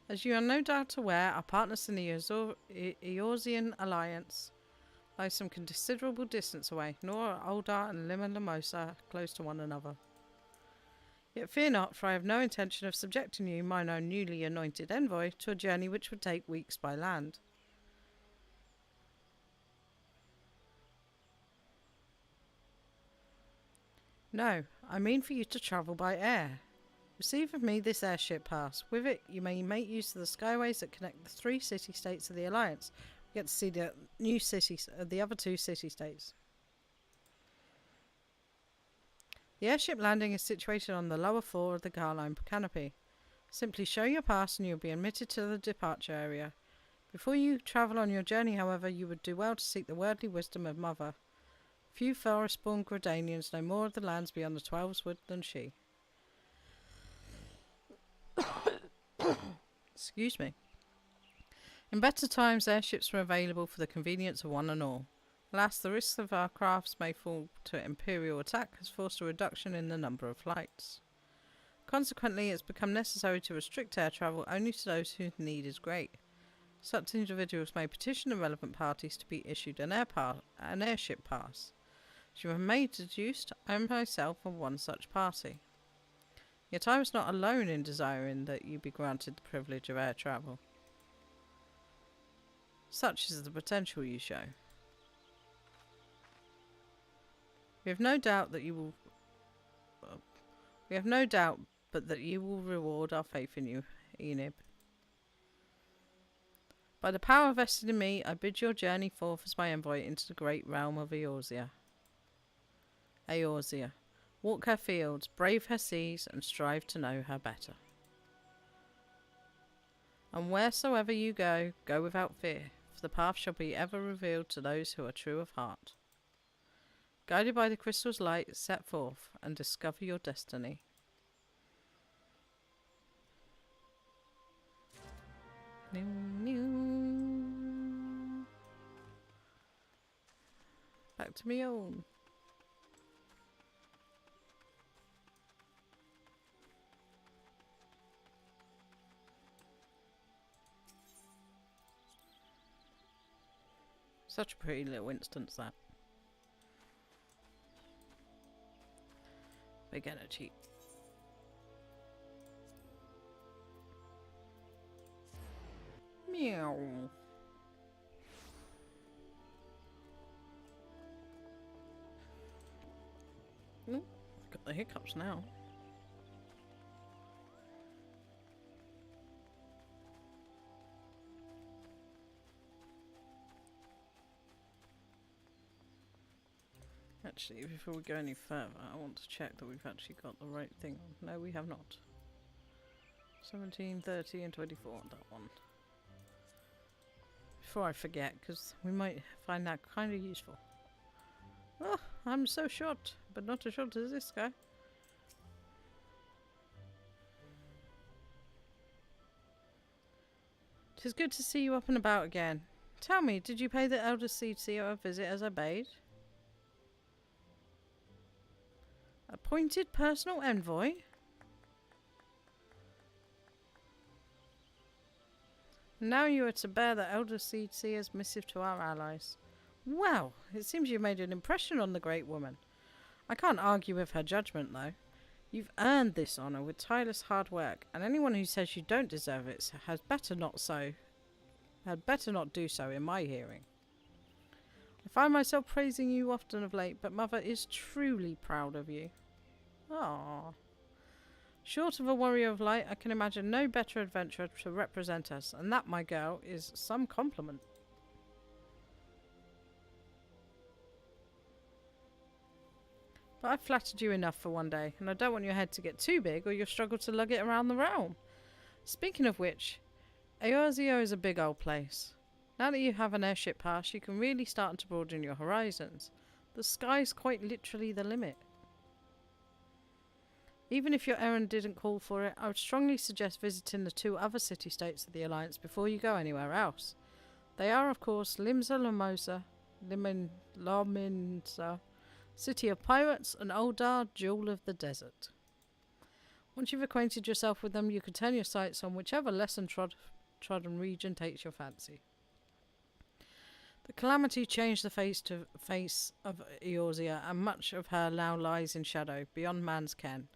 As you are no doubt aware, our partners in the Eorzean Alliance lie some considerable distance away, nor are Uldar and Limalamosa close to one another. Yet fear not, for I have no intention of subjecting you, mine own newly anointed envoy, to a journey which would take weeks by land. No, I mean for you to travel by air. Receive of me this airship pass. With it, you may make use of the skyways that connect the 3 city-states of the Alliance. You get to see the new cities, the other 2 city-states. The airship landing is situated on the lower floor of the Garline canopy. Simply show your pass and you'll be admitted to the departure area. Before you travel on your journey, however, you would do well to seek the worldly wisdom of Mother. Few forest-born Gridanians know more of the lands beyond the 12's wood than she. Excuse me. In better times, airships were available for the convenience of one and all. Alas, the risks of our crafts may fall to imperial attack has forced a reduction in the number of flights. Consequently, it's become necessary to restrict air travel only to those whose need is great. Such individuals may petition the relevant parties to be issued an airship pass. As you have made deduced, I am myself of one such party. Yet I was not alone in desiring that you be granted the privilege of air travel. Such is the potential you show. We have no doubt but that you will reward our faith in you, Enib. By the power vested in me, I bid your journey forth as my envoy into the great realm of Eorzea. Walk her fields, brave her seas, and strive to know her better. And wheresoever you go, go without fear, for the path shall be ever revealed to those who are true of heart. Guided by the crystal's light, set forth and discover your destiny. Back to me own. Such a pretty little instance, that. We're gonna cheat. Meow. Ooh, got the hiccups now. Actually, before we go any further, I want to check that we've actually got the right thing on. No, we have not. 17, 30 and 24 on that one. Before I forget, because we might find that kind of useful. Oh, I'm so short, but not as short as this guy. Tis good to see you up and about again. Tell me, did you pay the Elder Seer a visit as I bade? Appointed personal envoy? Now you are to bear the Elder Seer's missive to our allies. Well, it seems you've made an impression on the great woman. I can't argue with her judgment, though. You've earned this honour with tireless hard work, and anyone who says you don't deserve it had better not do so in my hearing. I find myself praising you often of late, but Mother is truly proud of you. Ah. Short of a warrior of light, I can imagine no better adventurer to represent us, and that, my girl, is some compliment. But I've flattered you enough for one day, and I don't want your head to get too big, or you'll struggle to lug it around the realm. Speaking of which, Eorzea is a big old place. Now that you have an airship pass, you can really start to broaden your horizons. The sky's quite literally the limit. Even if your errand didn't call for it, I would strongly suggest visiting the 2 other city-states of the Alliance before you go anywhere else. They are, of course, Liminza, City of Pirates, and Uldar, Jewel of the Desert. Once you've acquainted yourself with them, you can turn your sights on whichever less trodden region takes your fancy. The calamity changed the face of Eorzea, and much of her now lies in shadow, beyond man's ken.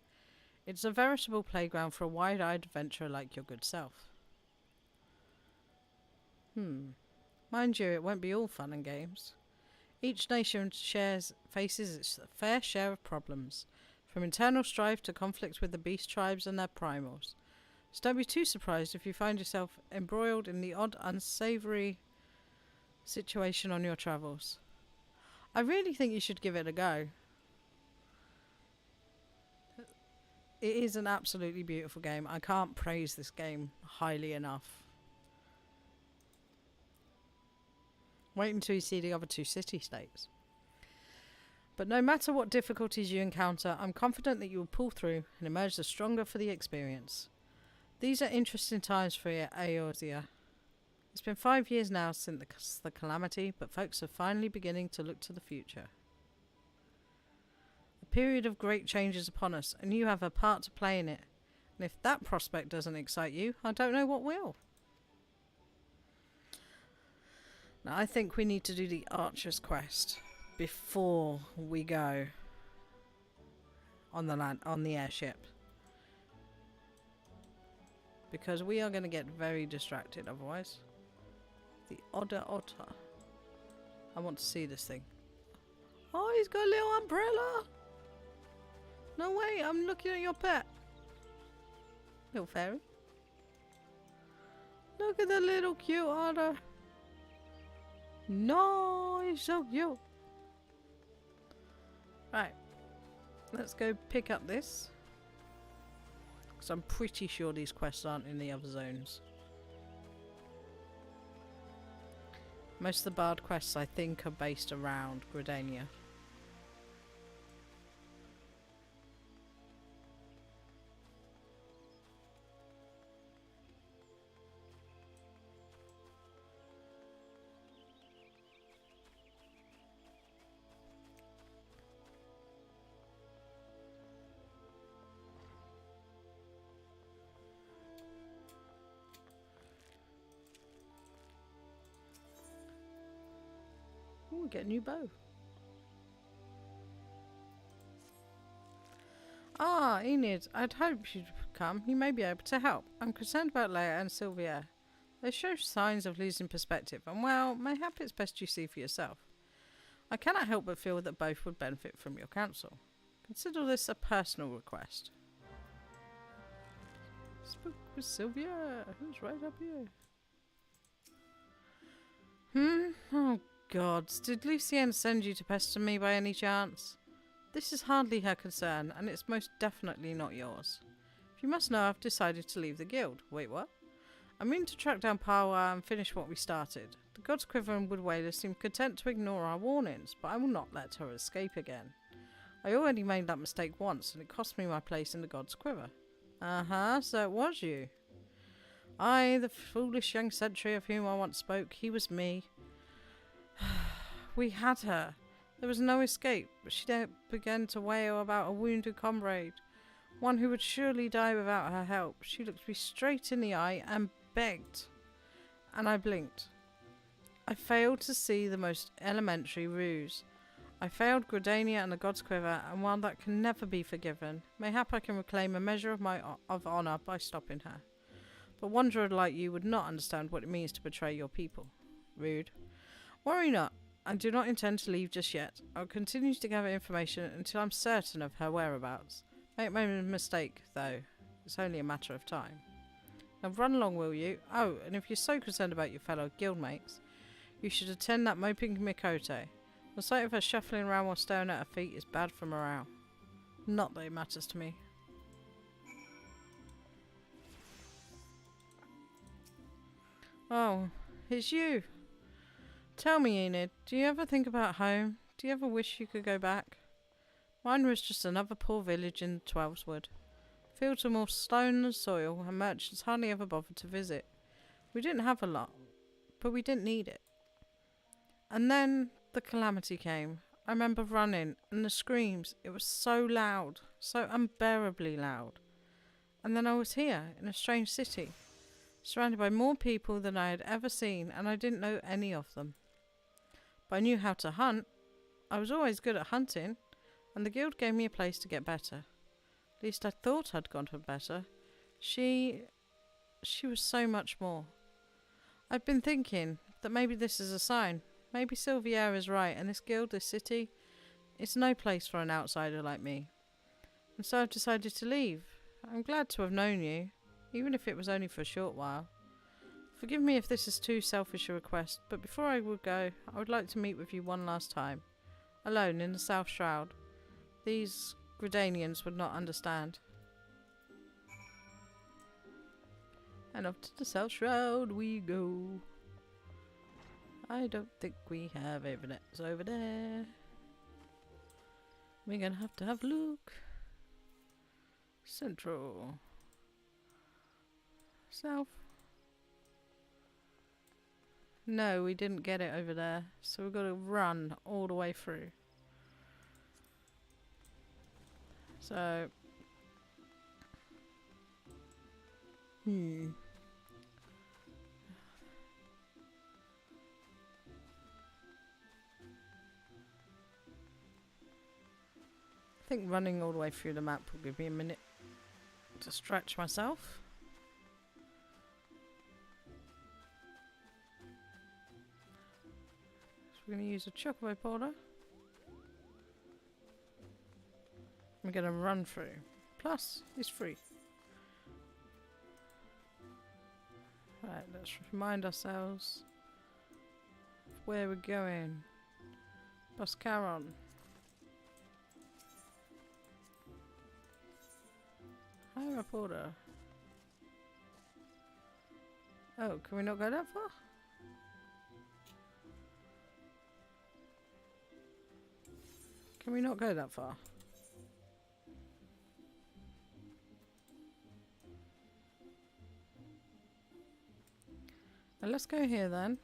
It's a veritable playground for a wide-eyed adventurer like your good self. Mind you, it won't be all fun and games. Each nation faces its fair share of problems, from internal strife to conflict with the beast tribes and their primals. So don't be too surprised if you find yourself embroiled in the odd, unsavoury situation on your travels. I really think you should give it a go. It is an absolutely beautiful game. I can't praise this game highly enough. Wait until you see the other 2 city-states. But no matter what difficulties you encounter, I'm confident that you will pull through and emerge the stronger for the experience. These are interesting times for Eorzea. It's been 5 years now since the calamity, but folks are finally beginning to look to the future. A period of great change is upon us, and you have a part to play in it. And if that prospect doesn't excite you, I don't know what will. Now, I think we need to do the Archer's quest before we go on the airship. Because we are going to get very distracted otherwise. The Otter. I want to see this thing. Oh, he's got a little umbrella. No way, I'm looking at your pet. Little fairy. Look at the little cute otter. No, he's so cute. Right. Let's go pick up this. Because I'm pretty sure these quests aren't in the other zones. Most of the Bard quests, I think, are based around Gridania. Ooh, get a new bow. Ah, Enid, I'd hoped you'd come. You may be able to help. I'm concerned about Leia and Sylvia. They show signs of losing perspective, and well, mayhap it's best you see for yourself. I cannot help but feel that both would benefit from your counsel. Consider this a personal request. Spoke with Sylvia, who's right up here. Oh God, did Lucienne send you to pester me by any chance? This is hardly her concern, and it's most definitely not yours. If you must know, I've decided to leave the guild. Wait, what? I mean to track down Parwa and finish what we started. The God's Quiver and Woodwailer seem content to ignore our warnings, but I will not let her escape again. I already made that mistake once, and it cost me my place in the God's Quiver. Uh-huh, so it was you. I, the foolish young sentry of whom I once spoke, he was me. We had her. There was no escape, but she began to wail about a wounded comrade, one who would surely die without her help. She looked me straight in the eye and begged, and I blinked. I failed to see the most elementary ruse. I failed Gridania and the God's Quiver, and while that can never be forgiven, mayhap I can reclaim a measure of honour by stopping her. But wanderer like you would not understand what it means to betray your people. Rude. Worry not. I do not intend to leave just yet. I will continue to gather information until I'm certain of her whereabouts. Make no mistake, though. It's only a matter of time. Now run along, will you? Oh, and if you're so concerned about your fellow guildmates, you should attend that moping Mikote. The sight of her shuffling around while staring at her feet is bad for morale. Not that it matters to me. Oh, it's you. Tell me, Enid, do you ever think about home? Do you ever wish you could go back? Mine was just another poor village in Twelveswood. Fields were more stone than soil, and merchants hardly ever bothered to visit. We didn't have a lot, but we didn't need it. And then the calamity came. I remember running, and the screams. It was so loud, so unbearably loud. And then I was here, in a strange city, surrounded by more people than I had ever seen, and I didn't know any of them. But I knew how to hunt. I was always good at hunting, and the guild gave me a place to get better. At least I thought I'd gotten better. She was so much more. I've been thinking that maybe this is a sign. Maybe Sylvia is right, and this guild, this city, it's no place for an outsider like me. And so I've decided to leave. I'm glad to have known you, even if it was only for a short while. Forgive me if this is too selfish a request, but before I would go, I would like to meet with you one last time. Alone in the South Shroud. These Gridanians would not understand. And off to the South Shroud we go. I don't think we have evidence over there. We're gonna have to have a look. Central. South. No, we didn't get it over there. So we've got to run all the way through. So... I think running all the way through the map will give me a minute to stretch myself. So we're going to use a chocobo porter. We're going to run through. Plus, it's free. Right, let's remind ourselves of where we're going. Buscaron. Hi, reporter. Oh, can we not go that far? Can we not go that far? Well, let's go here then.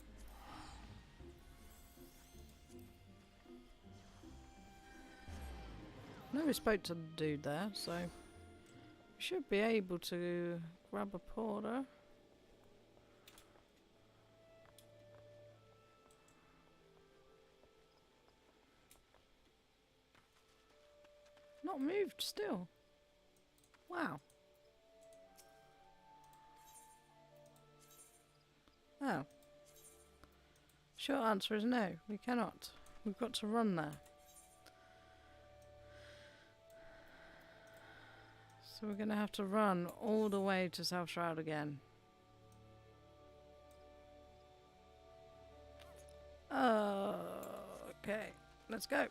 No, we spoke to the dude there, so we should be able to grab a porter. Not moved still. Wow. Oh. Short answer is no, we cannot. We've got to run there. So we're going to have to run all the way to South Shroud again. Okay, let's go.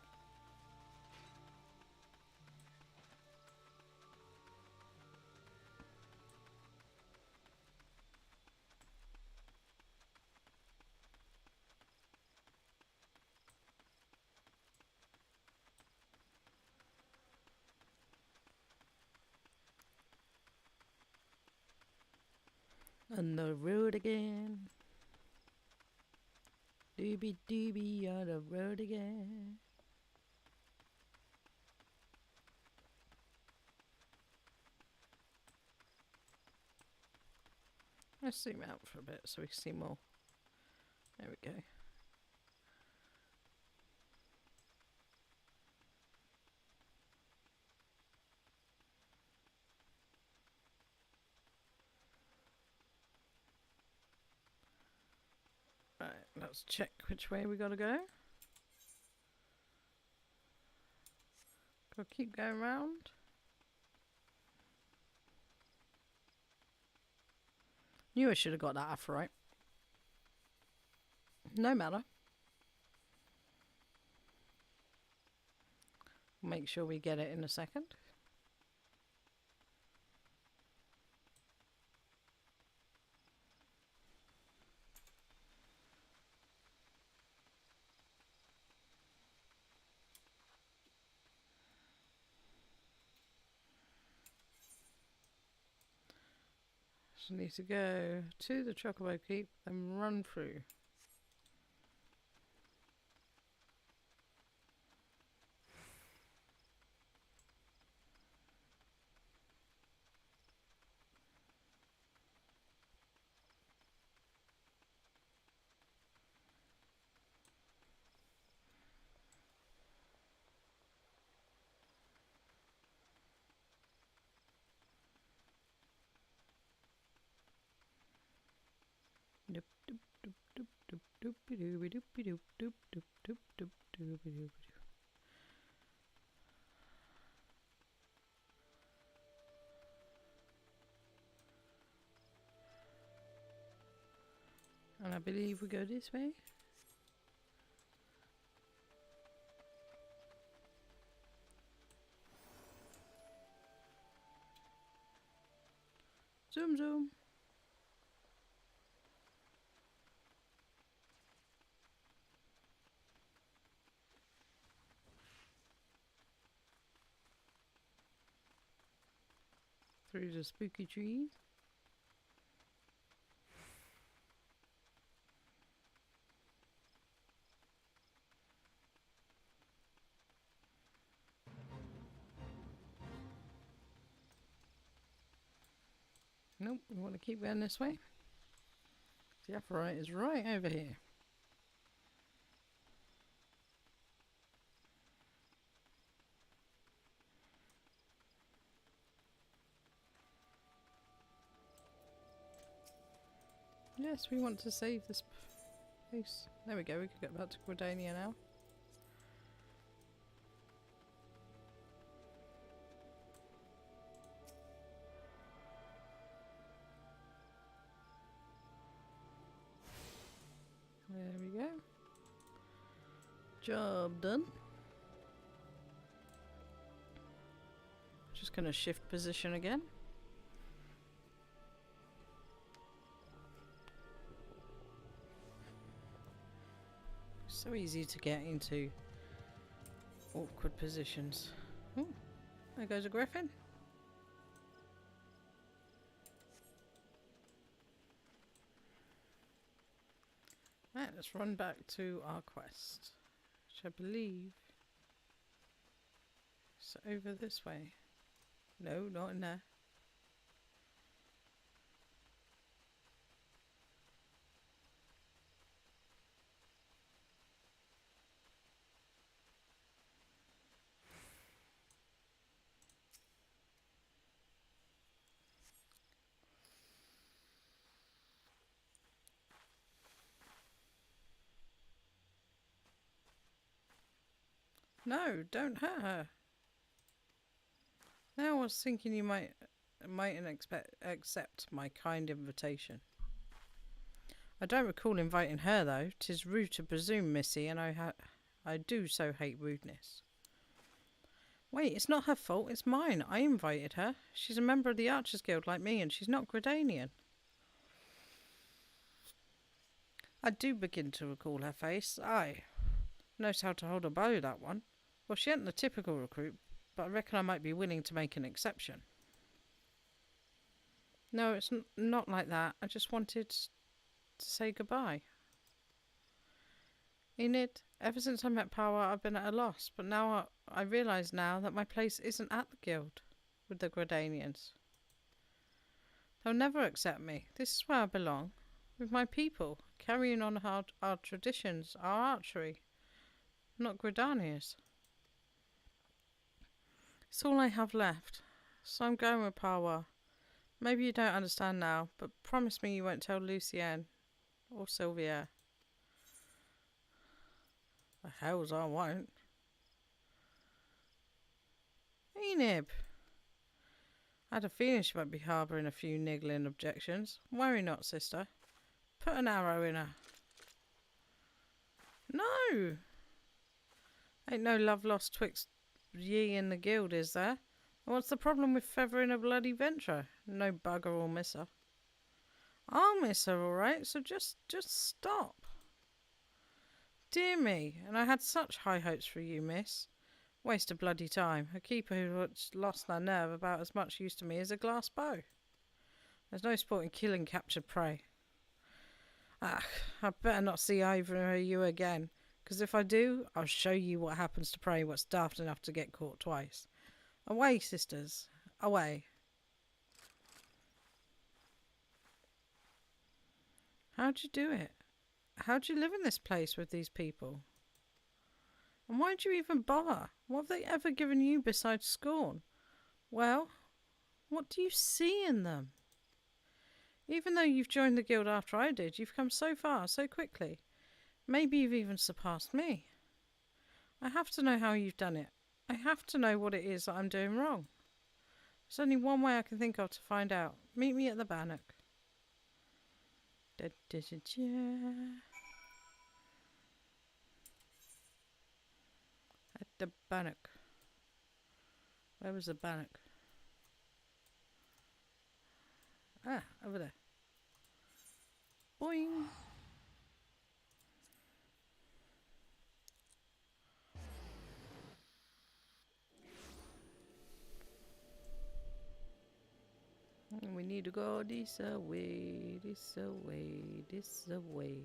On the road again. Doobie doobie on the road again. Let's zoom out for a bit so we can see more. There we go. Right, let's check which way we gotta go. Gotta keep going round. Knew I should have got that off right. No matter. Make sure we get it in a second. So need to go to the Chocobo Keep and run through. Doop doop doop doop doop doopy doopy doopy doop doop doop doop doop doopy doopy doop. And I believe we go this way. Zoom zoom. Through the spooky trees. Nope, we want to keep going this way. The Aphrodite is right over here. Yes, we want to save this place. There we go, we can get back to Gridania now. There we go. Job done. Just gonna shift position again. So easy to get into awkward positions. Ooh, there goes a griffin. Right, let's run back to our quest, which I believe is over this way. No, not in there. No, don't hurt her. Now I was thinking you mightn't accept my kind invitation. I don't recall inviting her though. 'Tis rude to presume, Missy, and I do so hate rudeness. Wait, it's not her fault, it's mine. I invited her. She's a member of the Archers Guild like me, and she's not Gridanian. I do begin to recall her face. Aye. Knows how to hold a bow, that one. Well, she ain't the typical recruit, but I reckon I might be willing to make an exception. No, it's not like that. I just wanted to say goodbye. Enid, ever since I met Power, I've been at a loss, but now I realise now that my place isn't at the guild with the Gridanians. They'll never accept me. This is where I belong, with my people, carrying on our traditions, our archery, not Gridania's. It's all I have left, so I'm going with Power. Maybe you don't understand now, but promise me you won't tell Lucienne or Sylvia. The hells I won't. Enid! I had a feeling she might be harbouring a few niggling objections. Worry not, sister. Put an arrow in her. No! Ain't no love lost twixt ye and the guild, is there? And what's the problem with feathering a bloody venture? No bugger will miss her. I'll miss her, all right, so just stop. Dear me, and I had such high hopes for you, miss. Waste of bloody time. A keeper who's lost their nerve about as much use to me as a glass bow. There's no sport in killing captured prey. Ah, I better not see either of you again, because if I do, I'll show you what happens to prey what's daft enough to get caught twice. Away, sisters, away. How'd you do it? How'd you live in this place with these people? And why'd you even bother? What have they ever given you besides scorn? Well, what do you see in them? Even though you've joined the guild after I did, you've come so far, so quickly. Maybe you've even surpassed me. I have to know how you've done it. I have to know what it is that I'm doing wrong. There's only one way I can think of to find out. Meet me at the bannock. At the bannock. Where was the bannock? Ah, over there. Boing. We need to go this way, this way, this way.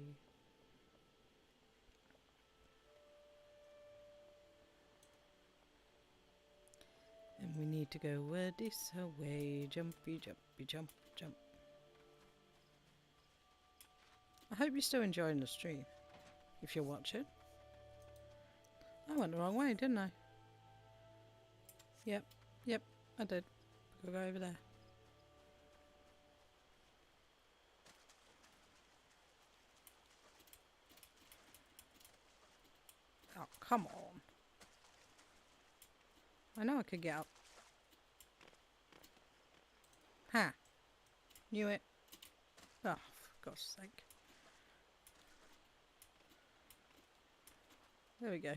And we need to go this way. Jumpy, jumpy, jump, jump. I hope you're still enjoying the stream, if you're watching. I went the wrong way, didn't I? Yep, I did. We'll go over there. Oh, come on. I know I could get up. Ha! Knew it. Oh, for God's sake. There we go.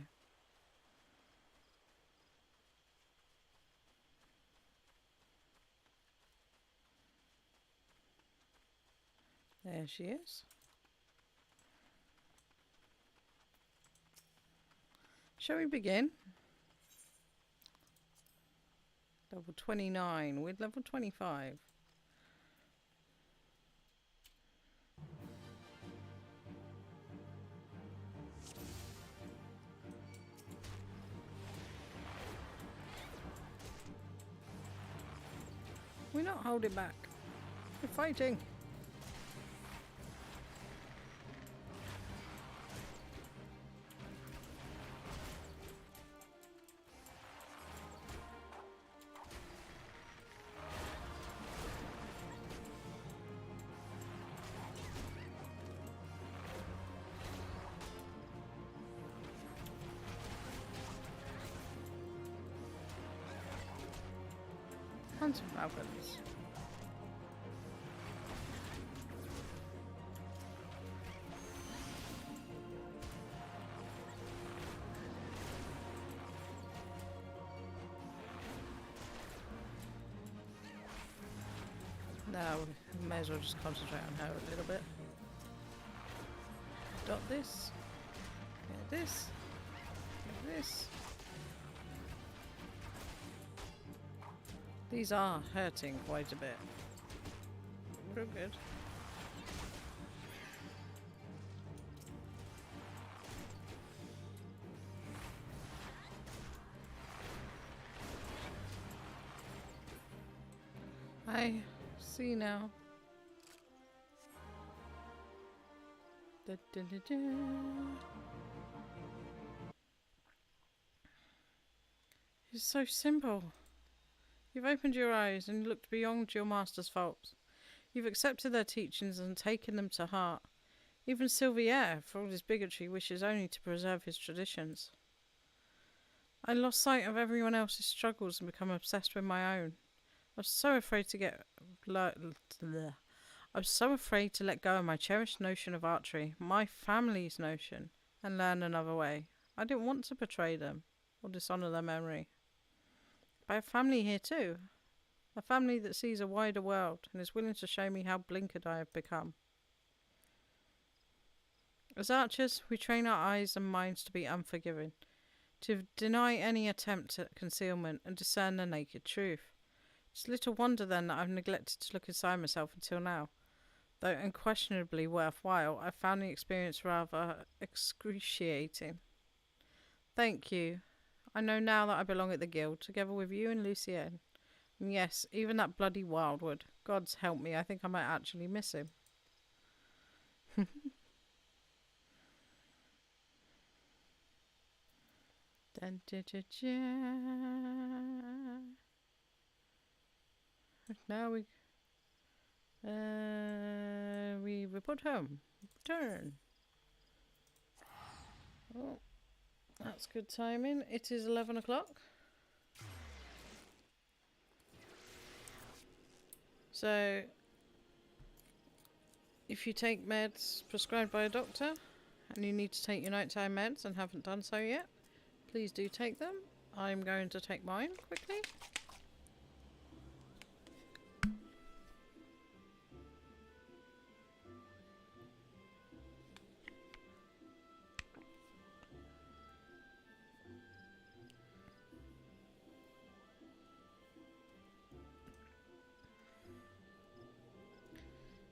There she is. Shall we begin? Level 29 with level 25. We're not holding back. We're fighting. Tons of falcons. Now we may as well just concentrate on her a little bit. Dot this. Get this. Get this. These are hurting quite a bit. Real good. I see now. Da, da, da, da. It's so simple. You've opened your eyes and looked beyond your master's faults. You've accepted their teachings and taken them to heart. Even Sylvier, for all his bigotry, wishes only to preserve his traditions. I lost sight of everyone else's struggles and become obsessed with my own. I was so afraid to let go of my cherished notion of archery, my family's notion, and learn another way. I didn't want to betray them or dishonour their memory. But I have family here too. A family that sees a wider world and is willing to show me how blinkered I have become. As archers, we train our eyes and minds to be unforgiving, to deny any attempt at concealment and discern the naked truth. It's little wonder then that I've neglected to look inside myself until now. Though unquestionably worthwhile, I found the experience rather excruciating. Thank you. I know now that I belong at the guild, together with you and Lucien. And yes, even that bloody Wildwood. God's help me, I think I might actually miss him. Dun, dun, dun, dun. Now we report home. Return. Oh, that's good timing. It is 11 o'clock. So, if you take meds prescribed by a doctor and you need to take your nighttime meds and haven't done so yet, please do take them. I'm going to take mine quickly.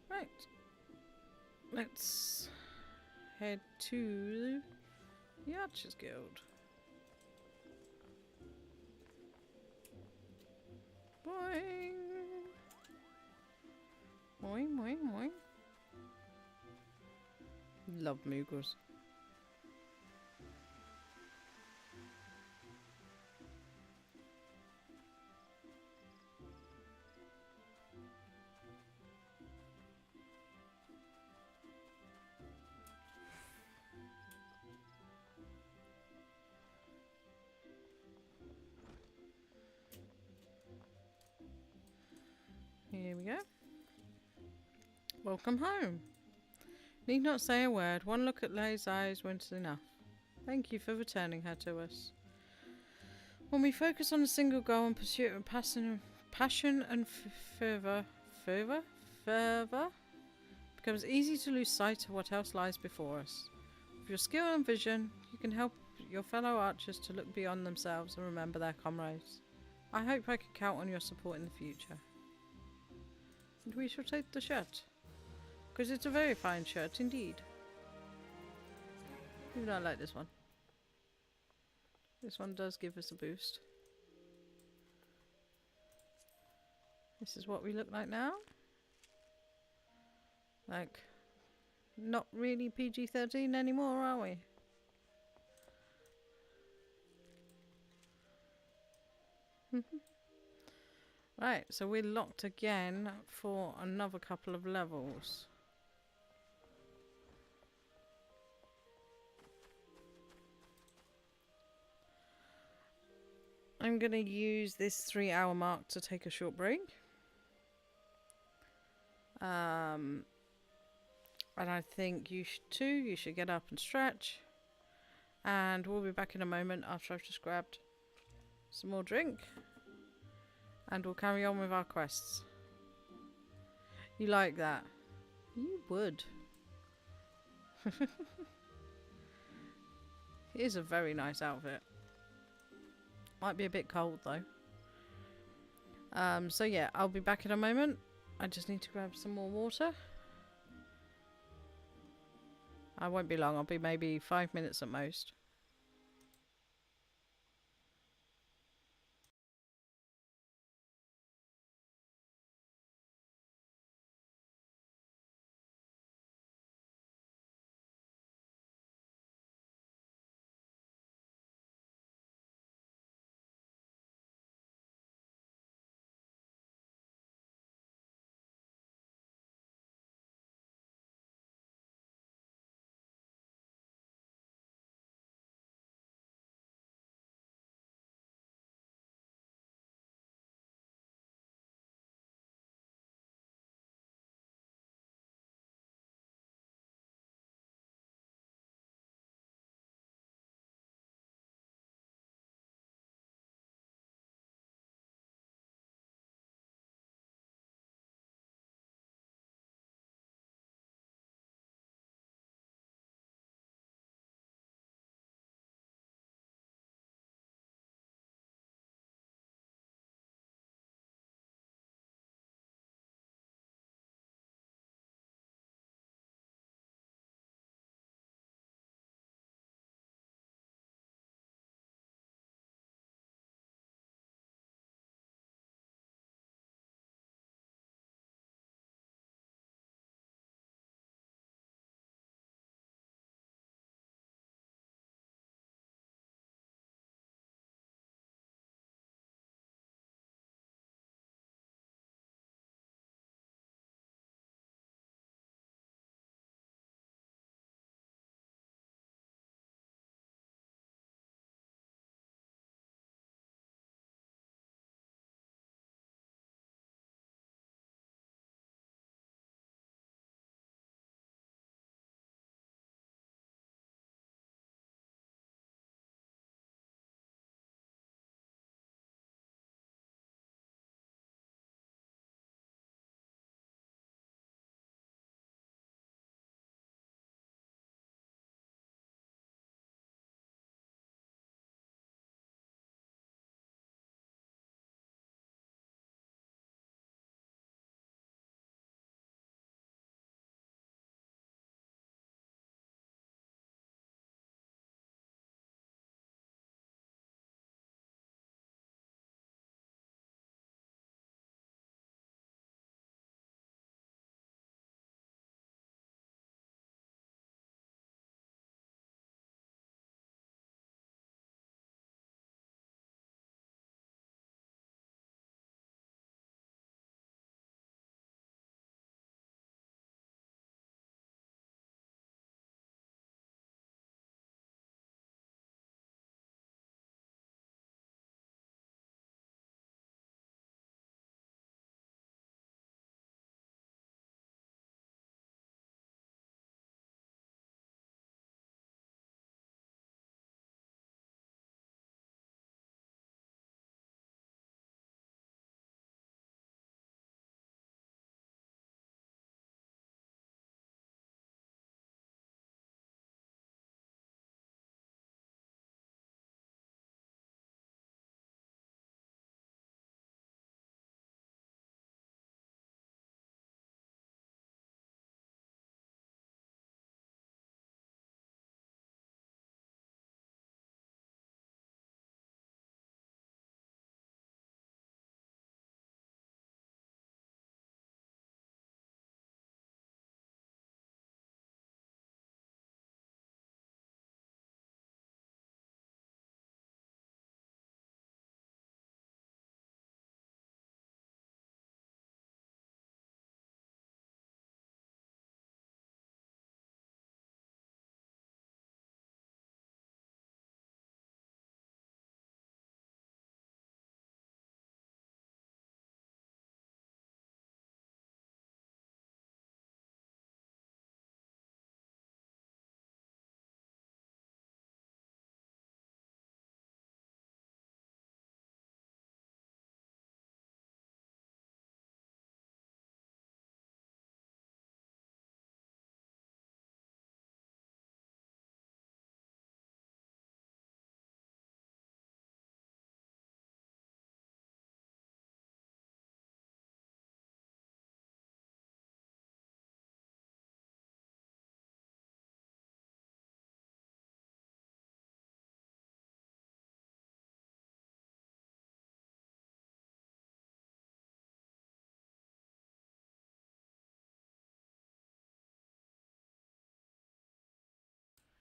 Right, let's head to the Archers Guild. Boing! Boing, boing, boing. Love Moogles. Here we go. Welcome home. Need not say a word. One look at Lay's eyes was enough. Thank you for returning her to us. When we focus on a single goal and pursue it with passion and fervour, it becomes easy to lose sight of what else lies before us. With your skill and vision, you can help your fellow archers to look beyond themselves and remember their comrades. I hope I can count on your support in the future. And we shall take the shirt, because it's a very fine shirt indeed. Even though I like this one. This one does give us a boost. This is what we look like now. Like, not really PG-13 anymore, are we? Right, so we're locked again for another couple of levels. I'm going to use this 3-hour mark to take a short break. And I think you should too. You should get up and stretch. And we'll be back in a moment after I've just grabbed some more drink. And we'll carry on with our quests. You like that? You would. It is a very nice outfit. Might be a bit cold though. So yeah, I'll be back in a moment. I just need to grab some more water. I won't be long. I'll be maybe 5 minutes at most.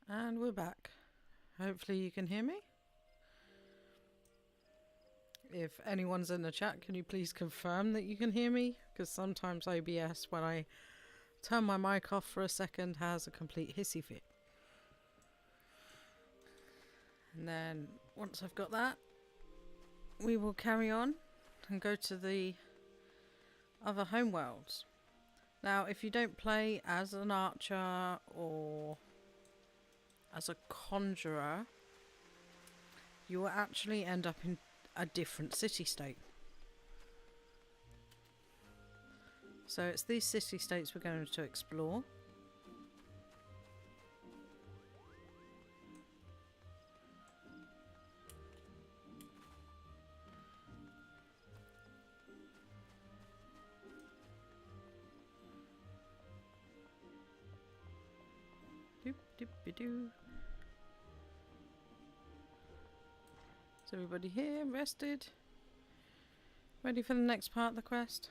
And we're back. Hopefully you can hear me. If anyone's in the chat, can you please confirm that you can hear me? Because sometimes OBS, when I turn my mic off for a second, has a complete hissy fit. And then once I've got that, we will carry on and go to the other homeworlds. Now, if you don't play as an archer or as a conjurer, you will actually end up in a different city-state. So it's these city-states we're going to explore. Doop-doop-a-doo. Is everybody here? Rested? Ready for the next part of the quest?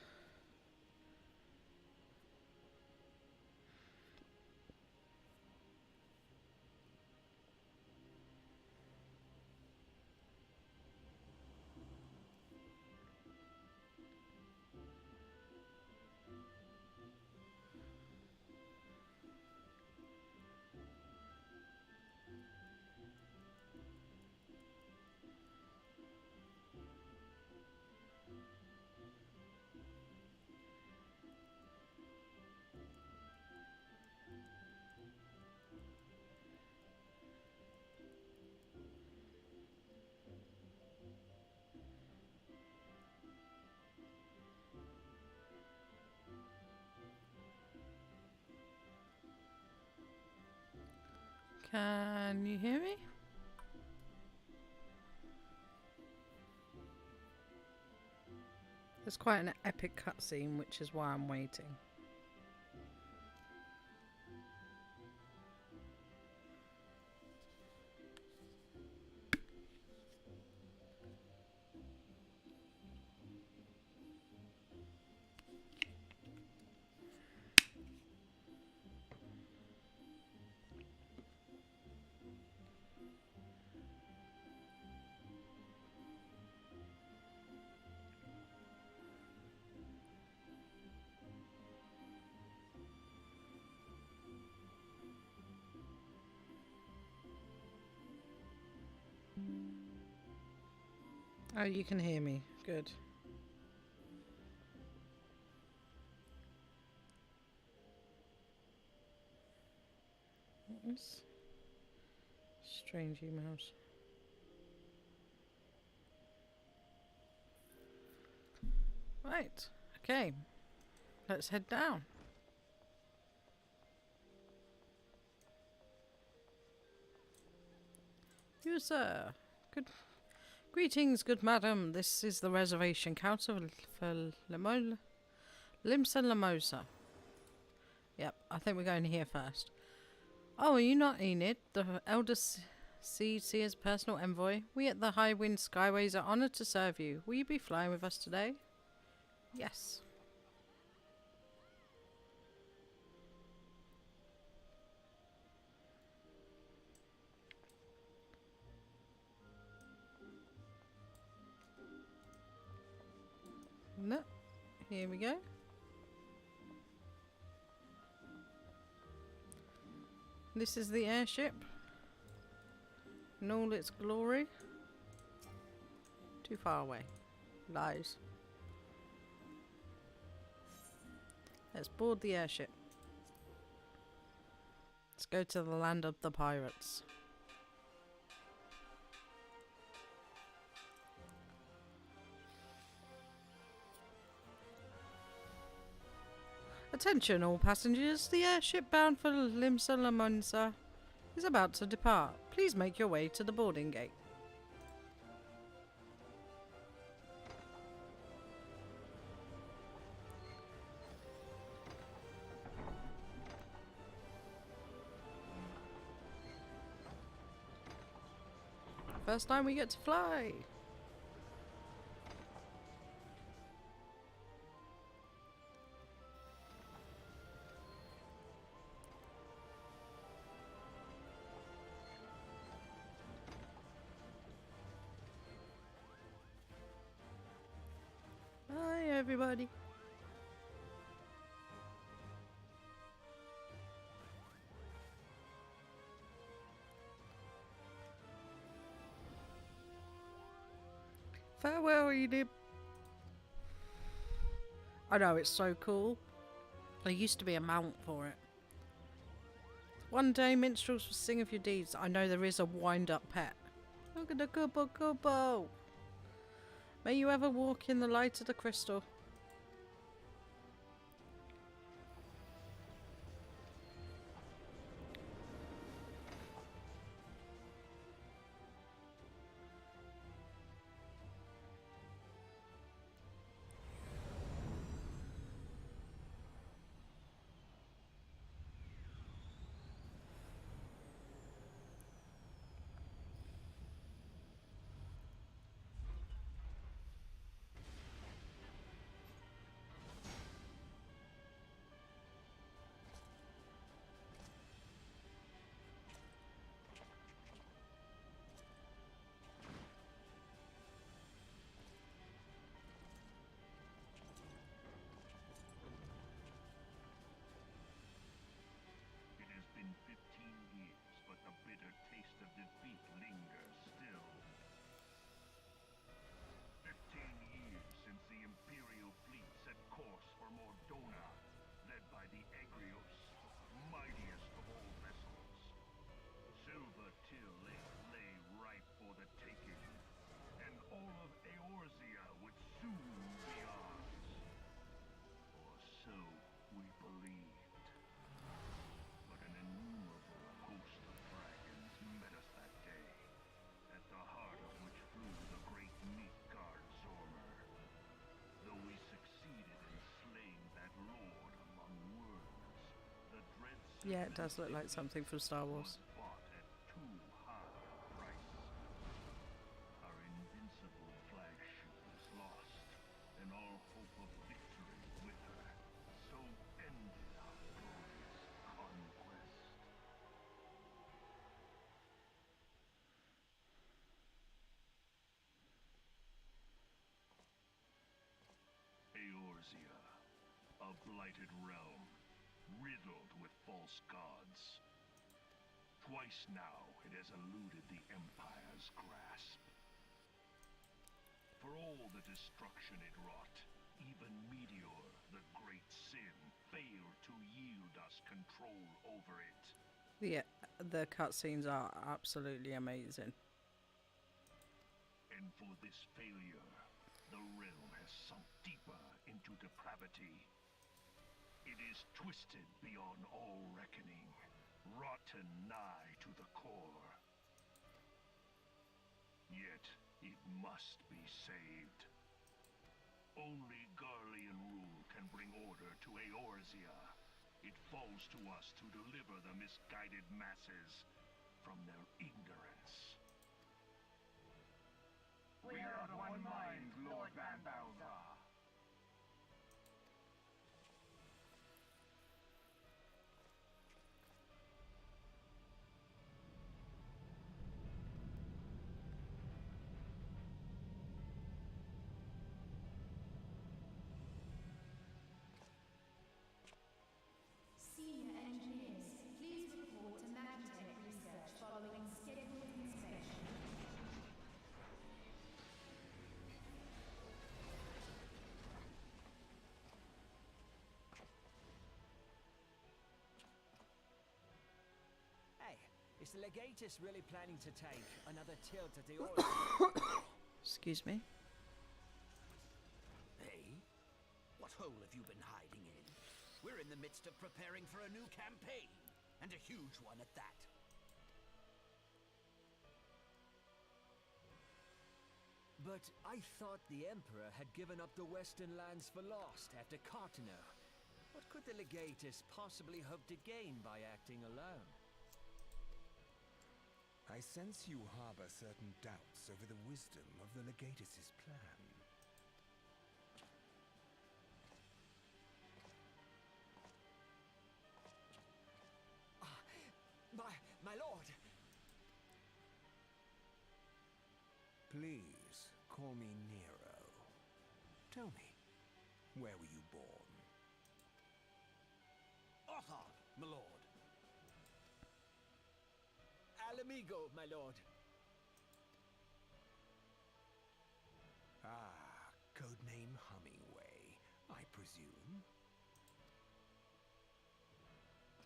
Can you hear me? It's quite an epic cutscene, which is why I'm waiting. Oh, you can hear me. Good. What is strange emails? Right. Okay. Let's head down. You, sir. Good. Greetings, good madam. This is the reservation council for Limsa Lamosa. Yep, I think we're going here first. Oh, are you not Enid, the Elder Seer's personal envoy? We at the High Wind Skyways are honoured to serve you. Will you be flying with us today? Yes. No. Here we go. This is the airship in all its glory. Too far away. Lies. Let's board the airship. Let's go to the land of the pirates. Attention all passengers, the airship bound for Limsa Lamosa is about to depart. Please make your way to the boarding gate. First time we get to fly. everybody. Farewell, Edith. I know, it's so cool. There used to be a mount for it. One day, minstrels will sing of your deeds. I know there is a wind-up pet. Look at the Kubo Kubo. May you ever walk in the light of the crystal. It has been 15 years, but the bitter taste of defeat lingers still. 15 years since the Imperial fleet set course for Mordona, led by the Egrios, mightiest of all vessels. Silver Till lay ripe for the taking, and all of Eorzea would soon be ours. Or so we believed. But an innumerable host of dragons met us that day, at the heart of which flew the great Midgard Zormer. Though we succeeded in slaying that lord among worms, the dread Yeah, it does look like something from Star Wars. was bought at too high a price. Our invincible flagship was lost, and all hope of victory with her. So ended our glorious conquest. Eorzea, a blighted realm, riddled with false gods. Twice now it has eluded the Empire's grasp. For all the destruction it wrought, even Meteor, the great sin, failed to yield us control over it. The cutscenes are absolutely amazing. And for this failure, the realm has sunk deeper into depravity. It is twisted beyond all reckoning, rotten nigh to the core. Yet, it must be saved. Only Garlean rule can bring order to Eorzea. It falls to us to deliver the misguided masses from their ignorance. We are of one mind, Lord Van Balthar. Senior engineers, please report to Magitech Research following scheduled inspection. Hey, is the Legatus really planning to take another tilt at the Order? Excuse me. Hey? What hole have you been hiding in? We're in the midst of preparing for a new campaign, and a huge one at that. But I thought the Emperor had given up the Western lands for lost after Carteneau. What could the Legatus possibly hope to gain by acting alone? I sense you harbor certain doubts over the wisdom of the Legatus's plan. My lord! Please, call me Nero. Tell me, Where were you born? Arthur, my lord. Alamigo, my lord. Ah, codename Hummingway, I presume?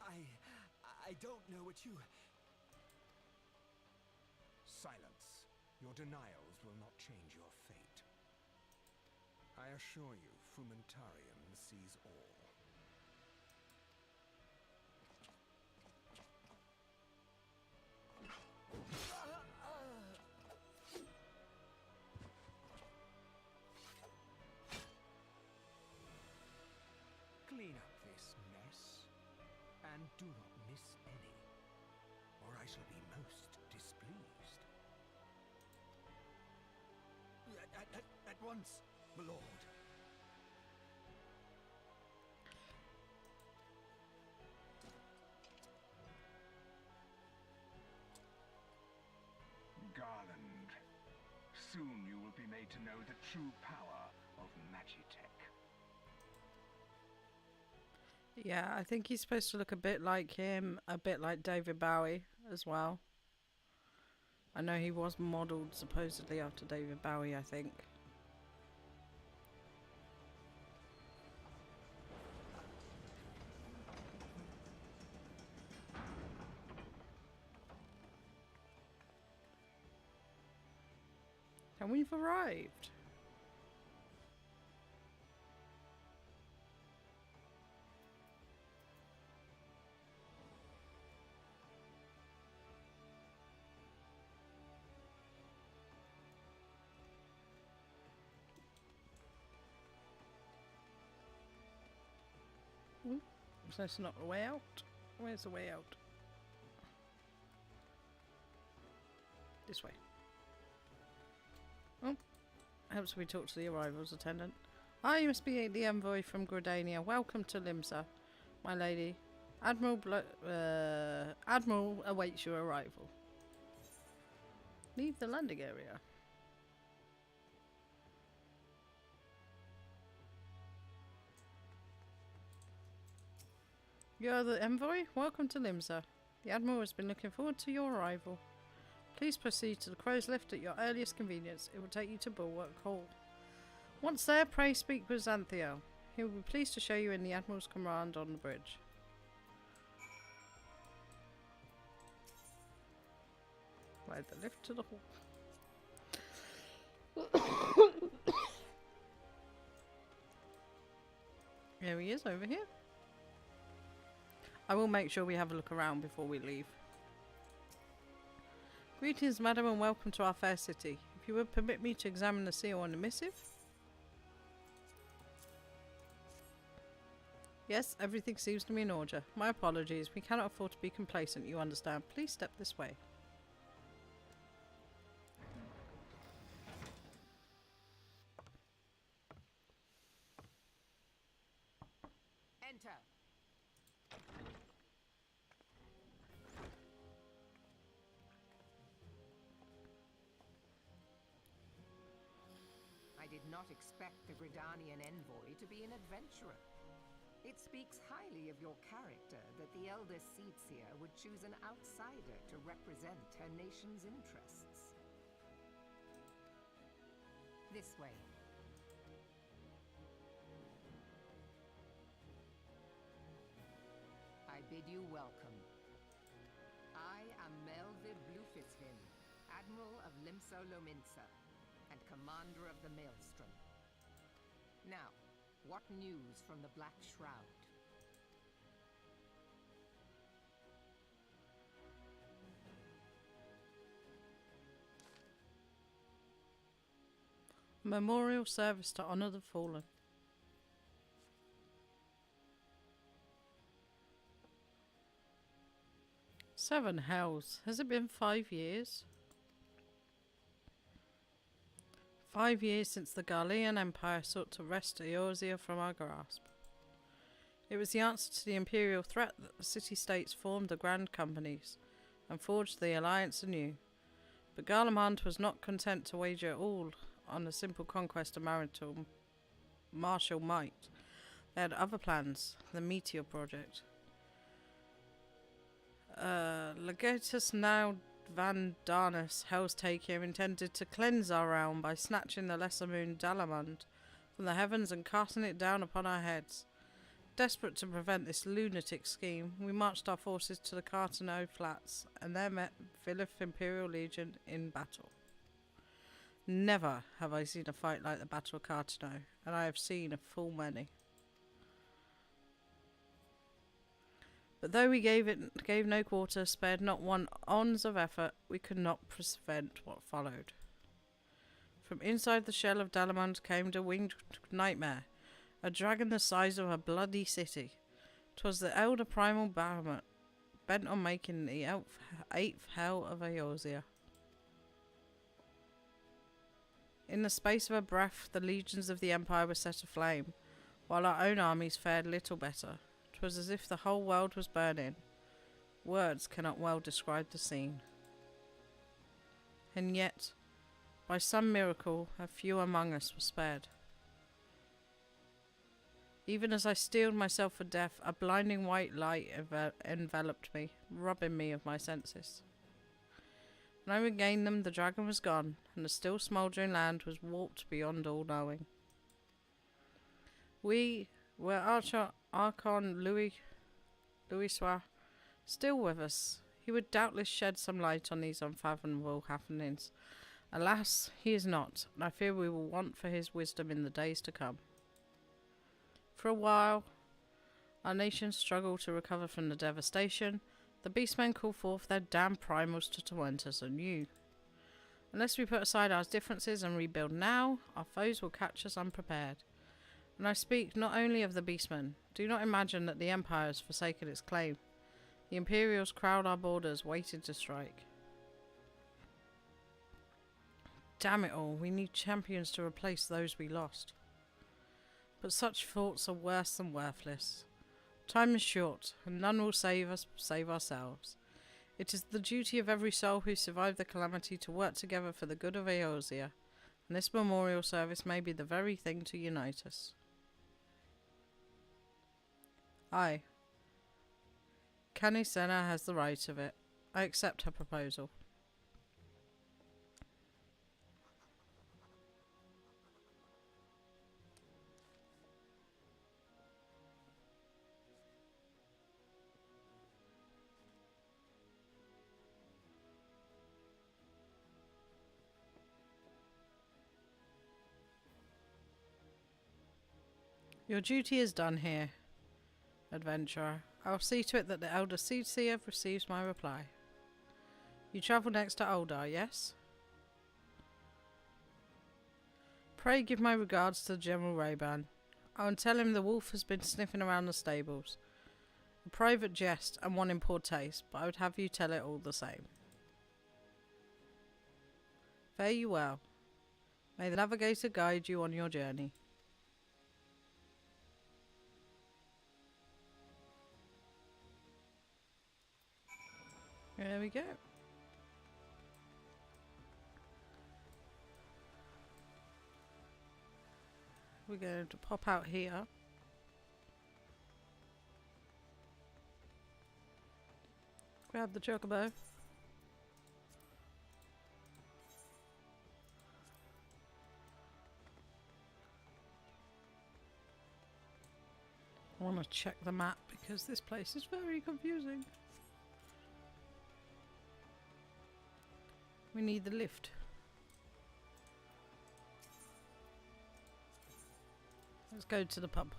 I don't know what you... Silence. Your denials will not change your fate. I assure you, Frumentarium sees all. Clean up this mess, and do not miss any, or I shall be most displeased. At once, my lord. Garland, soon you will be made to know the true power of Magitech. Yeah, I think he's supposed to look a bit like him, a bit like David Bowie as well. I know he was modelled supposedly after David Bowie, I think. And we've arrived. So it's not the way out. Where's the way out? This way. Oh, helps we talk to the arrivals attendant. Ah, you must be the envoy from Gridania. Welcome to Limsa, my lady. Admiral awaits your arrival. Leave the landing area. You're the envoy? Welcome to Limsa. The Admiral has been looking forward to your arrival. Please proceed to the crow's lift at your earliest convenience. It will take you to Bulwark Hall. Once there, pray speak with Xanthiel. He will be pleased to show you in the Admiral's command on the bridge. Ride the lift to the hall. There he is over here. I will make sure we have a look around before we leave. Greetings, madam, and welcome to our fair city. If you would permit me to examine the seal on the missive. Yes, everything seems to be in order. My apologies. We cannot afford to be complacent, you understand. Please step this way. Enter. I did not expect the Gridanian envoy to be an adventurer. It speaks highly of your character that the Elder Seedseer would choose an outsider to represent her nation's interests. This way. I bid you welcome. I am Melvid Bluefitsvin, Admiral of Limsa Lominsa, and Commander of the Maelstrom. Now, what news from the Black Shroud? Memorial service to honor the fallen. Seven hells. Has it been 5 years? 5 years since the Garlean Empire sought to wrest Eorzea from our grasp. It was the answer to the imperial threat that the city-states formed the Grand Companies and forged the alliance anew. But Garlemald was not content to wager all on a simple conquest of Maritum. martial might. They had other plans, the Meteor Project. Legatus now Van Darnus, Hell's Taker, intended to cleanse our realm by snatching the lesser moon Dalamund from the heavens and casting it down upon our heads. Desperate to prevent this lunatic scheme, we marched our forces to the Cartano Flats and there met Philip Imperial Legion in battle. Never have I seen a fight like the Battle of Cartano, and I have seen a full many. But though we gave no quarter, spared not one ounce of effort, we could not prevent what followed. From inside the shell of Dalamund came the winged nightmare, a dragon the size of a bloody city. 'Twas the elder primal Bahamut, bent on making the eighth hell of Eorzea. In the space of a breath, the legions of the Empire were set aflame, while our own armies fared little better. 'Twas as if the whole world was burning. Words cannot well describe the scene. And yet, by some miracle, a few among us were spared. Even as I steeled myself for death, a blinding white light enveloped me, robbing me of my senses. When I regained them, the dragon was gone, and the still smouldering land was warped beyond all knowing. We were Archon Louis Soir still with us. He would doubtless shed some light on these unfathomable happenings. Alas, he is not, and I fear we will want for his wisdom in the days to come. For a while, our nation struggled to recover from the devastation. The beastmen called forth their damned primals to torment us anew. Unless we put aside our differences and rebuild now, our foes will catch us unprepared. And I speak not only of the beastmen. Do not imagine that the Empire has forsaken its claim. The Imperials crowd our borders, waiting to strike. Damn it all, we need champions to replace those we lost. But such thoughts are worse than worthless. Time is short, and none will save us save ourselves. It is the duty of every soul who survived the calamity to work together for the good of Eorzea, and this memorial service may be the very thing to unite us. Aye. Cani Senna has the right of it. I accept her proposal. Your duty is done here, adventurer. I will see to it that the Elder Seedseer receives my reply. You travel next to Uldar, yes? Pray give my regards to General Rayban. I will tell him the wolf has been sniffing around the stables. A private jest and one in poor taste, but I would have you tell it all the same. Fare you well. May the navigator guide you on your journey. There we go. We're going to pop out here. Grab the chocobo. I want to check the map because this place is very confusing. We need the lift. Let's go to the pub.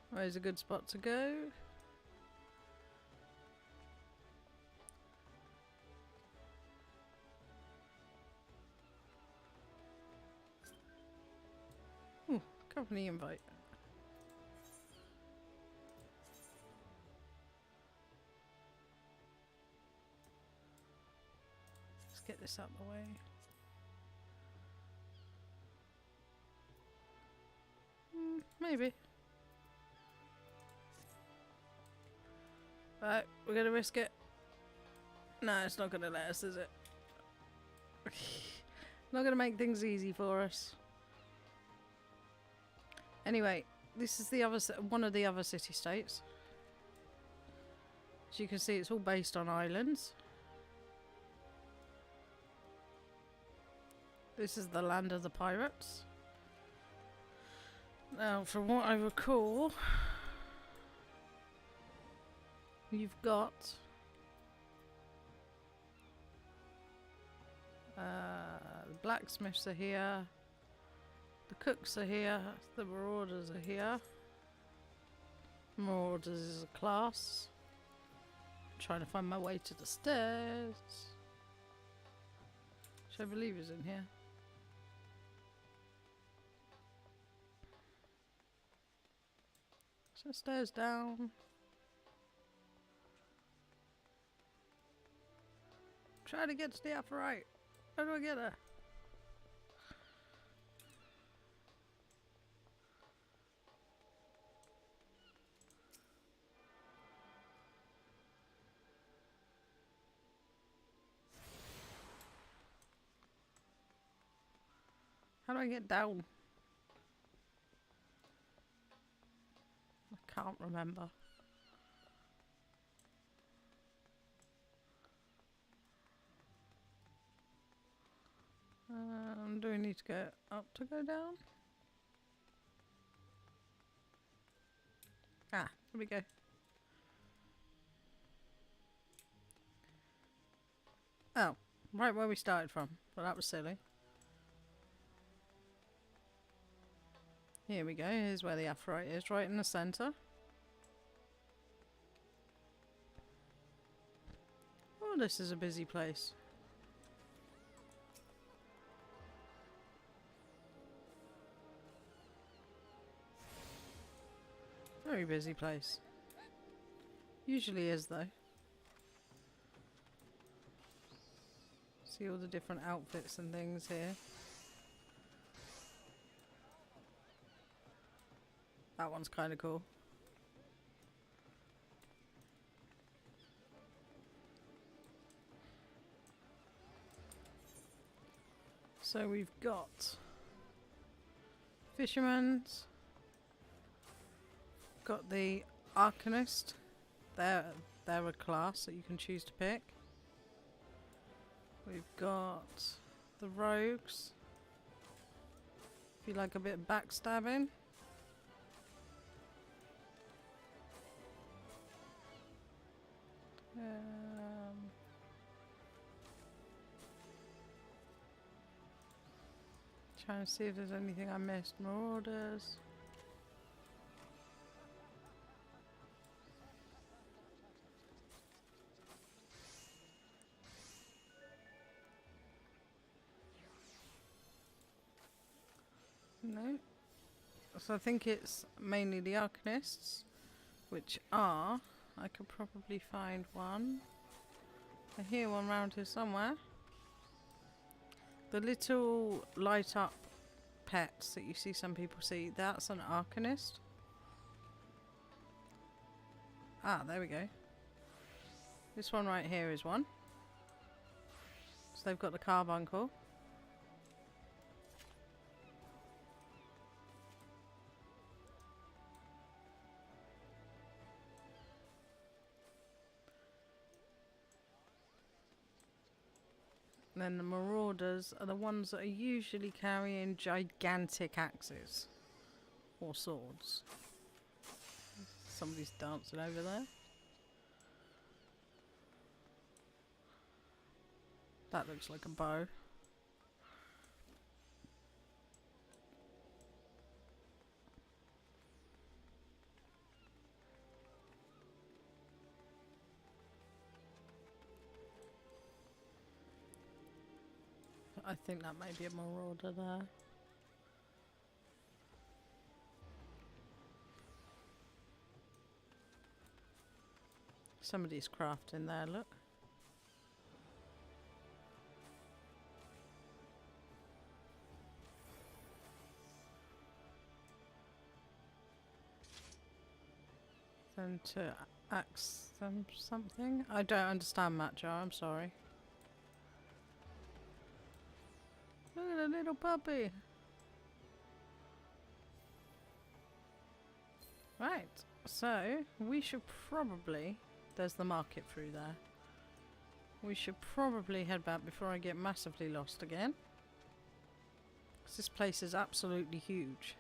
Where's a good spot to go? Ooh, company invite. Get this out of the way. Maybe. Right, we're gonna risk it. No, it's not gonna let us, is it? Not going to make things easy for us. Anyway, this is the other one of the other city-states. As you can see, it's all based on islands. This is the land of the pirates. Now, from what I recall, you've got the blacksmiths are here, the cooks are here, the marauders are here. Marauders is a class. I'm trying to find my way to the stairs, which I believe is in here. So stairs down. Try to get to the upper right. How do I get there? How do I get down? I can't remember. Do we need to go up to go down? Ah, here we go. Oh, right where we started from. Well, that was silly. Here we go. Here's where the Aphrodite is, right in the centre. Oh, this is a busy place. Very busy place. Usually is, though. See all the different outfits and things here. That one's kind of cool. So we've got fishermen's, got the arcanist. They're a class that you can choose to pick. We've got the rogues. If you like a bit of backstabbing. Trying to see if there's anything I missed. Marauders. No. So I think it's mainly the arcanists, which are... I could probably find one. I hear one round here somewhere. The little light up pets that you see some people see, that's an arcanist. Ah, there we go. This one right here is one. So they've got the carbuncle. And then the marauders are the ones that are usually carrying gigantic axes or swords. Somebody's dancing over there. That looks like a bow. I think that may be a marauder there. Somebody's crafting there, look. Then to axe them something? I don't understand Matjar, I'm sorry. Look at a little puppy. Right, so we should probably... There's the market through there. We should probably head back before I get massively lost again. Because this place is absolutely huge.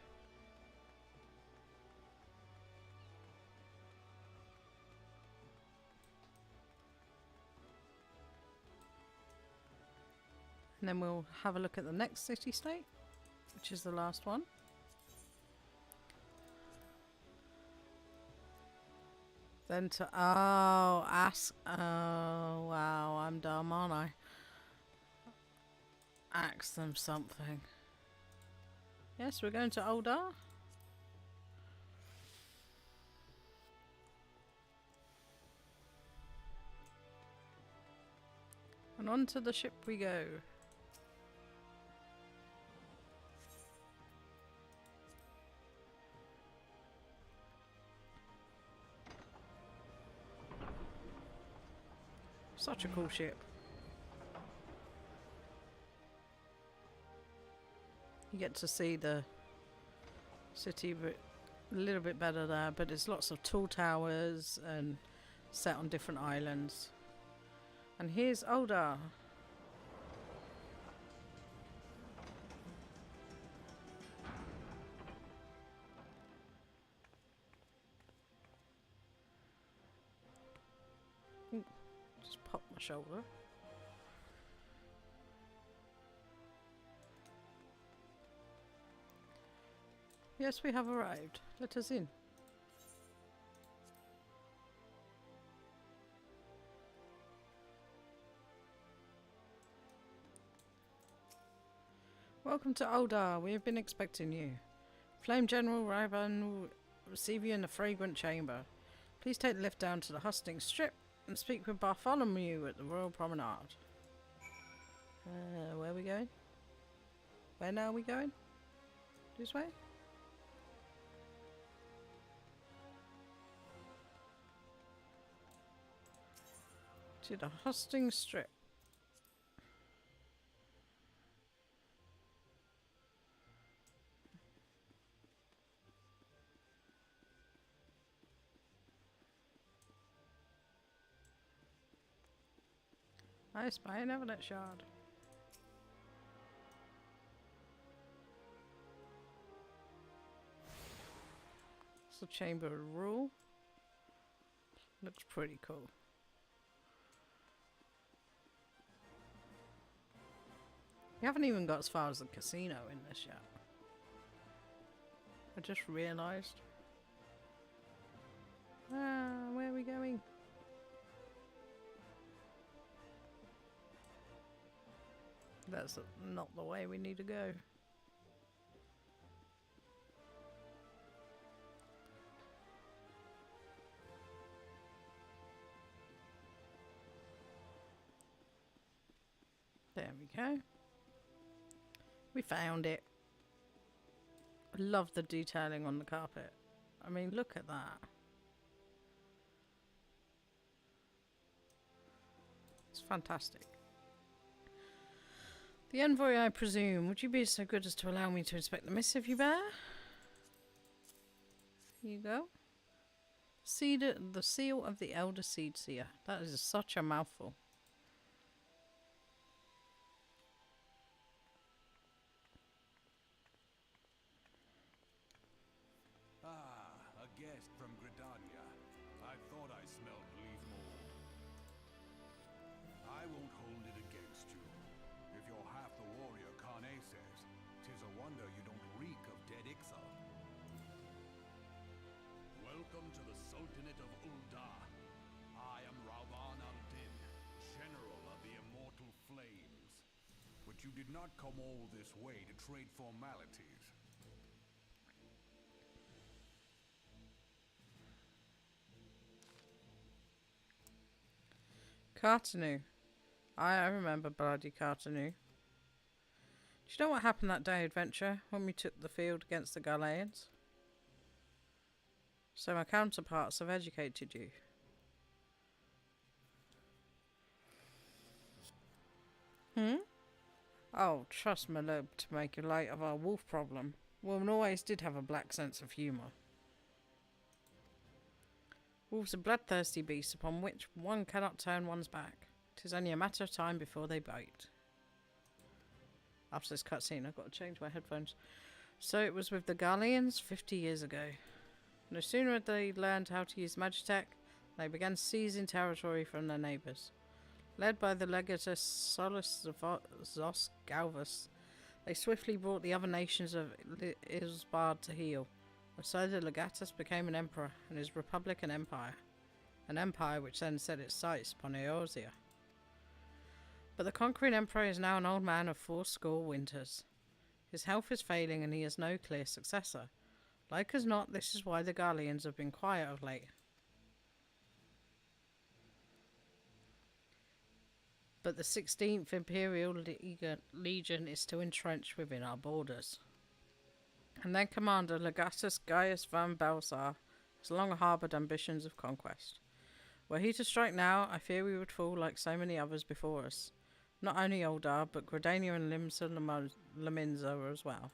And then we'll have a look at the next city-state, which is the last one. Then to... Oh, ask... Oh, wow, I'm dumb, aren't I? Ask them something. Yes, we're going to Oldar. And onto the ship we go. Such a cool ship. You get to see the city a little bit better there, but it's lots of tall towers and set on different islands. And here's Oldar. Ooh, just pop my shoulder. Yes, we have arrived. Let us in. Welcome to Oldar. We have been expecting you. Flame General Ryban will receive you in the fragrant chamber. Please take the lift down to the hustings strip and speak with Bartholomew at the Royal Promenade. Where are we going? Where now are we going? This way? To the hustings strip. I spy an evidence shard. It's the Chamber of Rule. Looks pretty cool. We haven't even got as far as the casino in this yet. I just realised. Where are we going? That's not the way we need to go. There we go. We found it. I love the detailing on the carpet. I mean, look at that. It's fantastic. The envoy, I presume. Would you be so good as to allow me to inspect the missive you bear? Here you go. The seal of the Elder Seed Seer. That is such a mouthful. Ah, a guest from Gridania. I thought I smelled leaf mold. I won't hold it against you. If you're half the warrior Kane says, 'tis a wonder you don't reek of dead Ixal. Welcome to the Sultanate of Uldar. I am Rauban al-Din, General of the Immortal Flames. But you did not come all this way to trade formalities. Cartanu. I remember bloody Cartanu. Do you know what happened that day, Adventure, when we took the field against the Galaeans? So my counterparts have educated you. Oh, trust my love to make light of our wolf problem. Women always did have a black sense of humour. Wolves are bloodthirsty beasts upon which one cannot turn one's back. 'Tis only a matter of time before they bite. After this cutscene, I've got to change my headphones. So it was with the Garleans 50 years ago. No sooner had they learned how to use Magitech, they began seizing territory from their neighbours. Led by the legatus Solus Zos Galvus, they swiftly brought the other nations of Isbard to heel. And so the legatus became an emperor, and his republic an empire. An empire which then set its sights upon Eorzea. But the conquering emperor is now an old man of 80 winters. His health is failing and he has no clear successor. Like as not, this is why the Garleans have been quiet of late. But the 16th Imperial Legion is still entrenched within our borders. And their commander, Legatus Gaius van Balsar, has long harboured ambitions of conquest. Were he to strike now, I fear we would fall like so many others before us. Not only Oldar, but Gridania and Limsa Laminza as well.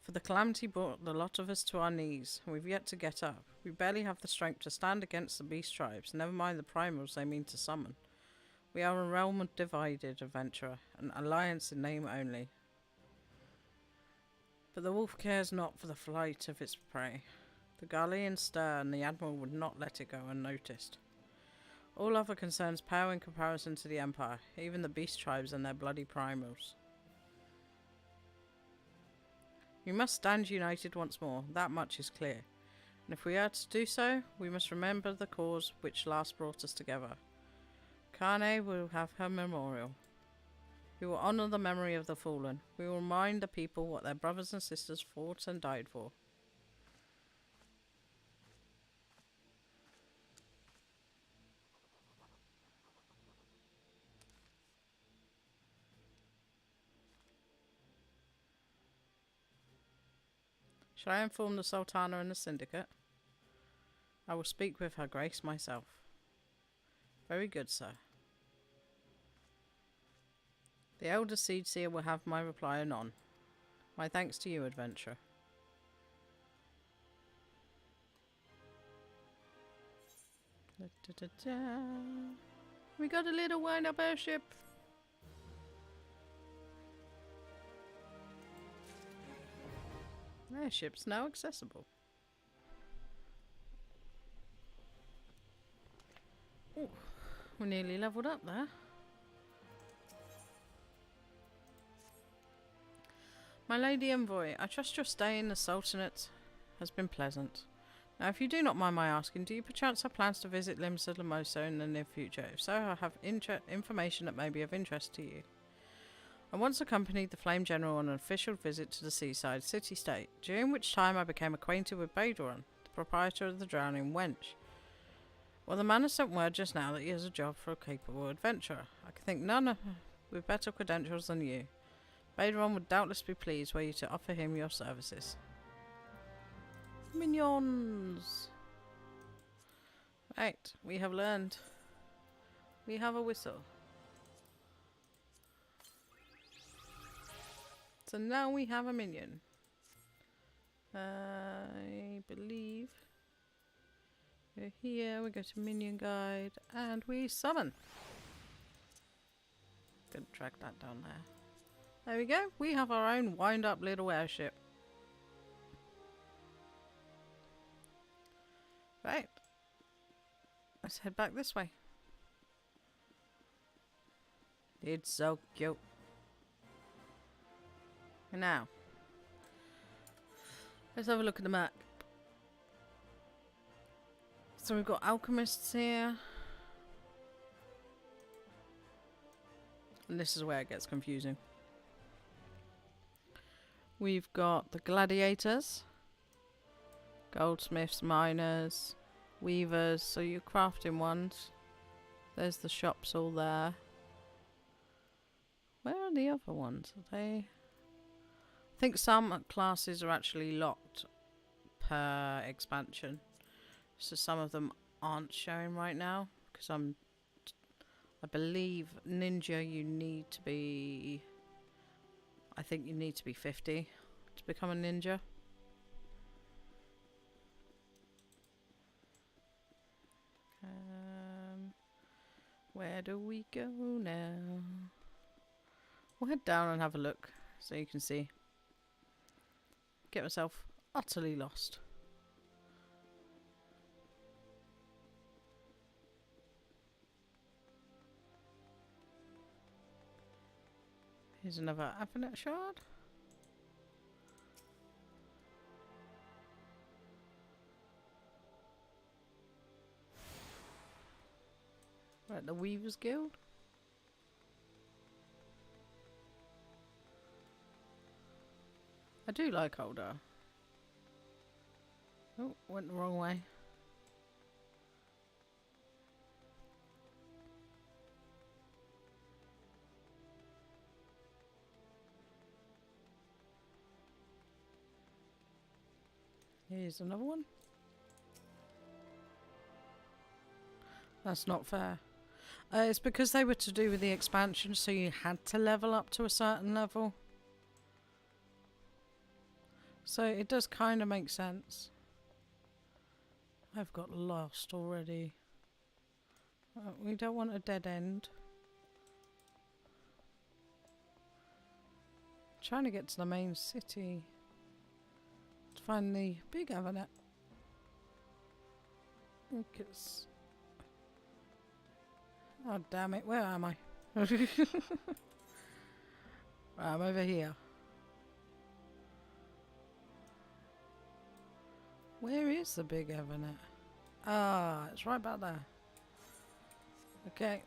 For the calamity brought the lot of us to our knees, and we've yet to get up. We barely have the strength to stand against the beast tribes, never mind the primals they mean to summon. We are a realm divided, adventurer, an alliance in name only. But the wolf cares not for the flight of its prey. The Garleans stir, and the Admiral would not let it go unnoticed. All other concerns pale in comparison to the Empire, even the beast tribes and their bloody primals. We must stand united once more, that much is clear. And if we are to do so, we must remember the cause which last brought us together. Kane will have her memorial. We will honour the memory of the fallen. We will remind the people what their brothers and sisters fought and died for. Shall I inform the Sultana and the Syndicate? I will speak with Her Grace myself. Very good, sir. The Elder Seed Seer will have my reply anon. My thanks to you, adventurer. Da, da, da, da. We got a little wind-up airship. Airship's now accessible. Ooh, we're nearly leveled up there. My Lady Envoy, I trust your stay in the Sultanate has been pleasant. Now, if you do not mind my asking, do you perchance have plans to visit Limsa Lamoso in the near future? If so, I have information that may be of interest to you. I once accompanied the Flame General on an official visit to the seaside city-state, during which time I became acquainted with Badoran, the proprietor of the Drowning Wench. Well, the man has sent word just now that he has a job for a capable adventurer. I can think none with better credentials than you. Badoran would doubtless be pleased were you to offer him your services. Minions! Right, we have learned. We have a whistle. So now we have a minion. I believe we're here, we go to minion guide, and we summon. Didn't track that down there. There we go, we have our own wind-up little airship. Right. Let's head back this way. It's so cute. And now, let's have a look at the map. So we've got alchemists here. And this is where it gets confusing. We've got the gladiators, goldsmiths, miners, weavers, so you're crafting ones. There's the shops all there. Where are the other ones? Are they... I think some classes are actually locked per expansion. So some of them aren't showing right now. Because I believe ninja you need to be I think you need to be 50 to become a ninja. Where do we go now? We'll head down and have a look so you can see. Get myself utterly lost. Here's another Afonet shard. Right, the Weavers Guild. I do like older. Oh, went the wrong way. Here's another one. That's not fair. It's because they were to do with the expansion, so you had to level up to a certain level. So it does kind of make sense. I've got lost already. We don't want a dead end. Trying to get to the main city to find the big Avanet. Oh damn it, where am I? I'm over here. Where is the big Avanet? Ah, it's right back there. Okay.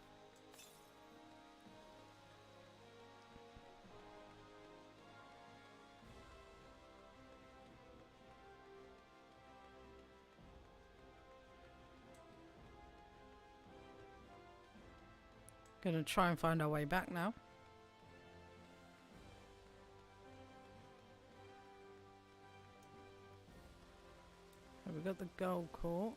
Gonna try and find our way back now. We've got the gold court.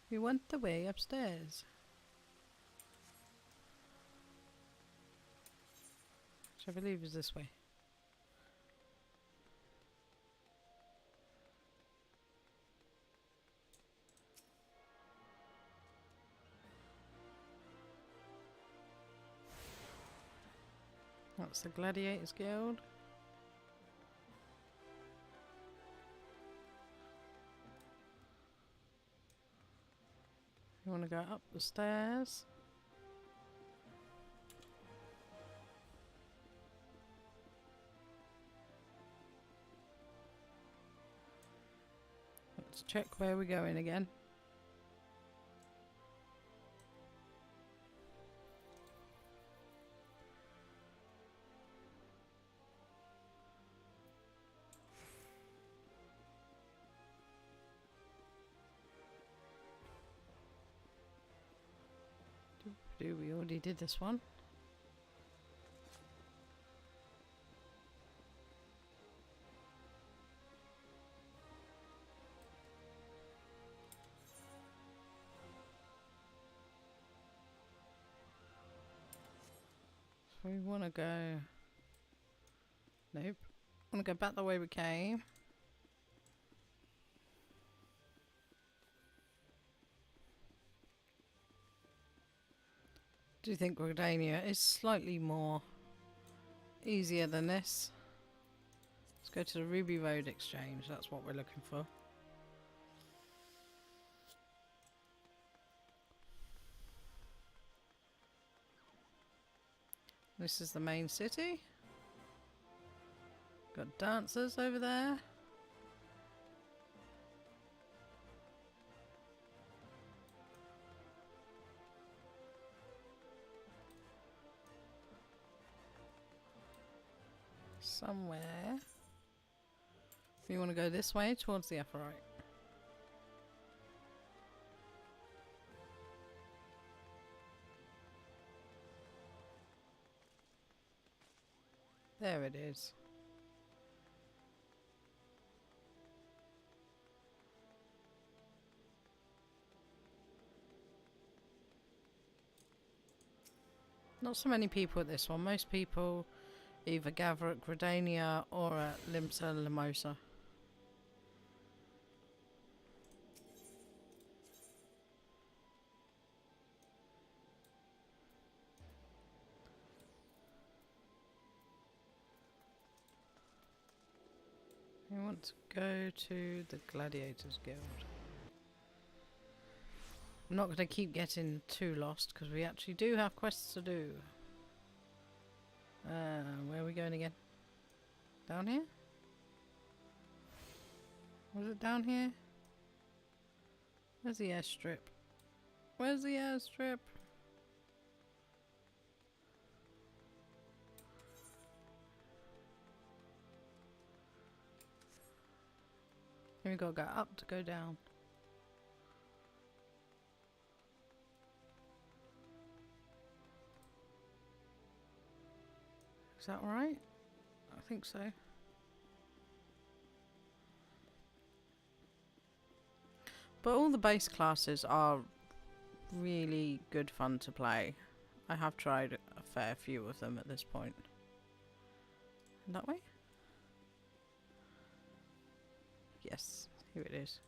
We went the way upstairs. Which I believe is this way. That's the Gladiators Guild. You want to go up the stairs? Let's check where we're going again. We already did this one. So we want to go... Nope. Want to go back the way we came. Do you think Gridania is slightly more easier than this? Let's go to the Ruby Road Exchange. That's what we're looking for. This is the main city. Got dancers over there. Somewhere. We want to go this way towards the upper right. There it is. Not so many people at this one. Most people either gather at Gridania or at Limsa Limosa. We want to go to the Gladiators Guild. I'm not going to keep getting too lost because we actually do have quests to do. Where are we going again? Down here? Was it down here? Where's the airstrip? Where's the airstrip? Here we go up to go down. Is that right? I think so. But all the base classes are really good fun to play. I have tried a fair few of them at this point. That way? Yes, here it is.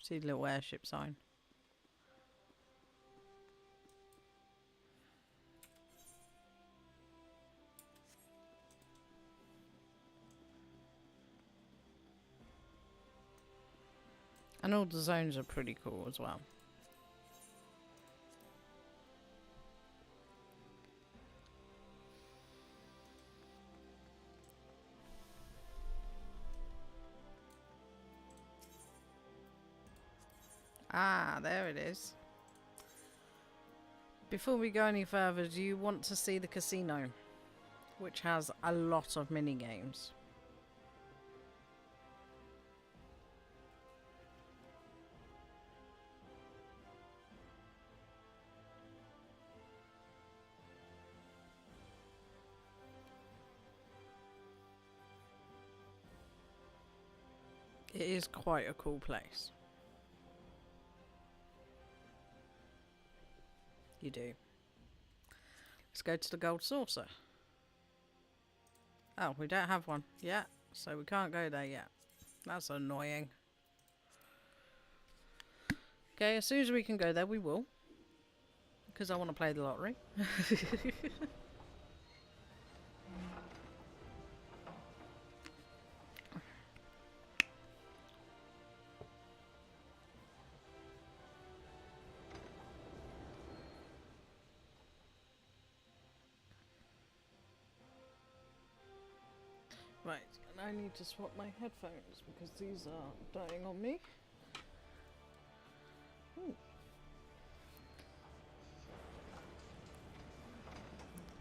See the little airship sign. And all the zones are pretty cool as well. Ah, there it is. Before we go any further, do you want to see the casino? Which has a lot of mini games. It is quite a cool place. You do. Let's go to the Gold Saucer. Oh, we don't have one yet, so we can't go there yet. That's annoying. Okay, as soon as we can go there, we will. Because I want to play the lottery. Right, and I need to swap my headphones because these are dying on me. Ooh.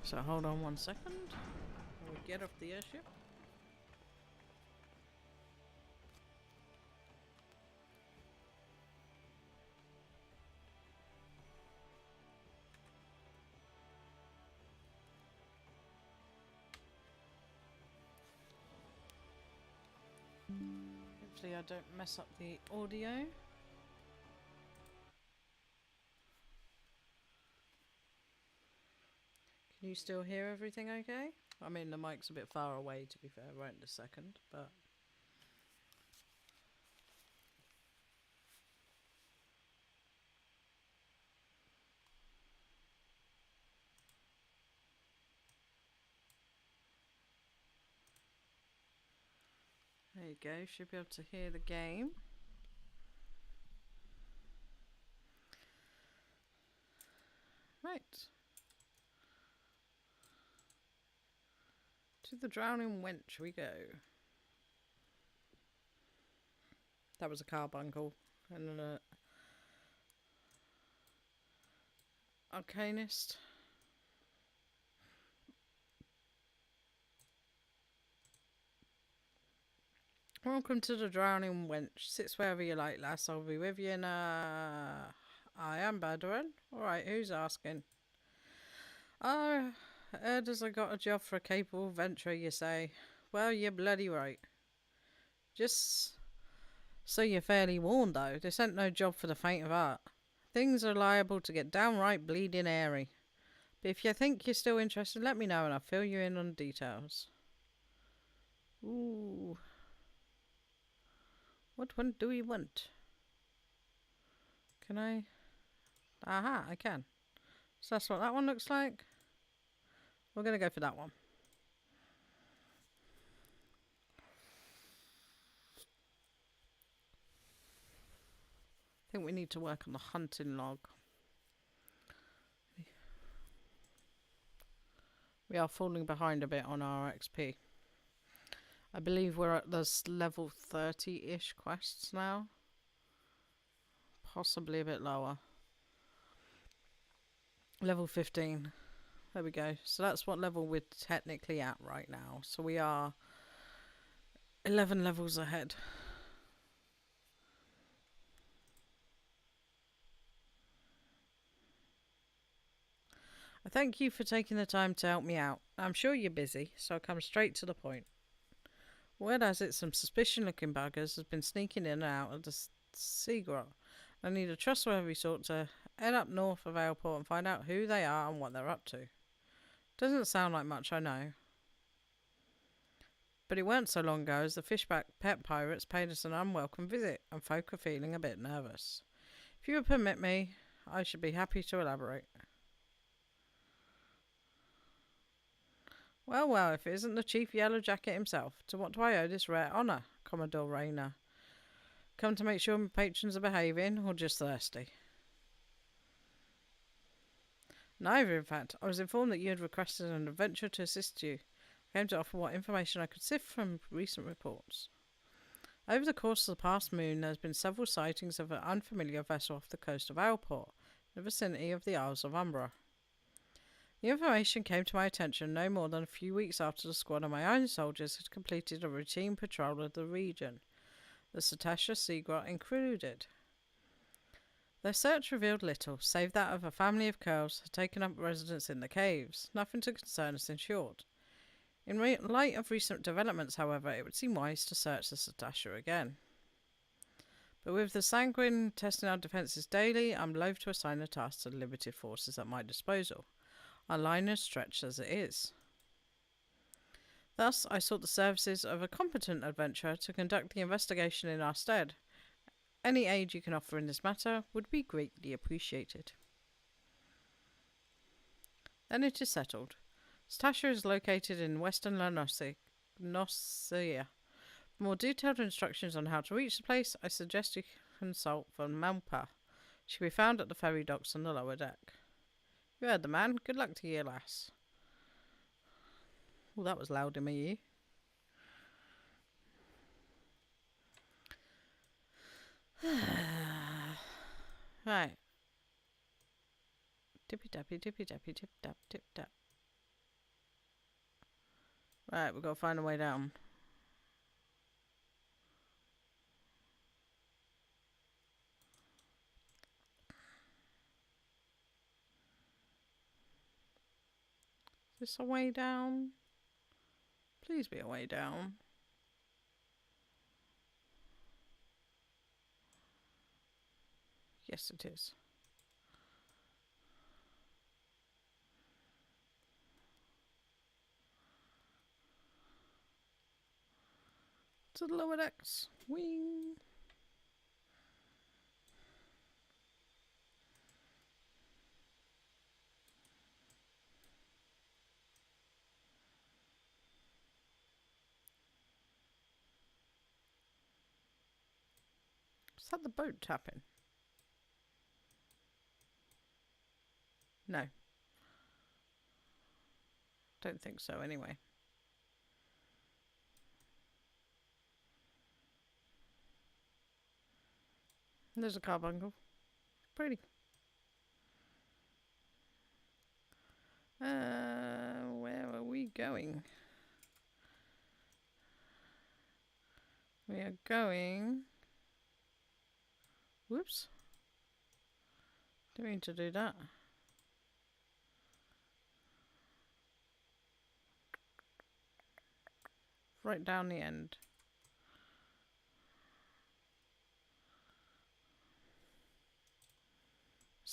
So hold on 1 second. We'll get off the airship. Hopefully I don't mess up the audio. Can you still hear everything okay? I mean, the mic's a bit far away, to be fair, right in a second, but... There you go, should be able to hear the game. Right. To the Drowning Wench we go. That was a carbuncle. And an Arcanist. Welcome to the Drowning Wench. Sits wherever you like, lass. I'll be with you in I am Badran. Alright, who's asking? Oh, heard as I got a job for a capable venturer, you say. Well, you're bloody right. Just so you're fairly warned, though, this ain't no job for the faint of heart. Things are liable to get downright bleeding airy. But if you think you're still interested, let me know and I'll fill you in on details. Ooh. What one do we want? Can I? Aha, I can. So that's what that one looks like. We're going to go for that one. I think we need to work on the hunting log. We are falling behind a bit on our XP. I believe we're at this level 30-ish quests now. Possibly a bit lower. Level 15. There we go. So that's what level we're technically at right now. So we are 11 levels ahead. I thank you for taking the time to help me out. I'm sure you're busy, so I'll come straight to the point. Word has it some suspicious-looking buggers has been sneaking in and out of the sea grot. I need a trustworthy sort to head up north of Airport and find out who they are and what they're up to. Doesn't sound like much, I know. But it weren't so long ago as the fishback pet pirates paid us an unwelcome visit, and folk are feeling a bit nervous. If you would permit me, I should be happy to elaborate. Well, well, if it isn't the Chief Yellow Jacket himself, to what do I owe this rare honour, Commodore Rayner? Come to make sure my patrons are behaving, or just thirsty? Neither, in fact. I was informed that you had requested an adventurer to assist you. I came to offer what information I could sift from recent reports. Over the course of the past moon, there has been several sightings of an unfamiliar vessel off the coast of Airport, in the vicinity of the Isles of Umbra. The information came to my attention no more than a few weeks after the squad of my own soldiers had completed a routine patrol of the region, the Cetacea Sea Grot included. Their search revealed little, save that of a family of Curls had taken up residence in the caves, nothing to concern us in short. In light of recent developments, however, it would seem wise to search the Cetacea again. But with the Sanguine testing our defences daily, I'm loath to assign the task to the limited forces at my disposal. Our line is stretched as it is. Thus, I sought the services of a competent adventurer to conduct the investigation in our stead. Any aid you can offer in this matter would be greatly appreciated. Then it is settled. Cetacea is located in western La Noscea. For more detailed instructions on how to reach the place, I suggest you consult Von Malpa. She can be found at the ferry docks on the lower deck. You heard the man. Good luck to you, lass. Oh, that was loud in my ear. Right. Tippy tappy, tippy tappy, tip tap, tip tap. Right, we've got to find a way down. Is this a way down? Please be a way down. Yes, it is. To the lower decks. Wing. Is that the boat tapping? No. Don't think so anyway. There's a carbuncle. Pretty. Where are we going? We are going... Whoops. Didn't mean to do that. Right down the end.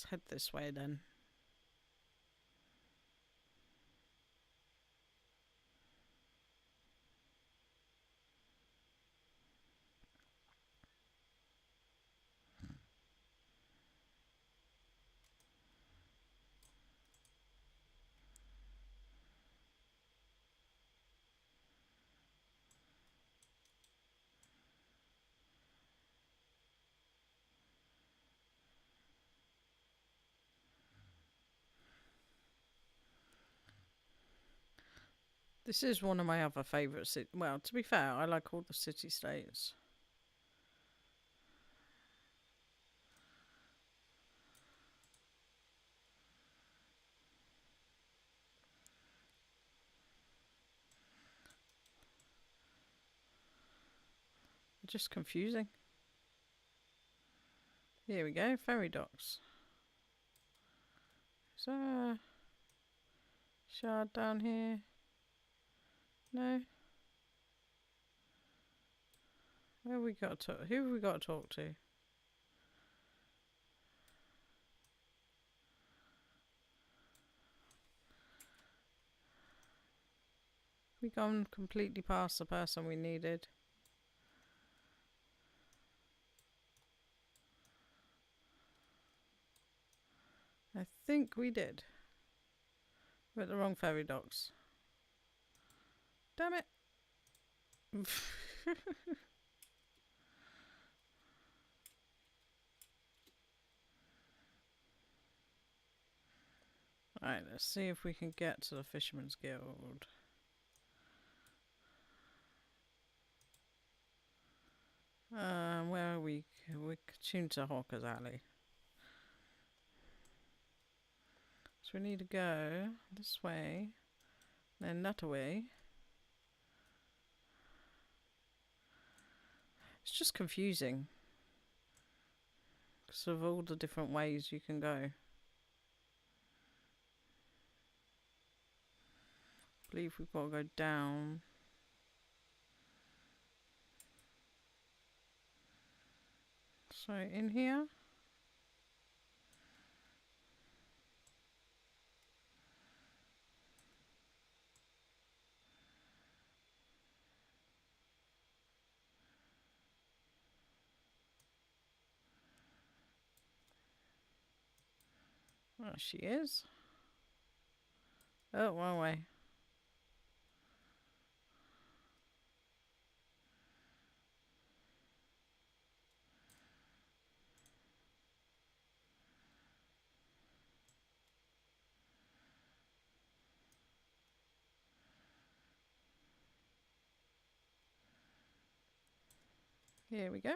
Let's head this way then. This is one of my other favourite cities. Well, to be fair, I like all the city-states. Just confusing. Here we go, ferry docks. Is there a shard down here? No. Where have we got to? Who have we got to talk to? We gone completely past the person we needed. I think we did. We're at the wrong ferry docks. Damn it! Alright, let's see if we can get to the Fisherman's Guild. Where are we? We're tuned to Hawker's Alley. So we need to go this way, then that way. It's just confusing because of all the different ways you can go. I believe we've got to go down. So in here. Oh, she is. Oh, wrong way. Here we go.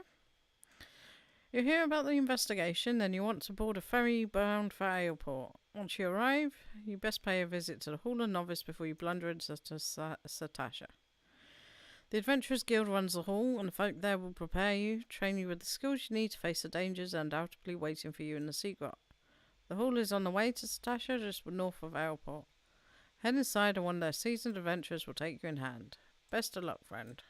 You hear about the investigation, then you want to board a ferry bound for Aleport. Once you arrive, you best pay a visit to the Hall of Novice before you blunder into Satasha. The Adventurers Guild runs the hall, and the folk there will prepare you, train you with the skills you need to face the dangers undoubtedly waiting for you in the secret. The hall is on the way to Satasha, just north of Aleport. Head inside and one of their seasoned adventurers will take you in hand. Best of luck, friend.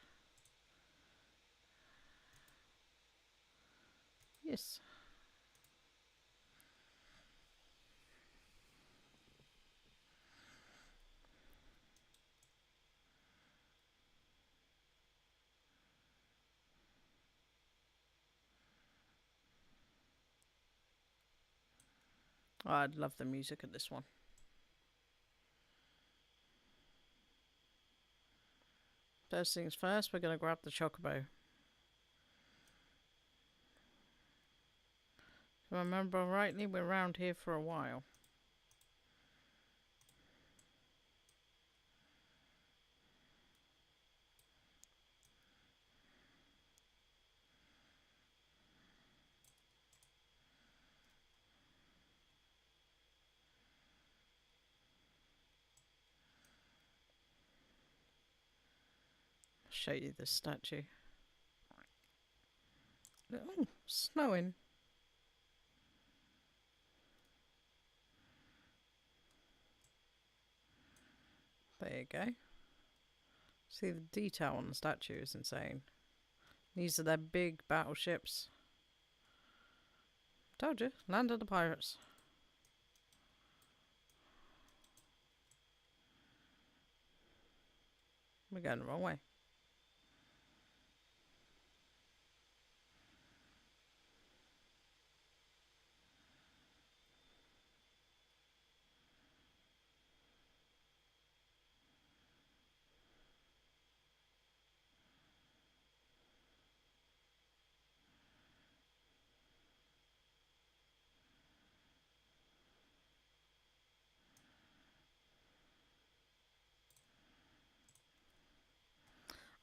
Yes. Oh, I'd love the music of this one. First things first, we're going to grab the chocobo. If I remember rightly, we're around here for a while. I'll show you this statue. Oh, snowing. There you go. See, the detail on the statue is insane. These are their big battleships. Told you, land of the pirates. We're going the wrong way.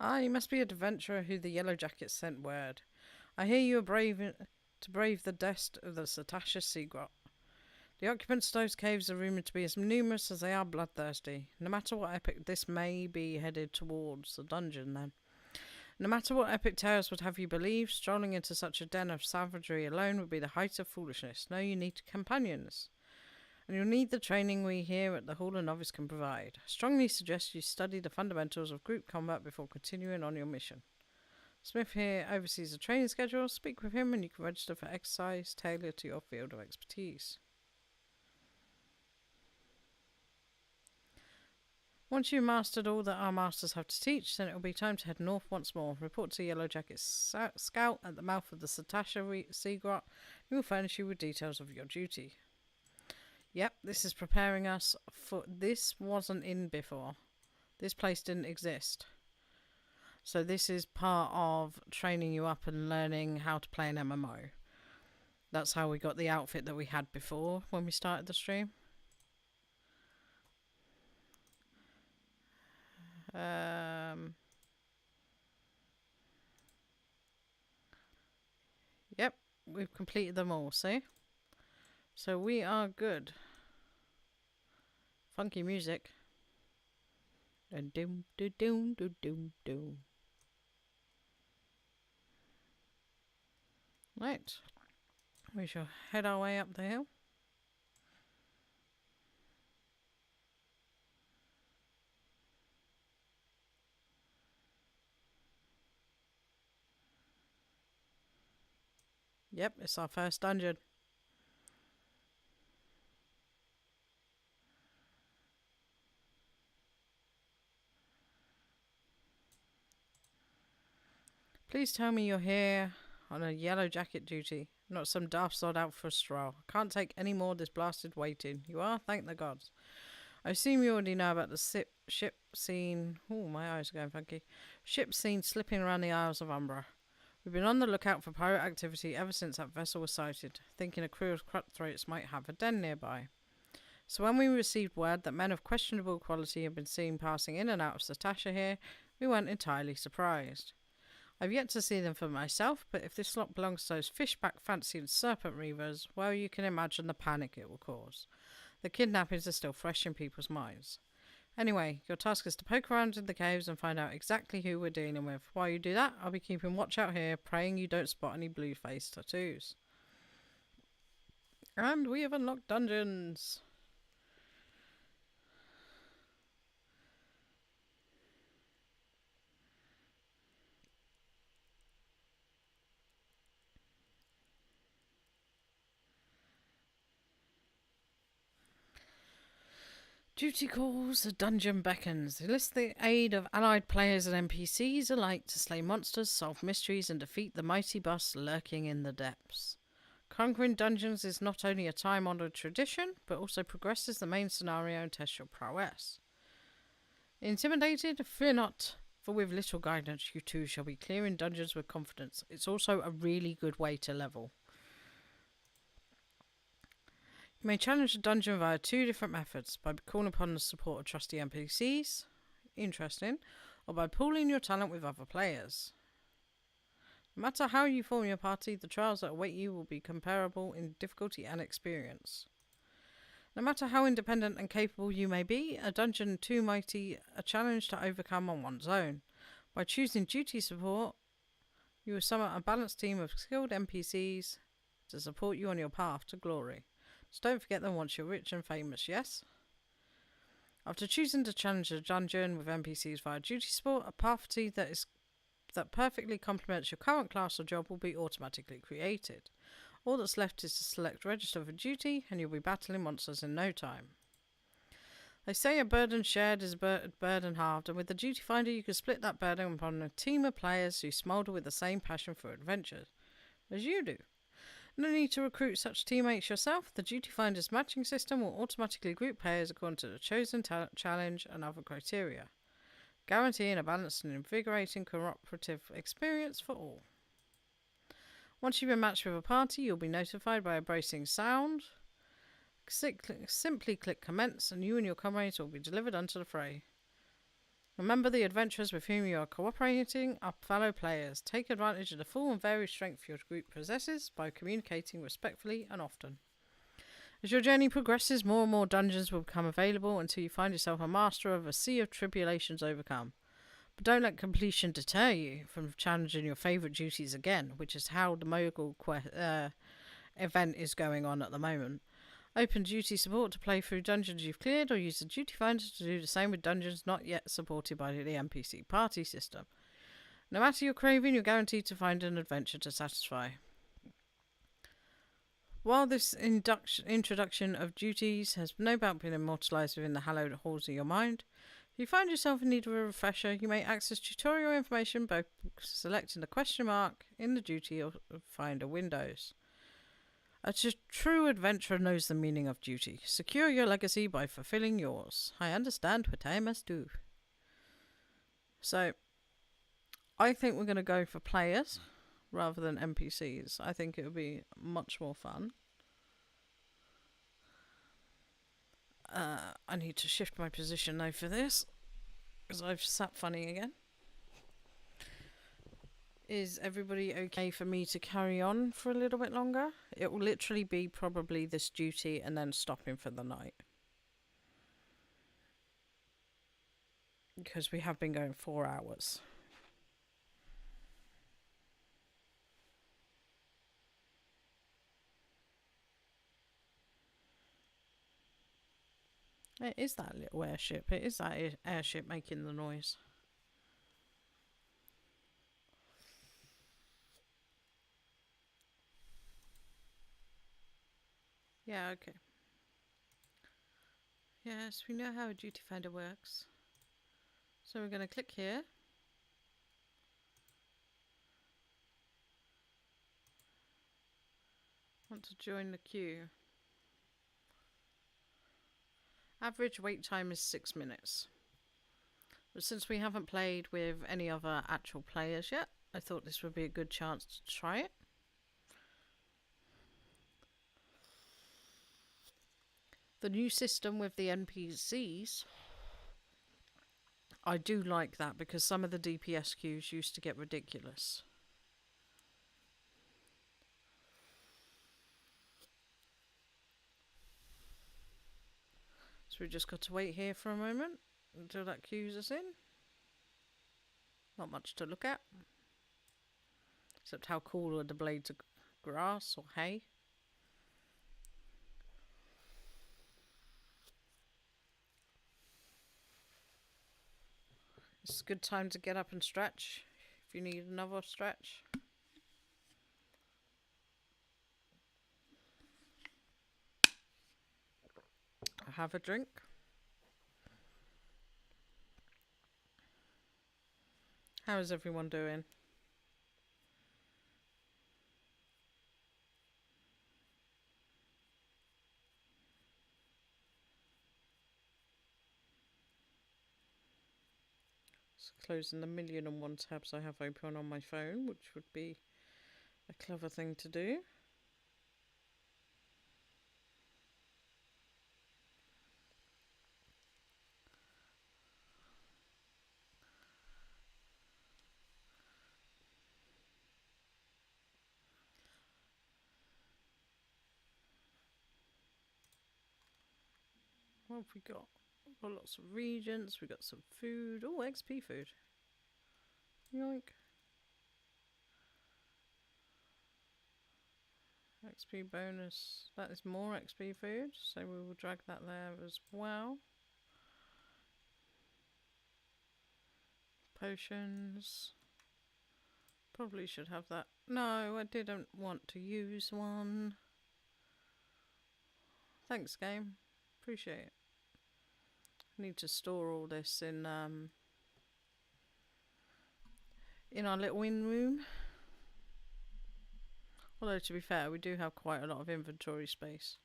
Ah, you must be an adventurer who the Yellow Jackets sent word. I hear you are brave to brave the dest of the Satasha Sea Grot. The occupants of those caves are rumoured to be as numerous as they are bloodthirsty. No matter what epic this may be headed towards the dungeon then. No matter what epic tales would have you believe, strolling into such a den of savagery alone would be the height of foolishness. No, you need companions. And you'll need the training we here at the Hall of Novice can provide. I strongly suggest you study the fundamentals of group combat before continuing on your mission. Smith here oversees the training schedule. Speak with him and you can register for exercise tailored to your field of expertise. Once you've mastered all that our masters have to teach, then it will be time to head north once more. Report to Yellow Jacket's scout at the mouth of the Satasha Sea Grot. He will furnish you with details of your duty. Yep, this is preparing us for... This wasn't in before. This place didn't exist. So this is part of training you up and learning how to play an MMO. That's how we got the outfit that we had before when we started the stream. Yep, we've completed them all, see? So we are good. Funky music. Dun dum dum dum dum dum dum. Right. We shall head our way up the hill. Yep, it's our first dungeon. Please tell me you're here on a Yellow Jacket duty, not some daft sod out for a stroll. I can't take any more of this blasted waiting. You are? Thank the gods. I assume you already know about the ship scene. Oh, my eyes are going funky. Ship scene slipping around the Isles of Umbra. We've been on the lookout for pirate activity ever since that vessel was sighted, thinking a crew of cutthroats might have a den nearby. So when we received word that men of questionable quality had been seen passing in and out of Satasha here, we weren't entirely surprised. I've yet to see them for myself, but if this lot belongs to those fishback fancied serpent reavers, well, you can imagine the panic it will cause. The kidnappings are still fresh in people's minds. Anyway, your task is to poke around in the caves and find out exactly who we're dealing with. While you do that, I'll be keeping watch out here, praying you don't spot any blue face tattoos. And we have unlocked dungeons. Duty calls, a dungeon beckons. Enlist the aid of allied players and NPCs alike to slay monsters, solve mysteries, and defeat the mighty boss lurking in the depths. Conquering dungeons is not only a time-honoured tradition, but also progresses the main scenario and tests your prowess. Intimidated? Fear not, for with little guidance you too shall be clearing dungeons with confidence. It's also a really good way to level. You may challenge a dungeon via two different methods, by calling upon the support of trusty NPCs, interesting, or by pooling your talent with other players. No matter how you form your party, the trials that await you will be comparable in difficulty and experience. No matter how independent and capable you may be, a dungeon too mighty a challenge to overcome on one's own. By choosing duty support, you will summon a balanced team of skilled NPCs to support you on your path to glory. So don't forget them once you're rich and famous, yes? After choosing to challenge a dungeon with NPCs via duty support, a party that perfectly complements your current class or job will be automatically created. All that's left is to select register for duty, and you'll be battling monsters in no time. They say a burden shared is a burden halved, and with the duty finder you can split that burden upon a team of players who smoulder with the same passion for adventure as you do. No need to recruit such teammates yourself. The duty finder's matching system will automatically group players according to the chosen challenge and other criteria, guaranteeing a balanced and invigorating cooperative experience for all. Once you've been matched with a party, you'll be notified by a bracing sound. Simply click commence, and you and your comrades will be delivered unto the fray. Remember, the adventurers with whom you are cooperating are fellow players. Take advantage of the full and varied strength your group possesses by communicating respectfully and often. As your journey progresses, more and more dungeons will become available until you find yourself a master of a sea of tribulations overcome. But don't let completion deter you from challenging your favourite duties again, which is how the Mogul event is going on at the moment. Open duty support to play through dungeons you've cleared, or use the duty finder to do the same with dungeons not yet supported by the NPC party system. No matter your craving, you're guaranteed to find an adventure to satisfy. While this introduction of duties has no doubt been immortalised within the hallowed halls of your mind, if you find yourself in need of a refresher, you may access tutorial information by selecting the question mark in the duty or finder windows. A true adventurer knows the meaning of duty. Secure your legacy by fulfilling yours. I understand what I must do. So, I think we're going to go for players rather than NPCs. I think it would be much more fun. I need to shift my position though for this, because I've sat funny again. Is everybody okay for me to carry on for a little bit longer? It will literally be probably this duty and then stopping for the night, because we have been going 4 hours. It is that little airship. It is that airship making the noise. Yeah, okay. Yes, we know how a duty finder works. So we're going to click here. Want to join the queue. Average wait time is 6 minutes. But since we haven't played with any other actual players yet, I thought this would be a good chance to try it. The new system with the NPCs, I do like that, because some of the DPS queues used to get ridiculous. So we just got to wait here for a moment until that queues us in. Not much to look at, except how cool are the blades of grass or hay. It's a good time to get up and stretch if you need another stretch. Have a drink. How is everyone doing? Closing the 1,000,001 tabs I have open on my phone, which would be a clever thing to do. What have we got? We've got lots of regions, we've got some food. Oh, XP food. Yoink. XP bonus. That is more XP food, so we will drag that there as well. Potions. Probably should have that. No, I didn't want to use one. Thanks, game. Appreciate it. I need to store all this in our little in room. Although, to be fair, we do have quite a lot of inventory space.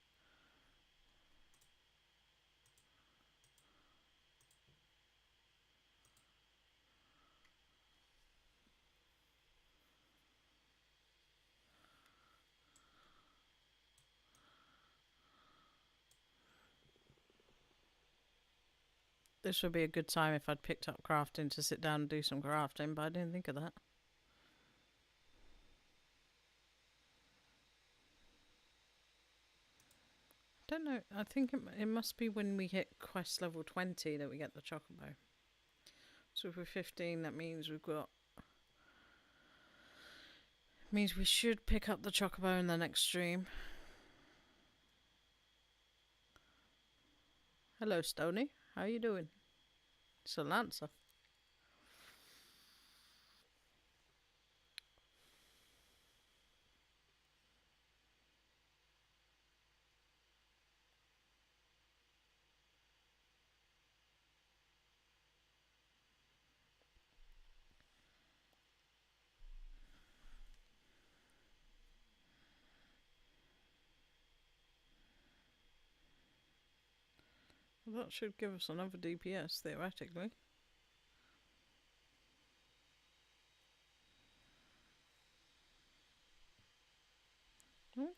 This would be a good time if I'd picked up crafting to sit down and do some crafting, but I didn't think of that. I don't know. I think it must be when we hit quest level 20 that we get the chocobo. So if we're 15, that means we've got... means we should pick up the chocobo in the next stream. Hello, Stony. How you doing? It's a Lancer. Well, that should give us another DPS, theoretically. Oh.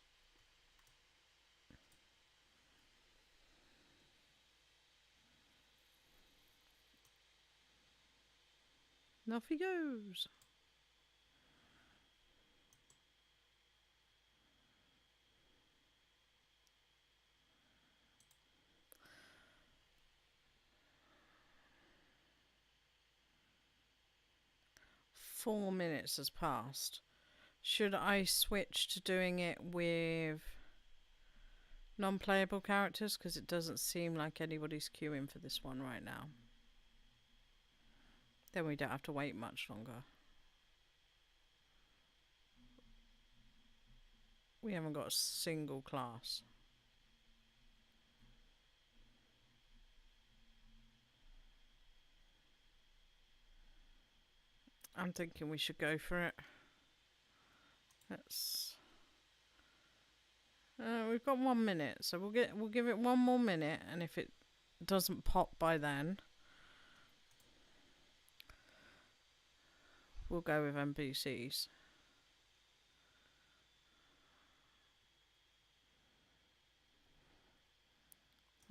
And off he goes. Four minutes has passed. Should I switch to doing it with non-playable characters? Because it doesn't seem like anybody's queuing for this one right now. Then we don't have to wait much longer. We haven't got a single class. I'm thinking we should go for it. Let's... we've got 1 minute, so we'll give it 1 more minute, and if it doesn't pop by then, we'll go with NPCs.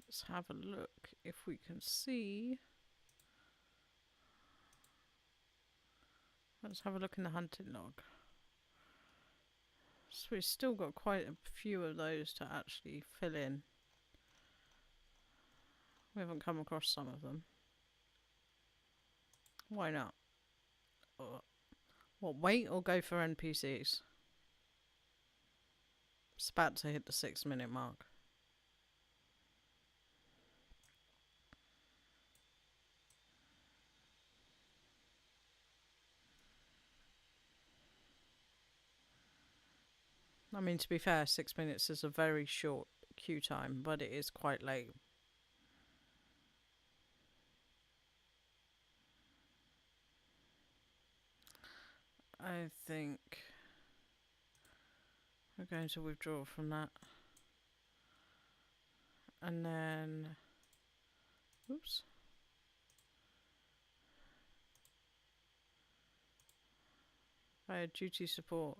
Let's have a look if we can see. Let's have a look in the hunting log. So we've still got quite a few of those to actually fill in. We haven't come across some of them. Why not? What, wait or go for NPCs? It's about to hit the 6-minute mark. I mean, to be fair, 6 minutes is a very short queue time, but it is quite late. I think we're going to withdraw from that. And then... oops. Duty support.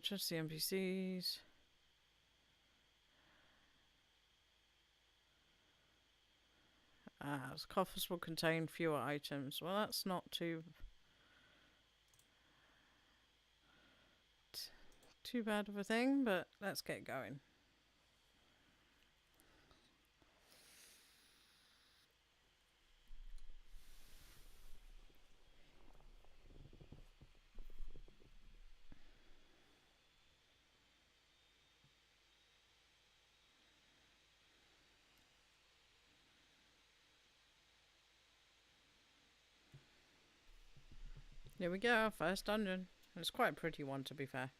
Just the NPCs. Coffers will contain fewer items. Well, that's not too bad of a thing, but let's get going. Here we go, first dungeon. It's quite a pretty one, to be fair.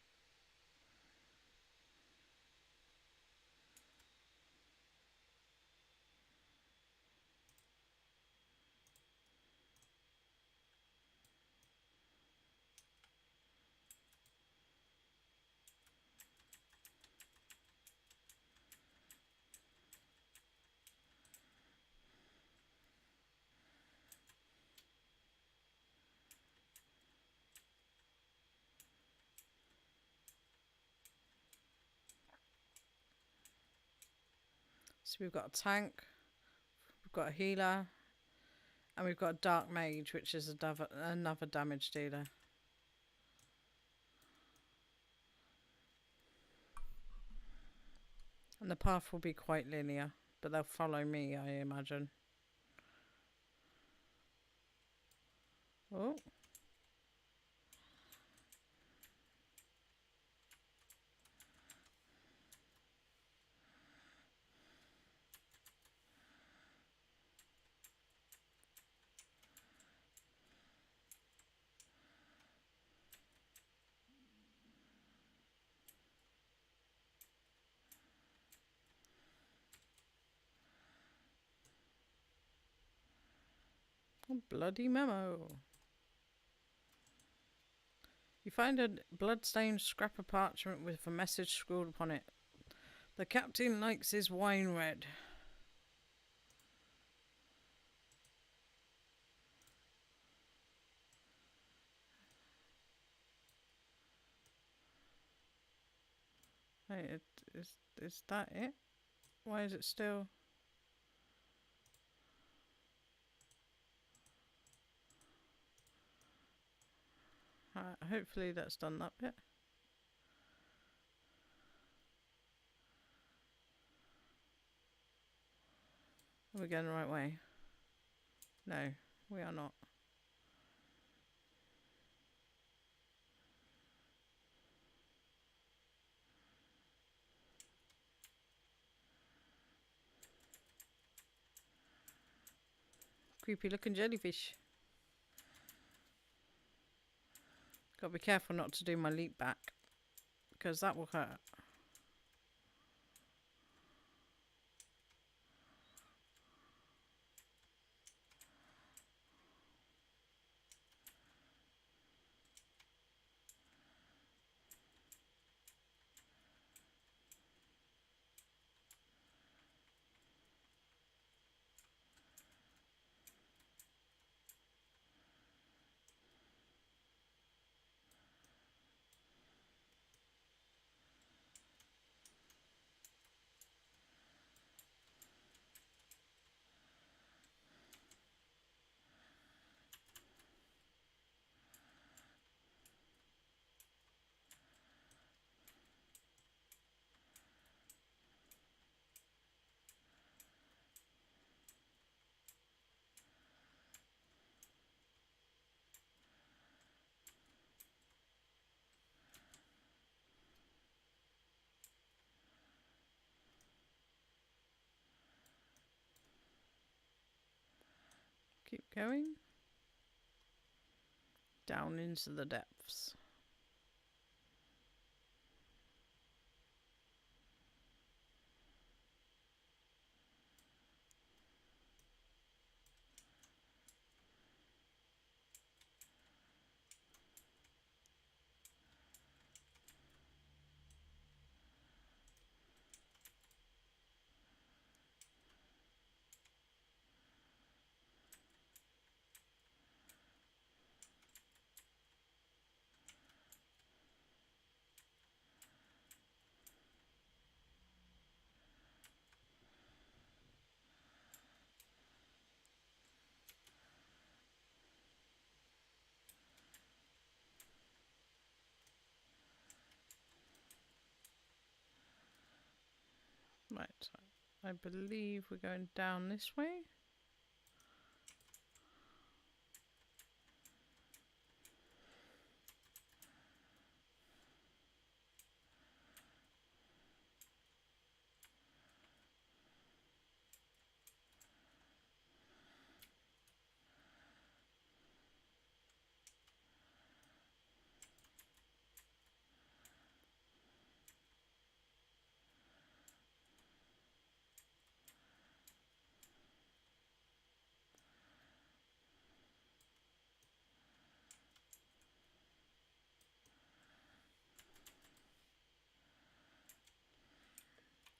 So we've got a tank, we've got a healer, and we've got a dark mage, which is another damage dealer. And the path will be quite linear, but they'll follow me, I imagine. Oh. Oh, bloody memo. You find a blood-stained scrap of parchment with a message scrawled upon it. The captain likes his wine red. Hey, is that it? Why is it still... hopefully that's done that bit. Are we going the right way? No, we are not. Creepy looking jellyfish. Gotta be careful not to do my leap back, because that will hurt. Keep going. Down into the depths. Right, I believe we're going down this way.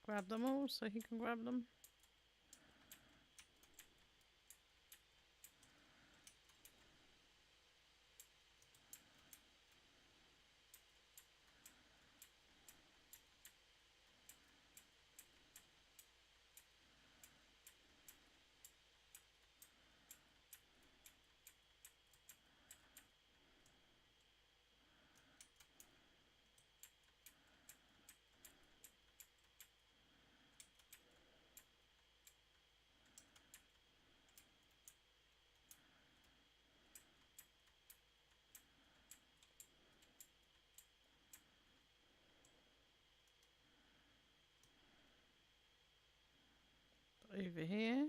Grab them all so he can grab them. Over here.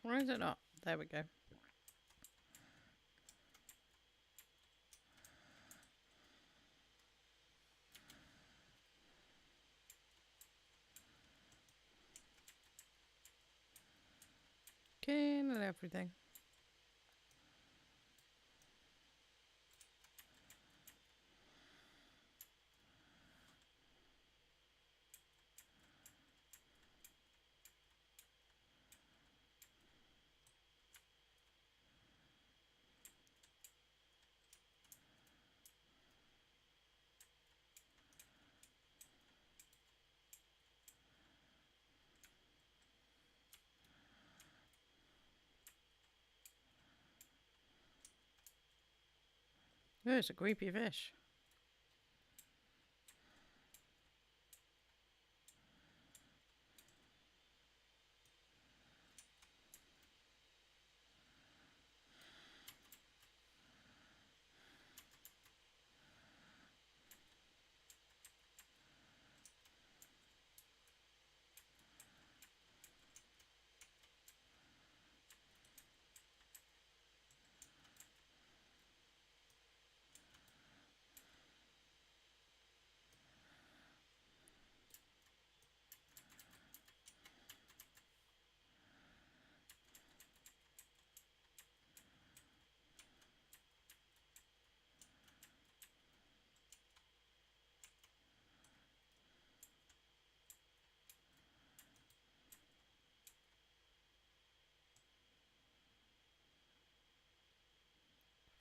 Why is it not? There we go. Kill everything. Oh, it's a creepy fish.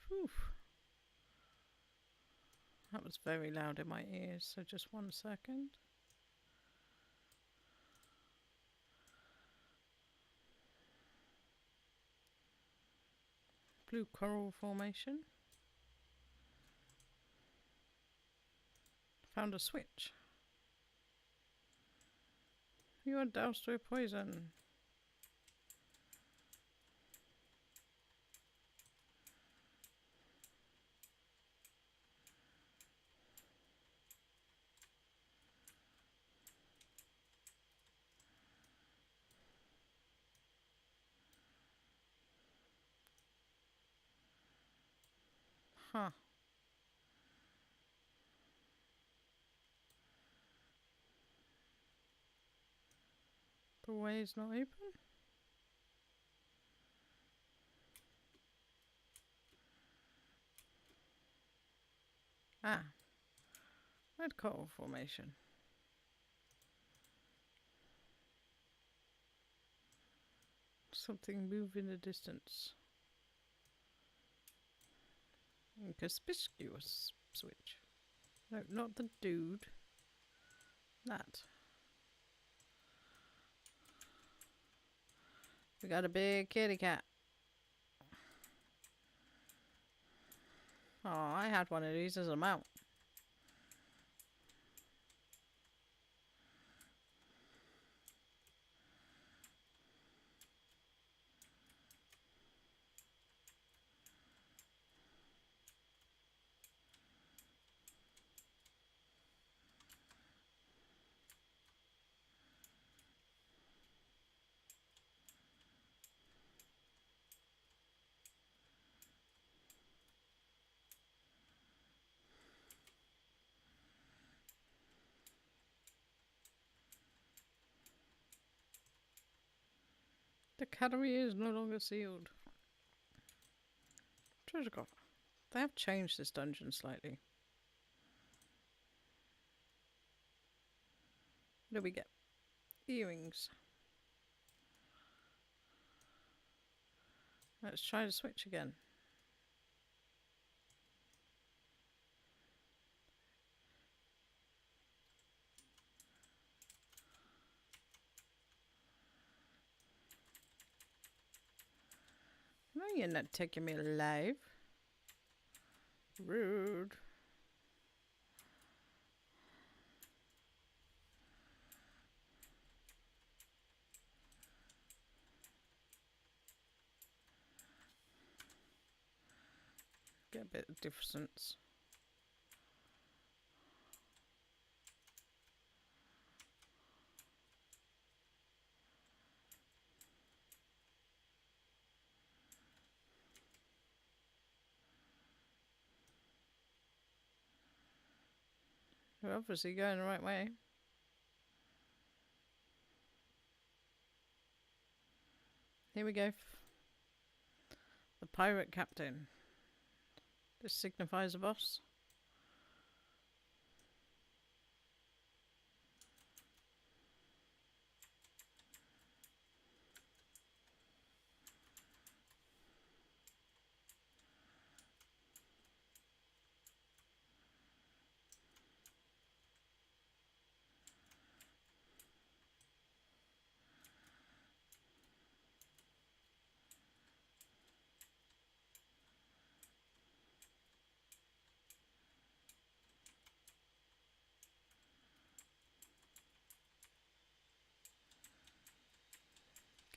Whew. That was very loud in my ears, so just 1 second. Blue coral formation. Found a switch. You are doused with poison. Huh. The way is not open? Ah. Red coral formation. Something move in the distance. Conspicuous switch. No, not the dude. That. We got a big kitty cat. Oh, I had one of these as a mount. The cattery is no longer sealed. Treasure coffer. They have changed this dungeon slightly. What do we get? Earrings. Let's try to switch again. No, you're not taking me alive. Rude. Get a bit of distance. We're obviously going the right way. Here we go. The pirate captain. This signifies a boss.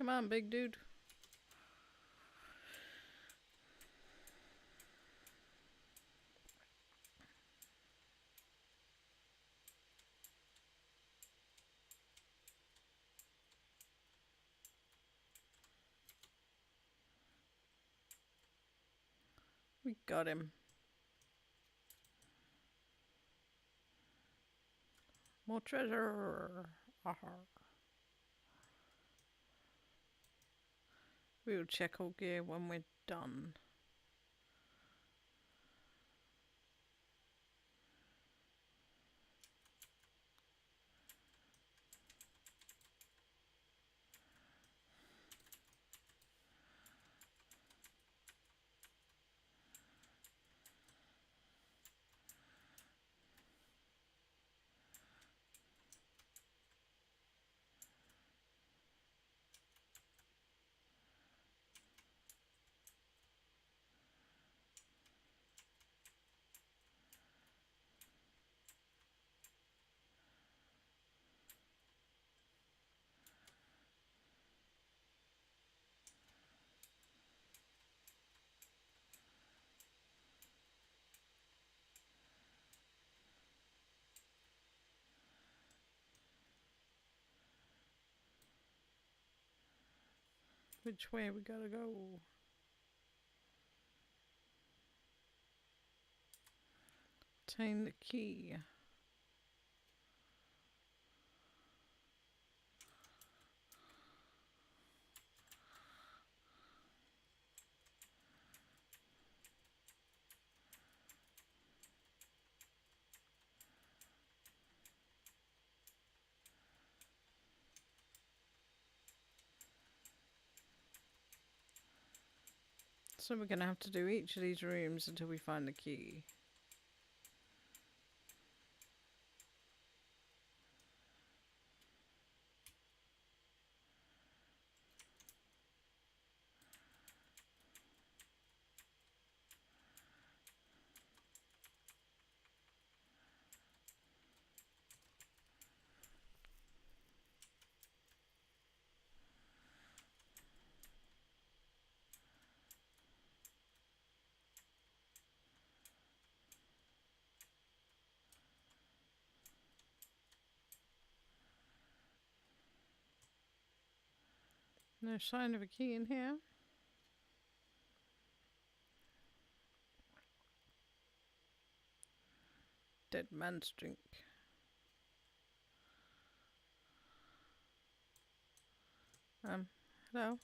Come on, big dude. We got him. More treasure. We'll check all gear when we're done. Which way we gotta go? Obtain the key. So we're gonna have to do each of these rooms until we find the key. No sign of a key in here. Dead man's drink. Hello?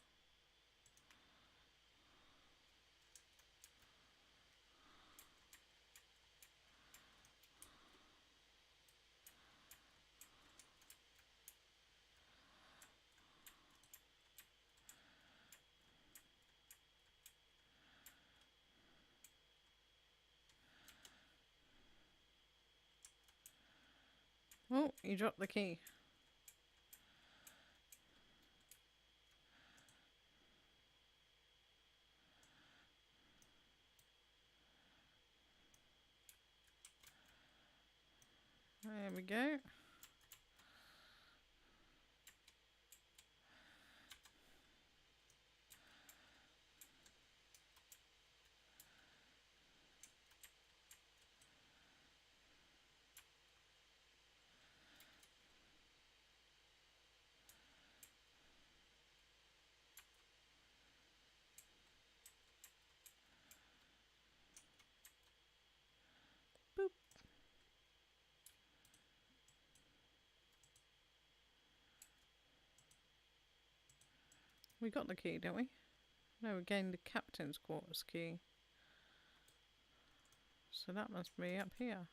you dropped the key. There we go. Boop. We got the key, don't we? No, we gained the captain's quarters key. So that must be up here.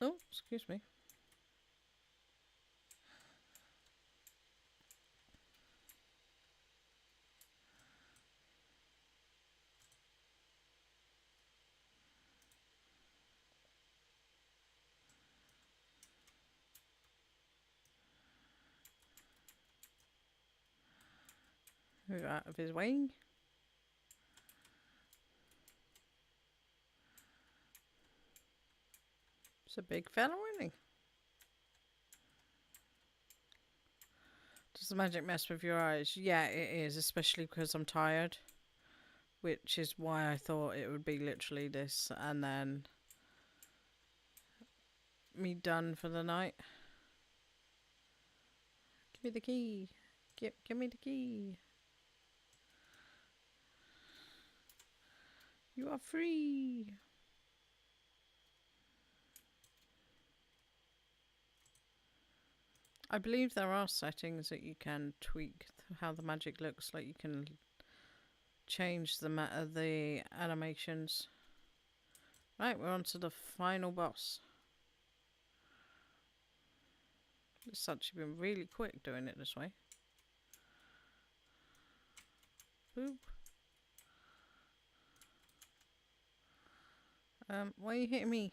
Oh, excuse me. Move out of his way. It's a big fella, isn't he? Does the magic mess with your eyes? Yeah, it is, especially because I'm tired. Which is why I thought it would be literally this and then me done for the night. Give me the key. Give me the key. You are free. I believe there are settings that you can tweak how the magic looks. Like you can change the animations. Right, we're on to the final boss. It's actually been really quick doing it this way. Boop. Why are you hitting me?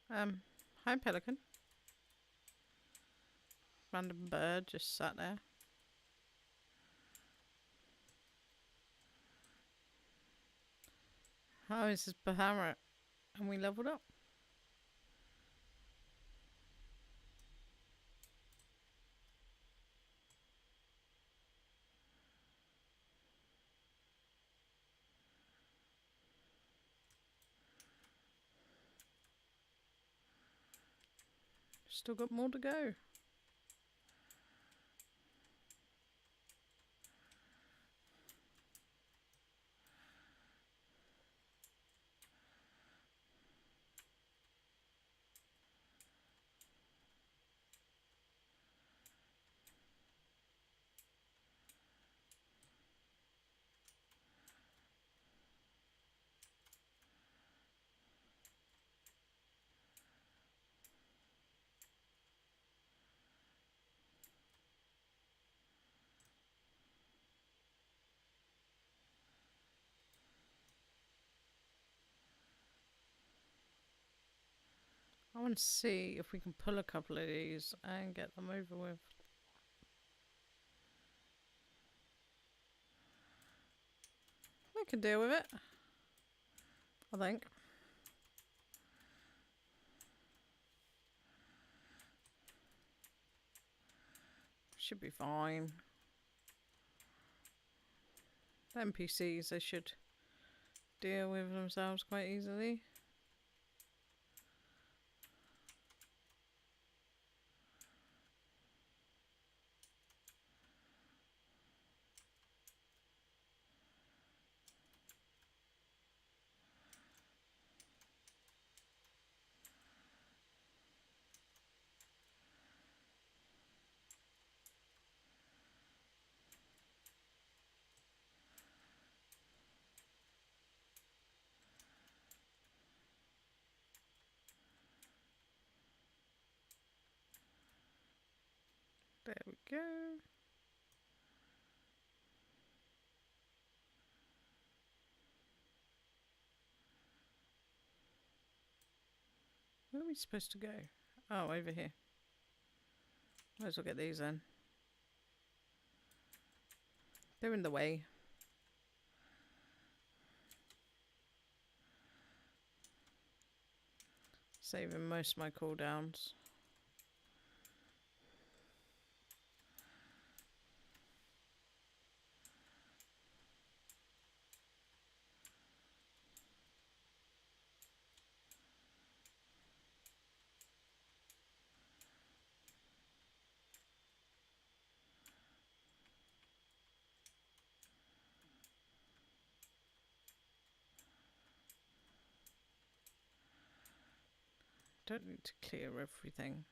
Hi Pelican. Random bird just sat there. How is this Bahamut? And we leveled up. Still got more to go. I want to see if we can pull a couple of these and get them over with. We can deal with it, I think. Should be fine. The NPCs, they should deal with themselves quite easily. There we go. Where are we supposed to go? Oh, over here. Might as well get these then. They're in the way. Saving most of my cooldowns. Don't need to clear everything.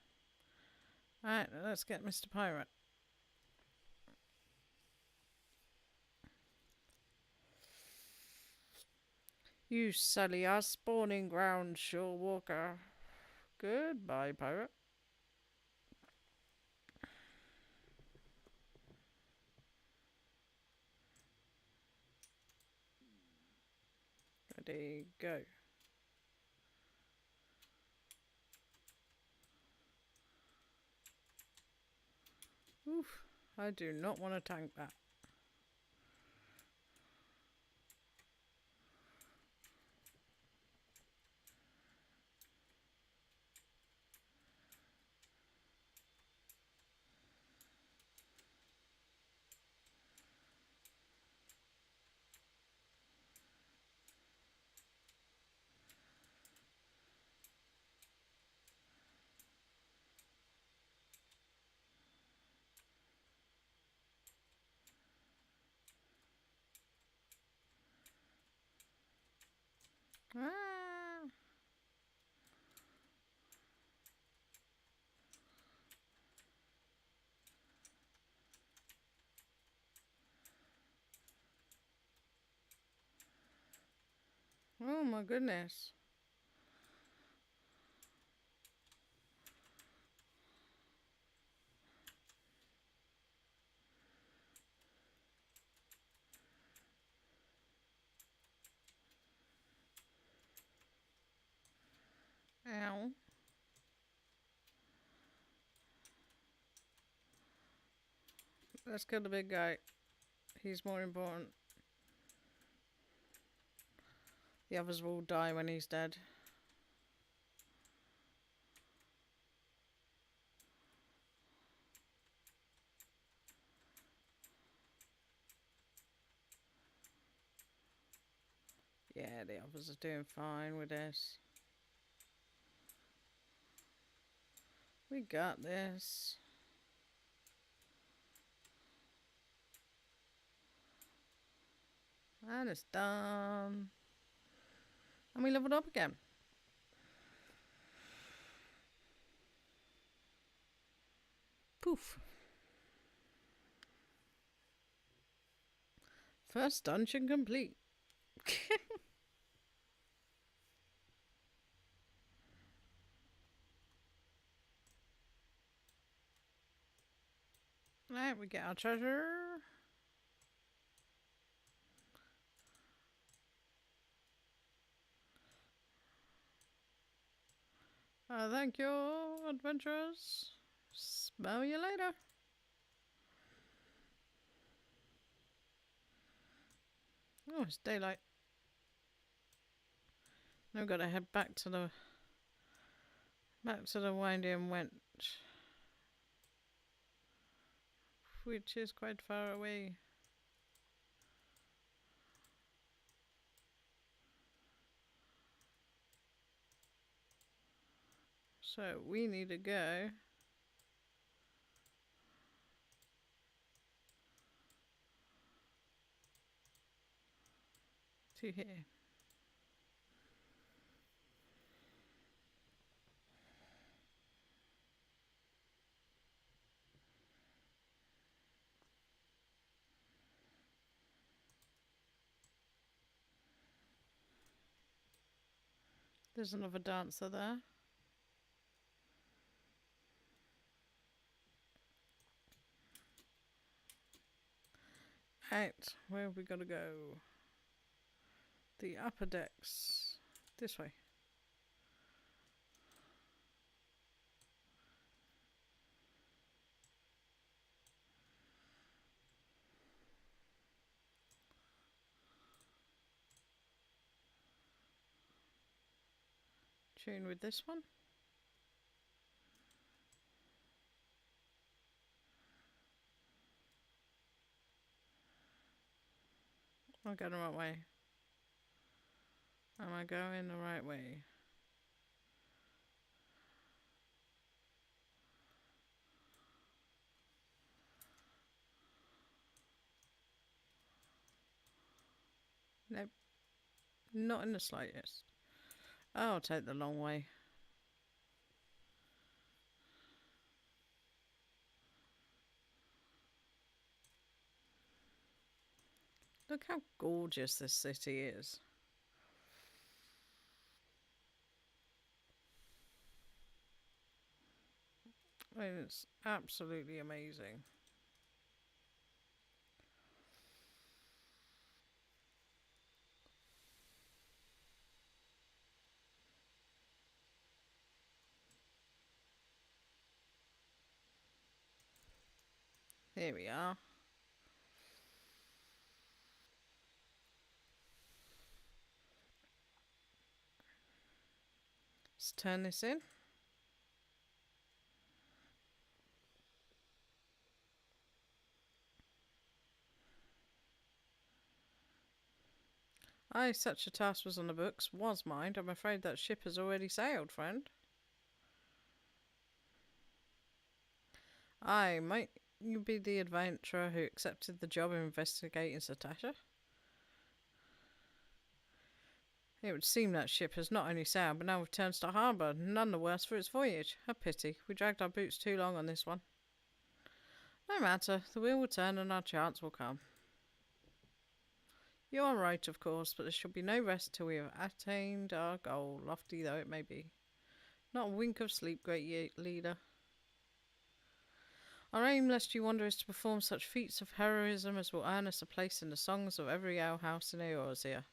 Alright, let's get Mr. Pirate. You sully our spawning ground, shore walker. Goodbye, pirate. Ready, go. Oof, I do not want to tank that. Ah. Oh my goodness. Ow. Let's kill the big guy. He's more important. The others will die when he's dead. Yeah, the others are doing fine with this. We got this. And it's done. And we leveled up again. Poof. First dungeon complete. Right, we get our treasure. Thank you, adventurers. Smell you later. Oh, it's daylight. Now we've got to head back to the Winding Wench, which is quite far away. So we need to go to here. There's another dancer there. Right, where have we got to go? The upper decks. This way. Tune with this one. Am I going the right way? Am I going the right way? Nope. Not in the slightest. I'll take the long way. Look how gorgeous this city is. I mean, it's absolutely amazing. Here we are. Let's turn this in. Aye, such a task was on the books. Was mind. I'm afraid that ship has already sailed, friend. Aye, might you be the adventurer who accepted the job of investigating Satasha? It would seem that ship has not only sailed, but now returns to harbour, none the worse for its voyage. A pity. We dragged our boots too long on this one. No matter. The wheel will turn and our chance will come. You are right, of course, but there shall be no rest till we have attained our goal, lofty though it may be. Not a wink of sleep, great leader. Our aim, lest you wonder, is to perform such feats of heroism as will earn us a place in the songs of every alehouse in Eorzea.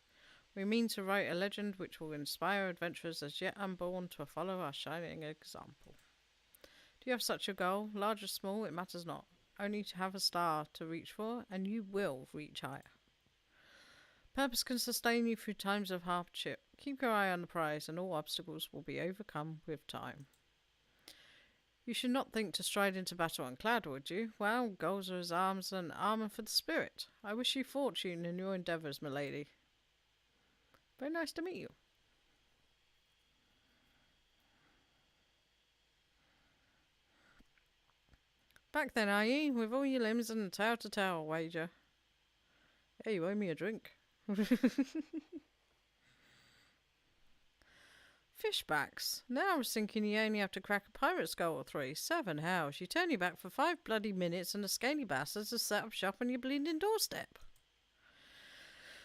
We mean to write a legend which will inspire adventurers as yet unborn to follow our shining example. Do you have such a goal? Large or small, it matters not. Only to have a star to reach for, and you will reach higher. Purpose can sustain you through times of hardship. Keep your eye on the prize, and all obstacles will be overcome with time. You should not think to stride into battle unclad, would you? Well, goals are as arms and armour for the spirit. I wish you fortune in your endeavours, my lady. Very nice to meet you. Back then, are ye? With all your limbs and a tale to tell, I'll wager. Hey, you owe me a drink. Fishbacks. Now I was thinking you only have to crack a pirate skull or three. 7 hours. You turn your back for 5 bloody minutes and the scaly bastards have set up shop on your bleeding doorstep.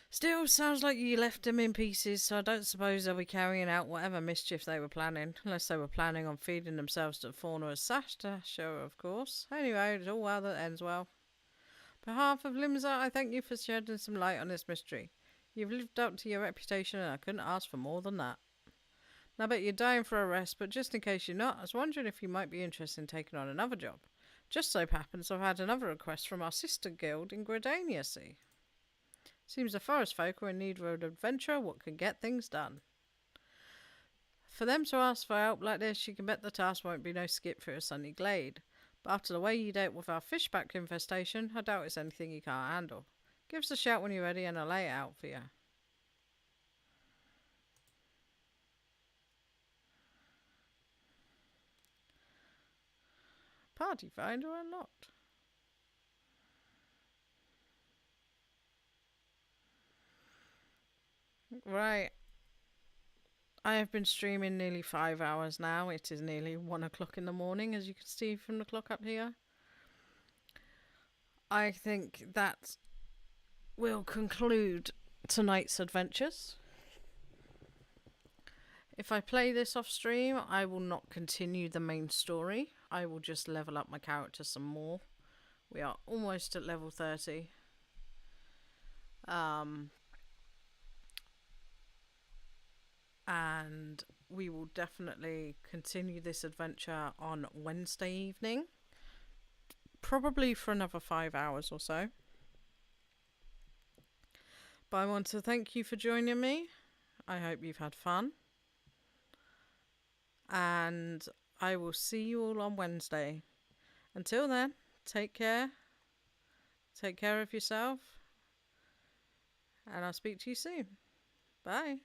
Still, sounds like you left them in pieces, so I don't suppose they'll be carrying out whatever mischief they were planning. Unless they were planning on feeding themselves to the fauna of Satasha, of course. Anyway, it's all well that ends well. On behalf of Limsa, I thank you for shedding some light on this mystery. You've lived up to your reputation and I couldn't ask for more than that. I bet you're dying for a rest, but just in case you're not, I was wondering if you might be interested in taking on another job. Just so happens I've had another request from our sister guild in Gridania, see. Seems the forest folk are in need of an adventurer what can get things done. For them to ask for help like this, you can bet the task won't be no skip through a sunny glade. But after the way you dealt with our fishback infestation, I doubt it's anything you can't handle. Give us a shout when you're ready and I'll lay it out for you. Party finder unlocked. Right. I have been streaming nearly 5 hours now. It is nearly 1 o'clock in the morning, as you can see from the clock up here. I think that will conclude tonight's adventures. If I play this off stream, I will not continue the main story. I will just level up my character some more. We are almost at level 30. And we will definitely continue this adventure on Wednesday evening. Probably for another 5 hours or so. But I want to thank you for joining me. I hope you've had fun. And I will see you all on Wednesday. Until then, take care. Take care of yourself. And I'll speak to you soon. Bye.